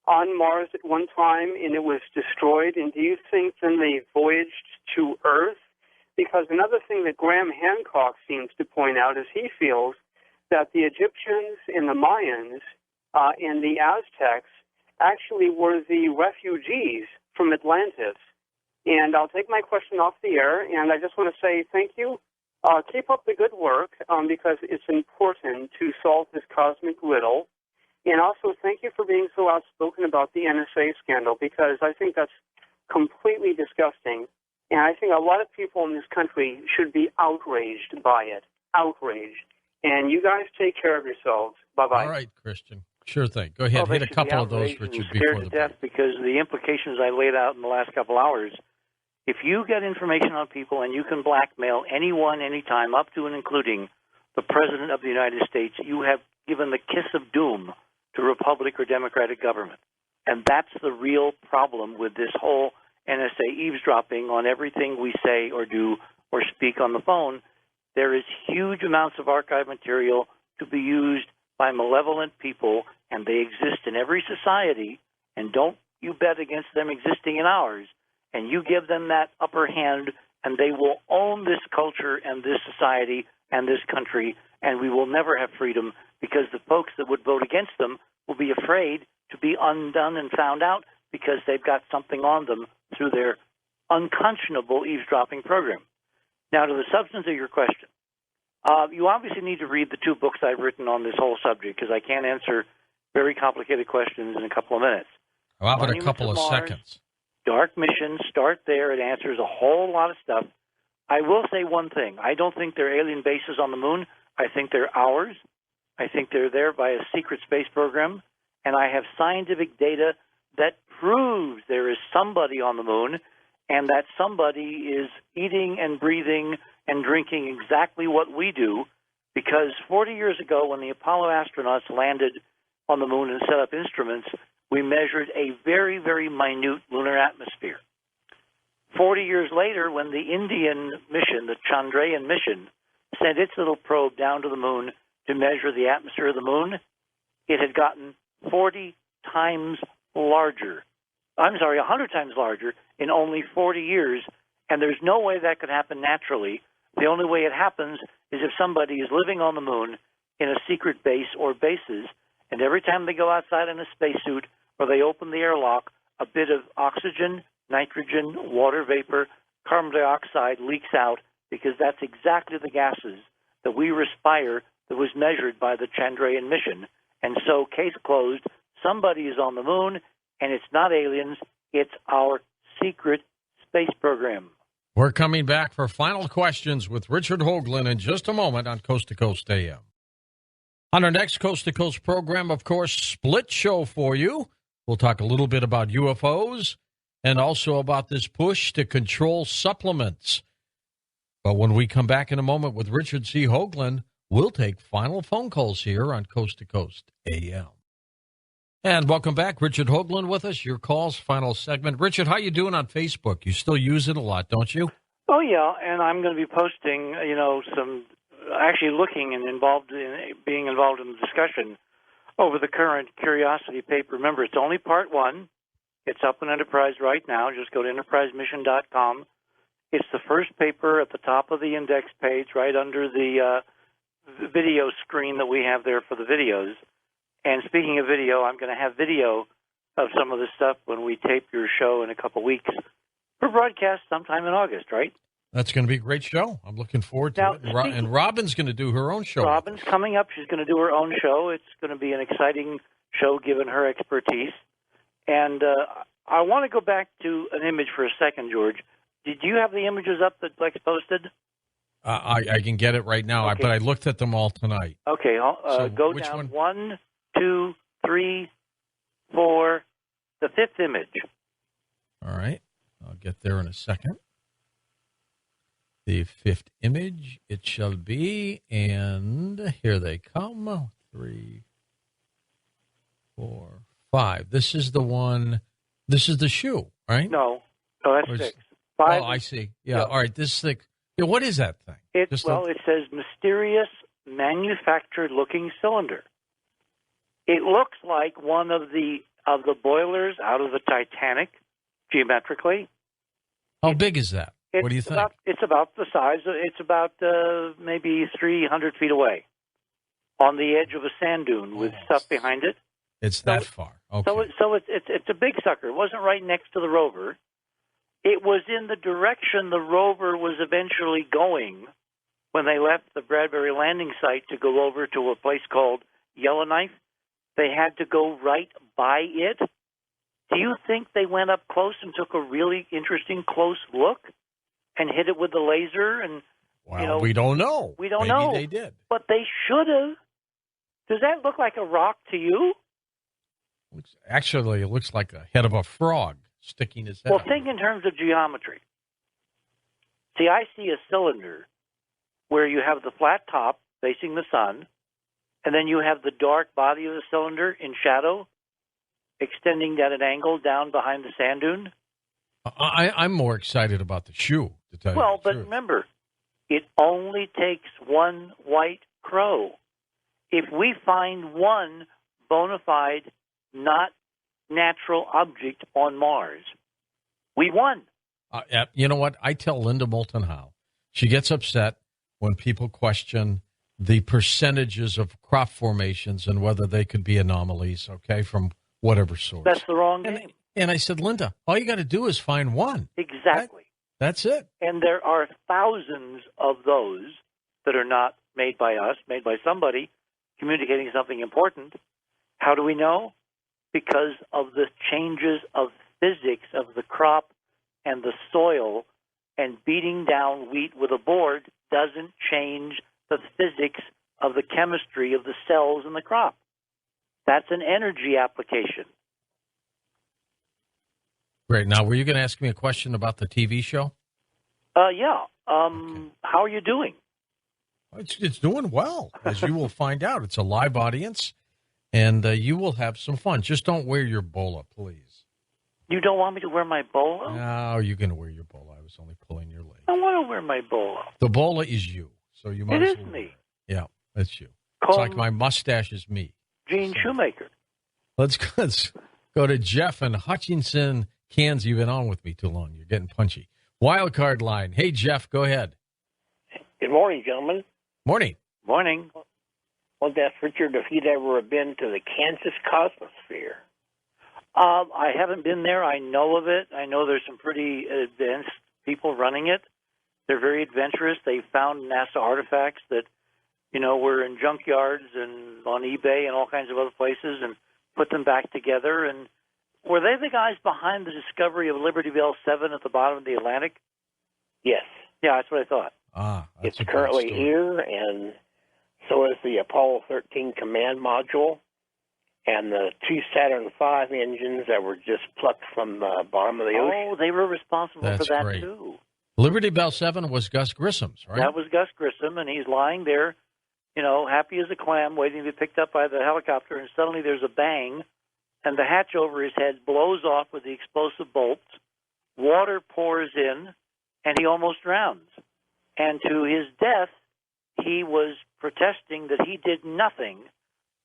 on Mars at one time and it was destroyed? And do you think then they voyaged to Earth? Because another thing that Graham Hancock seems to point out is he feels that the Egyptians and the Mayans and the Aztecs actually were the refugees from Atlantis. And I'll take my question off the air, and I just want to say thank you. Keep up the good work because it's important to solve this cosmic riddle. And also thank you for being so outspoken about the NSA scandal, because I think that's completely disgusting. And I think a lot of people in this country should be outraged by it. Outraged. And you guys take care of yourselves. Bye-bye. All right, Christian. Sure thing. Go ahead. Hit a couple of those, Richard, before the death, because the implications I laid out in the last couple hours, if you get information on people and you can blackmail anyone, anytime, up to and including the President of the United States, you have given the kiss of doom to Republic or Democratic government. And that's the real problem with this whole NSA eavesdropping on everything we say or do or speak on the phone. There is huge amounts of archive material to be used by malevolent people, and they exist in every society, and don't you bet against them existing in ours. And you give them that upper hand, and they will own this culture and this society and this country, and we will never have freedom, because the folks that would vote against them will be afraid to be undone and found out, because they've got something on them through their unconscionable eavesdropping program. Now, to the substance of your question, you obviously need to read the 2 books I've written on this whole subject because I can't answer very complicated questions in a couple of minutes. How about a couple of seconds? Dark Mission, start there. It answers a whole lot of stuff. I will say one thing. I don't think they're alien bases on the moon. I think they're ours. I think they're there by a secret space program. And I have scientific data that proves there is somebody on the moon and that somebody is eating and breathing and drinking exactly what we do, because 40 years ago when the Apollo astronauts landed on the moon and set up instruments, we measured a very, very minute lunar atmosphere. 40 years later, when the Indian mission, the Chandrayaan mission, sent its little probe down to the moon to measure the atmosphere of the moon, it had gotten 40 times larger. 100 times larger in only 40 years, and there's no way that could happen naturally. The only way it happens is if somebody is living on the moon in a secret base or bases, and every time they go outside in a spacesuit or they open the airlock, a bit of oxygen, nitrogen, water vapor, carbon dioxide leaks out, because that's exactly the gases that we respire that was measured by the Chandrayaan mission. And so, case closed, somebody is on the moon, and it's not aliens, it's our secret space program. We're coming back for final questions with Richard Hoagland in just a moment on Coast to Coast AM. On our next Coast to Coast program, of course, split show for you. We'll talk a little bit about UFOs and also about this push to control supplements. But when we come back in a moment with Richard C. Hoagland, we'll take final phone calls here on Coast to Coast AM. And welcome back, Richard Hoagland with us. Your calls, final segment. Richard, how you doing on Facebook? You still use it a lot, don't you? Oh, yeah, and I'm going to be posting, actually looking and being involved in the discussion over the current Curiosity paper. Remember, it's only part 1. It's up in Enterprise right now. Just go to enterprisemission.com. It's the first paper at the top of the index page, right under the video screen that we have there for the videos. And speaking of video, I'm going to have video of some of this stuff when we tape your show in a couple weeks for broadcast sometime in August, right? That's going to be a great show. I'm looking forward to it. And Robin's going to do her own show. Robin's coming up. She's going to do her own show. It's going to be an exciting show given her expertise. And I want to go back to an image for a second, George. Did you have the images up that Lex posted? I can get it right now, okay. But I looked at them all tonight. Okay, so go down 1, 2, 3, 4, the 5th image. All right. I'll get there in a second. The 5th image, it shall be, and here they come. 3, 4, 5. This is the one, this is the shoe, right? No, that's 6. 5. Oh, I see. Yeah, all right, this is the, what is that thing? It says mysterious manufactured-looking cylinder. It looks like one of the boilers out of the Titanic, geometrically. How big is that? What do you think? It's about the size. It's about maybe 300 feet away, on the edge of a sand dune with stuff behind it. It's that far. Okay. So it's a big sucker. It wasn't right next to the rover. It was in the direction the rover was eventually going when they left the Bradbury landing site to go over to a place called Yellowknife. They had to go right by it. Do you think they went up close and took a really interesting close look and hit it with the laser? And well, we don't know. We don't know. Maybe they did. But they should have. Does that look like a rock to you? Actually, it looks like the head of a frog sticking his head Well, out. Think in terms of geometry. See, I see a cylinder where you have the flat top facing the sun, and then you have the dark body of the cylinder in shadow, extending at an angle down behind the sand dune. I'm more excited about the shoe, to tell you the but truth. remember, it only takes one white crow. If we find one bona fide, not natural object on Mars, we won. You know what? I tell Linda Moulton Howe. She gets upset when people question the percentages of crop formations and whether they could be anomalies, okay, from whatever source. That's the wrong game. And I said, Linda, all you got to do is find one. Exactly. That's it. And there are thousands of those that are not made by us, made by somebody communicating something important. How do we know? Because of the changes of physics of the crop and the soil, and beating down wheat with a board doesn't change the physics of the chemistry of the cells in the crop. That's an energy application. Great. Now, were you going to ask me a question about the TV show? Yeah. How are you doing? It's doing well, as you will find out. It's a live audience, and you will have some fun. Just don't wear your bolo, please. You don't want me to wear my bolo? No, you're going to wear your bolo. I was only pulling your leg. I want to wear my bolo. The bolo is you, so you might. It is me. Yeah, that's you. It's like my mustache is me. Gene Shoemaker. Let's go to Jeff in Hutchinson, Kansas. You've been on with me too long. You're getting punchy. Wild card line. Hey, Jeff, go ahead. Good morning, gentlemen. Morning. Morning. I wanted to ask Richard if he'd ever been to the Kansas Cosmosphere. I haven't been there. I know of it. I know there's some pretty advanced people running it. They're very adventurous. They found NASA artifacts that, were in junkyards and on eBay and all kinds of other places, and put them back together. And were they the guys behind the discovery of Liberty Bell 7 at the bottom of the Atlantic? Yes. Yeah, that's what I thought. It's currently here, and so is the Apollo 13 command module and the two Saturn V engines that were just plucked from the bottom of the ocean. Oh, they were responsible That's for that, great. too. Liberty Bell 7 was Gus Grissom's, right? That was Gus Grissom, and he's lying there, happy as a clam, waiting to be picked up by the helicopter, and suddenly there's a bang, and the hatch over his head blows off with the explosive bolts. Water pours in, and he almost drowns. And to his death, he was protesting that he did nothing.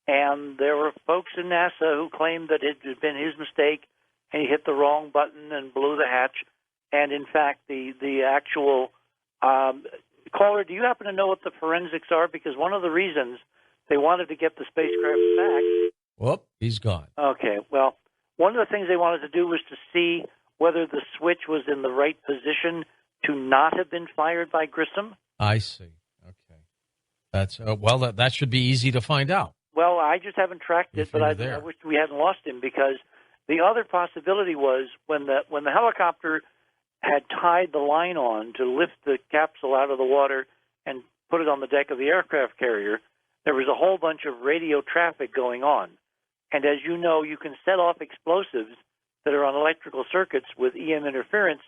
And there were folks in NASA who claimed that it had been his mistake, and he hit the wrong button and blew the hatch. And in fact, the actual caller, do you happen to know what the forensics are? Because one of the reasons they wanted to get the spacecraft back. Whoop, he's gone. Okay, well, one of the things they wanted to do was to see whether the switch was in the right position to not have been fired by Grissom. I see. Okay. That's that should be easy to find out. Well, I just haven't tracked it, but I wish we hadn't lost him, because the other possibility was when the helicopter had tied the line on to lift the capsule out of the water and put it on the deck of the aircraft carrier, there was a whole bunch of radio traffic going on. And as you know, you can set off explosives that are on electrical circuits with EM interference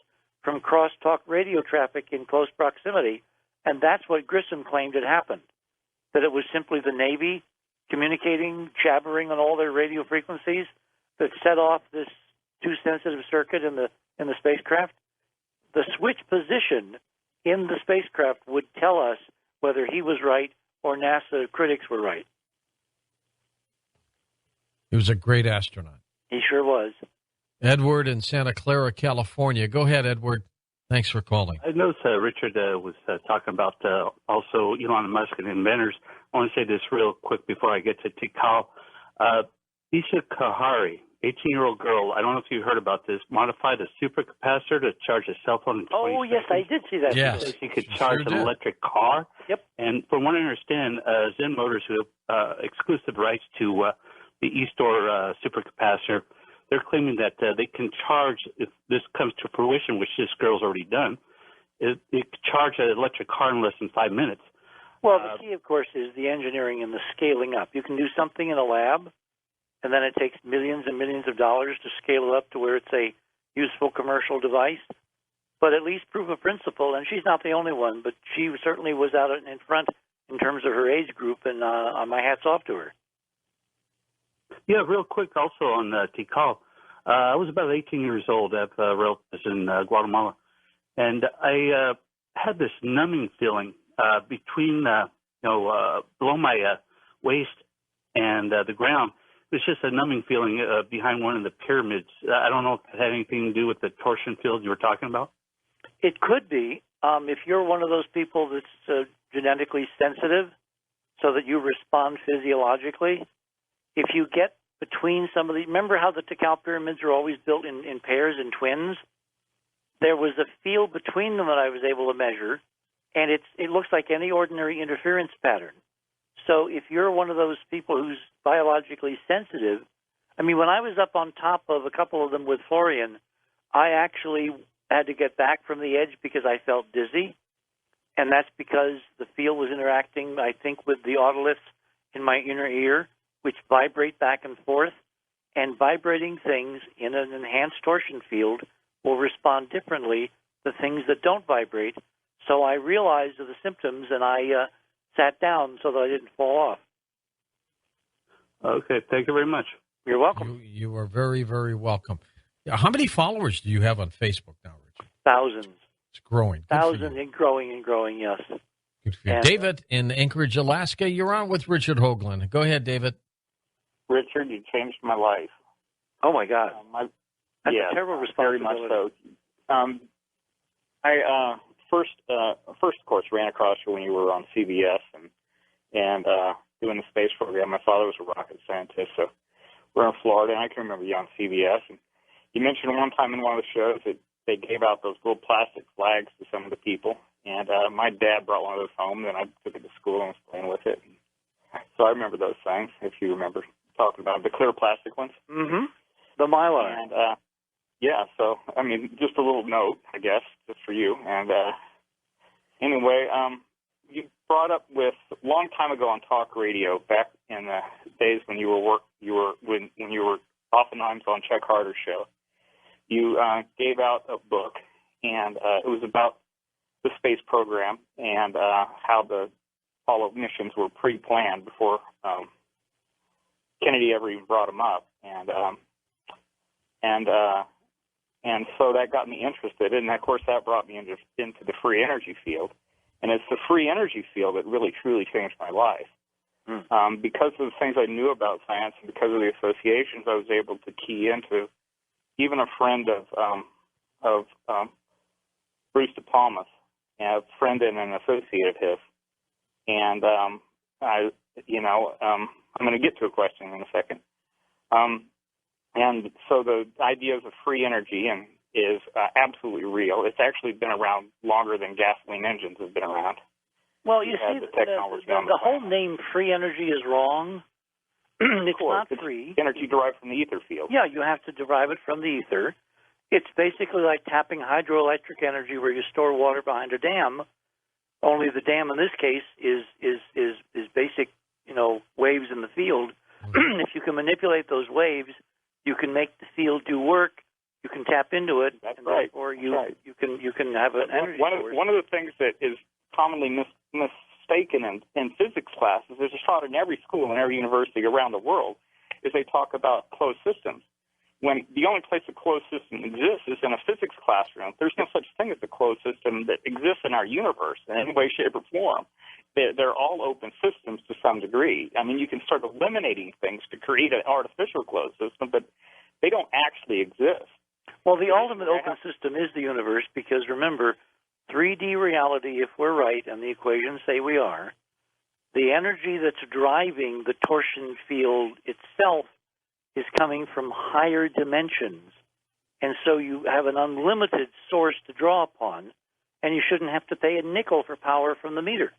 from crosstalk radio traffic in close proximity, and that's what Grissom claimed had happened, that it was simply the Navy communicating, jabbering on all their radio frequencies that set off this too sensitive circuit in the spacecraft. The switch position in the spacecraft would tell us whether he was right or NASA critics were right. He was a great astronaut. He sure was. Edward in Santa Clara, California. Go ahead, Edward. Thanks for calling. I noticed Richard was talking about also Elon Musk and inventors. I want to say this real quick before I get to Tikal. Isha Kahari, 18-year-old girl, I don't know if you heard about this, modified a supercapacitor to charge a cell phone in 20 Oh, yes, I did see that. Yes. So she could charge an electric car. Yep. And from what I understand, Zen Motors, who have exclusive rights to the eStore supercapacitor, they're claiming that they can charge, if this comes to fruition, which this girl's already done, it can charge an electric car in less than 5 minutes. Well, the key, of course, is the engineering and the scaling up. You can do something in a lab, and then it takes millions and millions of dollars to scale it up to where it's a useful commercial device. But at least proof of principle, and she's not the only one, but she certainly was out in front in terms of her age group, and my hat's off to her. Yeah, real quick also on Tikal. I was about 18 years old at relatives in Guatemala, and I had this numbing feeling between, below my waist and the ground. It was just a numbing feeling behind one of the pyramids. I don't know if it had anything to do with the torsion field you were talking about. It could be. If you're one of those people that's genetically sensitive so that you respond physiologically, if you get between some of the. Remember how the Tikal pyramids are always built in pairs and twins? There was a field between them that I was able to measure, and it looks like any ordinary interference pattern. So if you're one of those people who's biologically sensitive, I mean, when I was up on top of a couple of them with Florian, I actually had to get back from the edge because I felt dizzy, and that's because the field was interacting, I think, with the otoliths in my inner ear, which vibrate back and forth, and vibrating things in an enhanced torsion field will respond differently to things that don't vibrate. So I realized the symptoms, and I sat down so that I didn't fall off. Okay, thank you very much. You're welcome. You are very, very welcome. How many followers do you have on Facebook now, Richard? Thousands. It's growing. Thousands and growing, yes. Good for you. And, David in Anchorage, Alaska, you're on with Richard Hoagland. Go ahead, David. Richard, you changed my life. Oh, my God. That's a terrible responsibility. Very much so. I first, of course, ran across you when you were on CBS and doing the space program. My father was a rocket scientist, so we're in Florida, and I can remember you on CBS. And you mentioned one time in one of the shows that they gave out those little plastic flags to some of the people. And my dad brought one of those home, and I took it to school and was playing with it. So I remember those things, if you remember talking about the clear plastic ones. Mm-hmm. The Mylar. And, yeah, so, I mean, just a little note, I guess, just for you. And anyway, you brought up with a long time ago on talk radio, back in the days when you were oftentimes on Chuck Harder's show. You gave out a book, and it was about the space program and how the Apollo missions were pre-planned before Kennedy ever even brought them up, and so that got me interested, and of course that brought me into the free energy field, and it's the free energy field that really truly changed my life. Because of the things I knew about science and because of the associations, I was able to key into. Even a friend of Bruce De Palmas, a friend and an associate of his, and I'm going to get to a question in a second. And so the ideas of free energy is absolutely real. It's actually been around longer than gasoline engines have been around. Well, you see, the whole name free energy is wrong. It's not free. Energy derived from the ether field. Yeah, you have to derive it from the ether. It's basically like tapping hydroelectric energy where you store water behind a dam, only the dam in this case is basic, waves in the field. If you can manipulate those waves, you can make the field do work. You can tap into it. That's right. Or you can have an energy source. One of the things that is commonly mistaken in physics classes, is taught in every school and every university around the world, is they talk about closed systems. When the only place a closed system exists is in a physics classroom. There's no such thing as a closed system that exists in our universe in any way, shape, or form. They're all open systems to some degree. I mean, you can start eliminating things to create an artificial closed system, but they don't actually exist. Well, the ultimate open system is the universe because, remember, 3D reality, if we're right, and the equations say we are, the energy that's driving the torsion field itself is coming from higher dimensions. And so you have an unlimited source to draw upon, and you shouldn't have to pay a nickel for power from the meter.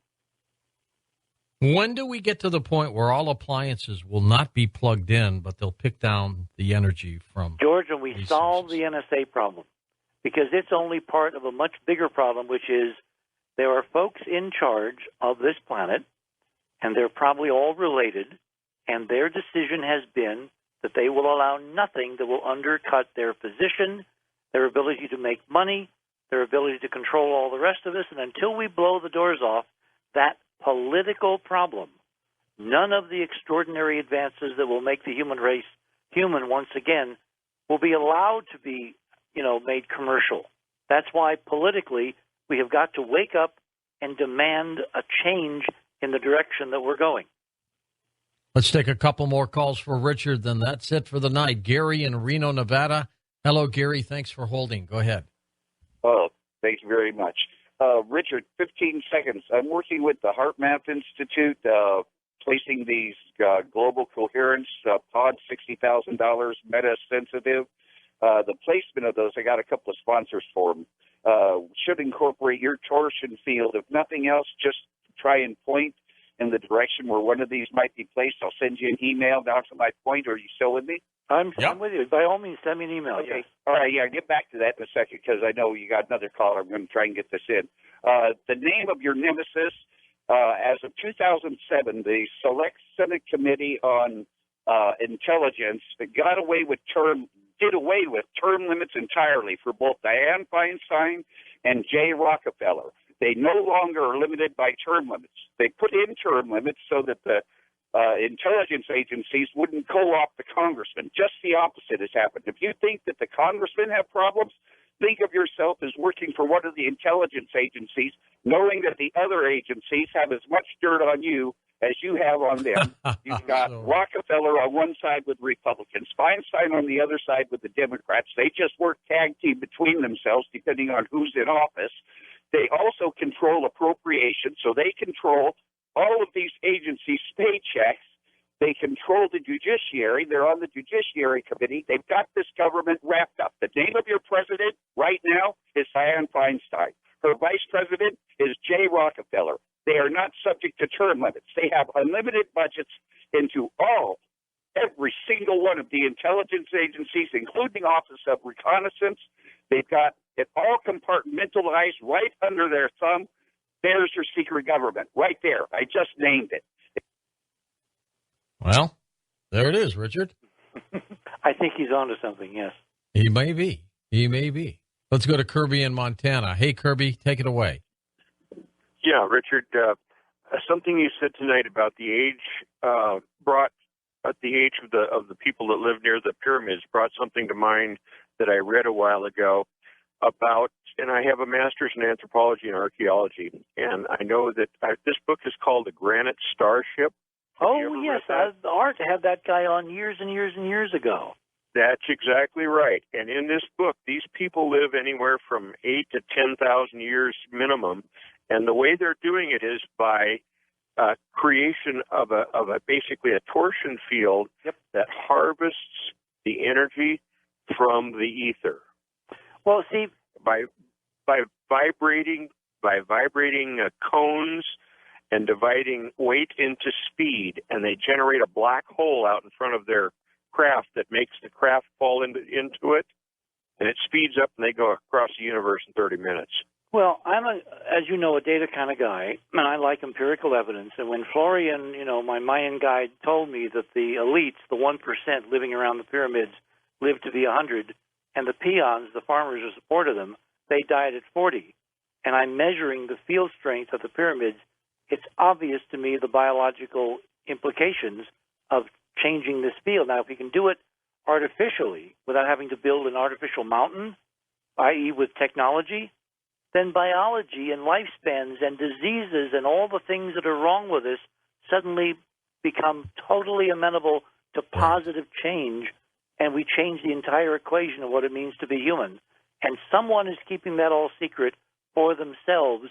When do we get to the point where all appliances will not be plugged in, but they'll pick down the energy from George, and we solve the NSA problem, because it's only part of a much bigger problem, which is there are folks in charge of this planet, and they're probably all related, and their decision has been that they will allow nothing that will undercut their position, their ability to make money, their ability to control all the rest of us, and until we blow the doors off that political problem, none of the extraordinary advances that will make the human race human once again will be allowed to be, made commercial. That's why politically we have got to wake up and demand a change in the direction that we're going. Let's take a couple more calls for Richard, then that's it for the night. Gary in Reno, Nevada. Hello, Gary. Thanks for holding. Go ahead. Oh, thank you very much. Richard, 15 seconds. I'm working with the HeartMath Institute, placing these global coherence pod, $60,000, meta-sensitive. The placement of those, I got a couple of sponsors for them, should incorporate your torsion field. If nothing else, just try and point in the direction where one of these might be placed. I'll send you an email down to my point. Are you still with me? I'm with you. By all means, send me an email. Okay. Yes. All right. Yeah, get back to that in a second because I know you got another caller. I'm going to try and get this in. The name of your nemesis, as of 2007, the Select Senate Committee on Intelligence did away with term limits entirely for both Dianne Feinstein and Jay Rockefeller. They no longer are limited by term limits. They put in term limits so that the intelligence agencies wouldn't co-opt the congressman. Just the opposite has happened. If you think that the congressmen have problems, think of yourself as working for one of the intelligence agencies, knowing that the other agencies have as much dirt on you as you have on them. You've got Rockefeller on one side with Republicans, Feinstein on the other side with the Democrats. They just work tag team between themselves depending on who's in office. They also control appropriations, so they control all of these agencies' paychecks. They control the judiciary. They're on the Judiciary Committee. They've got this government wrapped up. The name of your president right now is Dianne Feinstein. Her vice president is Jay Rockefeller. They are not subject to term limits. They have unlimited budgets into every single one of the intelligence agencies, including Office of Reconnaissance. They've got it all compartmentalized right under their thumb. There's your secret government right there. I just named it. Well, there it is, Richard. I think he's onto something, yes. He may be. He may be. Let's go to Kirby in Montana. Hey, Kirby, take it away. Yeah, Richard, something you said tonight about the age brought at the age of the people that live near the pyramids brought something to mind that I read a while ago about, and I have a master's in anthropology and archaeology, and I know that this book is called The Granite Starship. Oh, yes, Art had that guy on years and years and years ago. That's exactly right. And in this book, these people live anywhere from 8 to 10,000 years minimum, and the way they're doing it is by creation of basically a torsion field that harvests the energy from the ether. Well, see, by vibrating cones and dividing weight into speed, and they generate a black hole out in front of their craft that makes the craft fall into it, and it speeds up, and they go across the universe in 30 minutes. Well, I'm, as you know, a data kind of guy, and I like empirical evidence. And when Florian, my Mayan guide, told me that the elites, the 1% living around the pyramids, lived to be 100, and the peons, the farmers who supported them, they died at 40, and I'm measuring the field strength of the pyramids, it's obvious to me the biological implications of changing this field. Now, if we can do it artificially without having to build an artificial mountain, i.e. with technology, then biology and lifespans and diseases and all the things that are wrong with us suddenly become totally amenable to positive change, and we change the entire equation of what it means to be human. And someone is keeping that all secret for themselves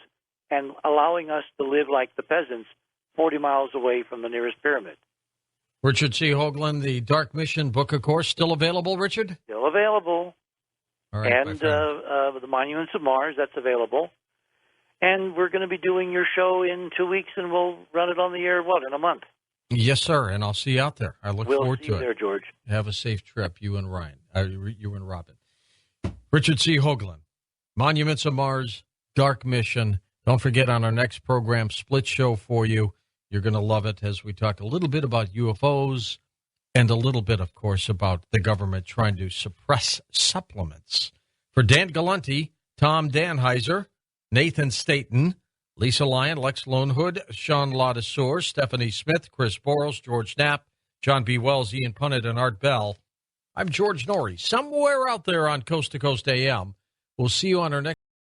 and allowing us to live like the peasants 40 miles away from the nearest pyramid. Richard C. Hoagland, the Dark Mission book, of course, still available, Richard? Still available. All right, and the Monuments of Mars, that's available. And we're going to be doing your show in 2 weeks, and we'll run it on the air, in a month? Yes, sir, and I'll see you out there. I look forward to it. We'll see you there, George. Have a safe trip, you and Ryan, you and Robin. Richard C. Hoagland, Monuments of Mars, Dark Mission. Don't forget, on our next program, split show for you. You're going to love it, as we talk a little bit about UFOs and a little bit, of course, about the government trying to suppress supplements. For Dan Galante, Tom Danheiser, Nathan Staten, Lisa Lyon, Lex Lonehood, Sean Ladesseur, Stephanie Smith, Chris Boros, George Knapp, John B. Wells, Ian Punnett, and Art Bell, I'm George Norrie. Somewhere out there on Coast to Coast AM. We'll see you on our next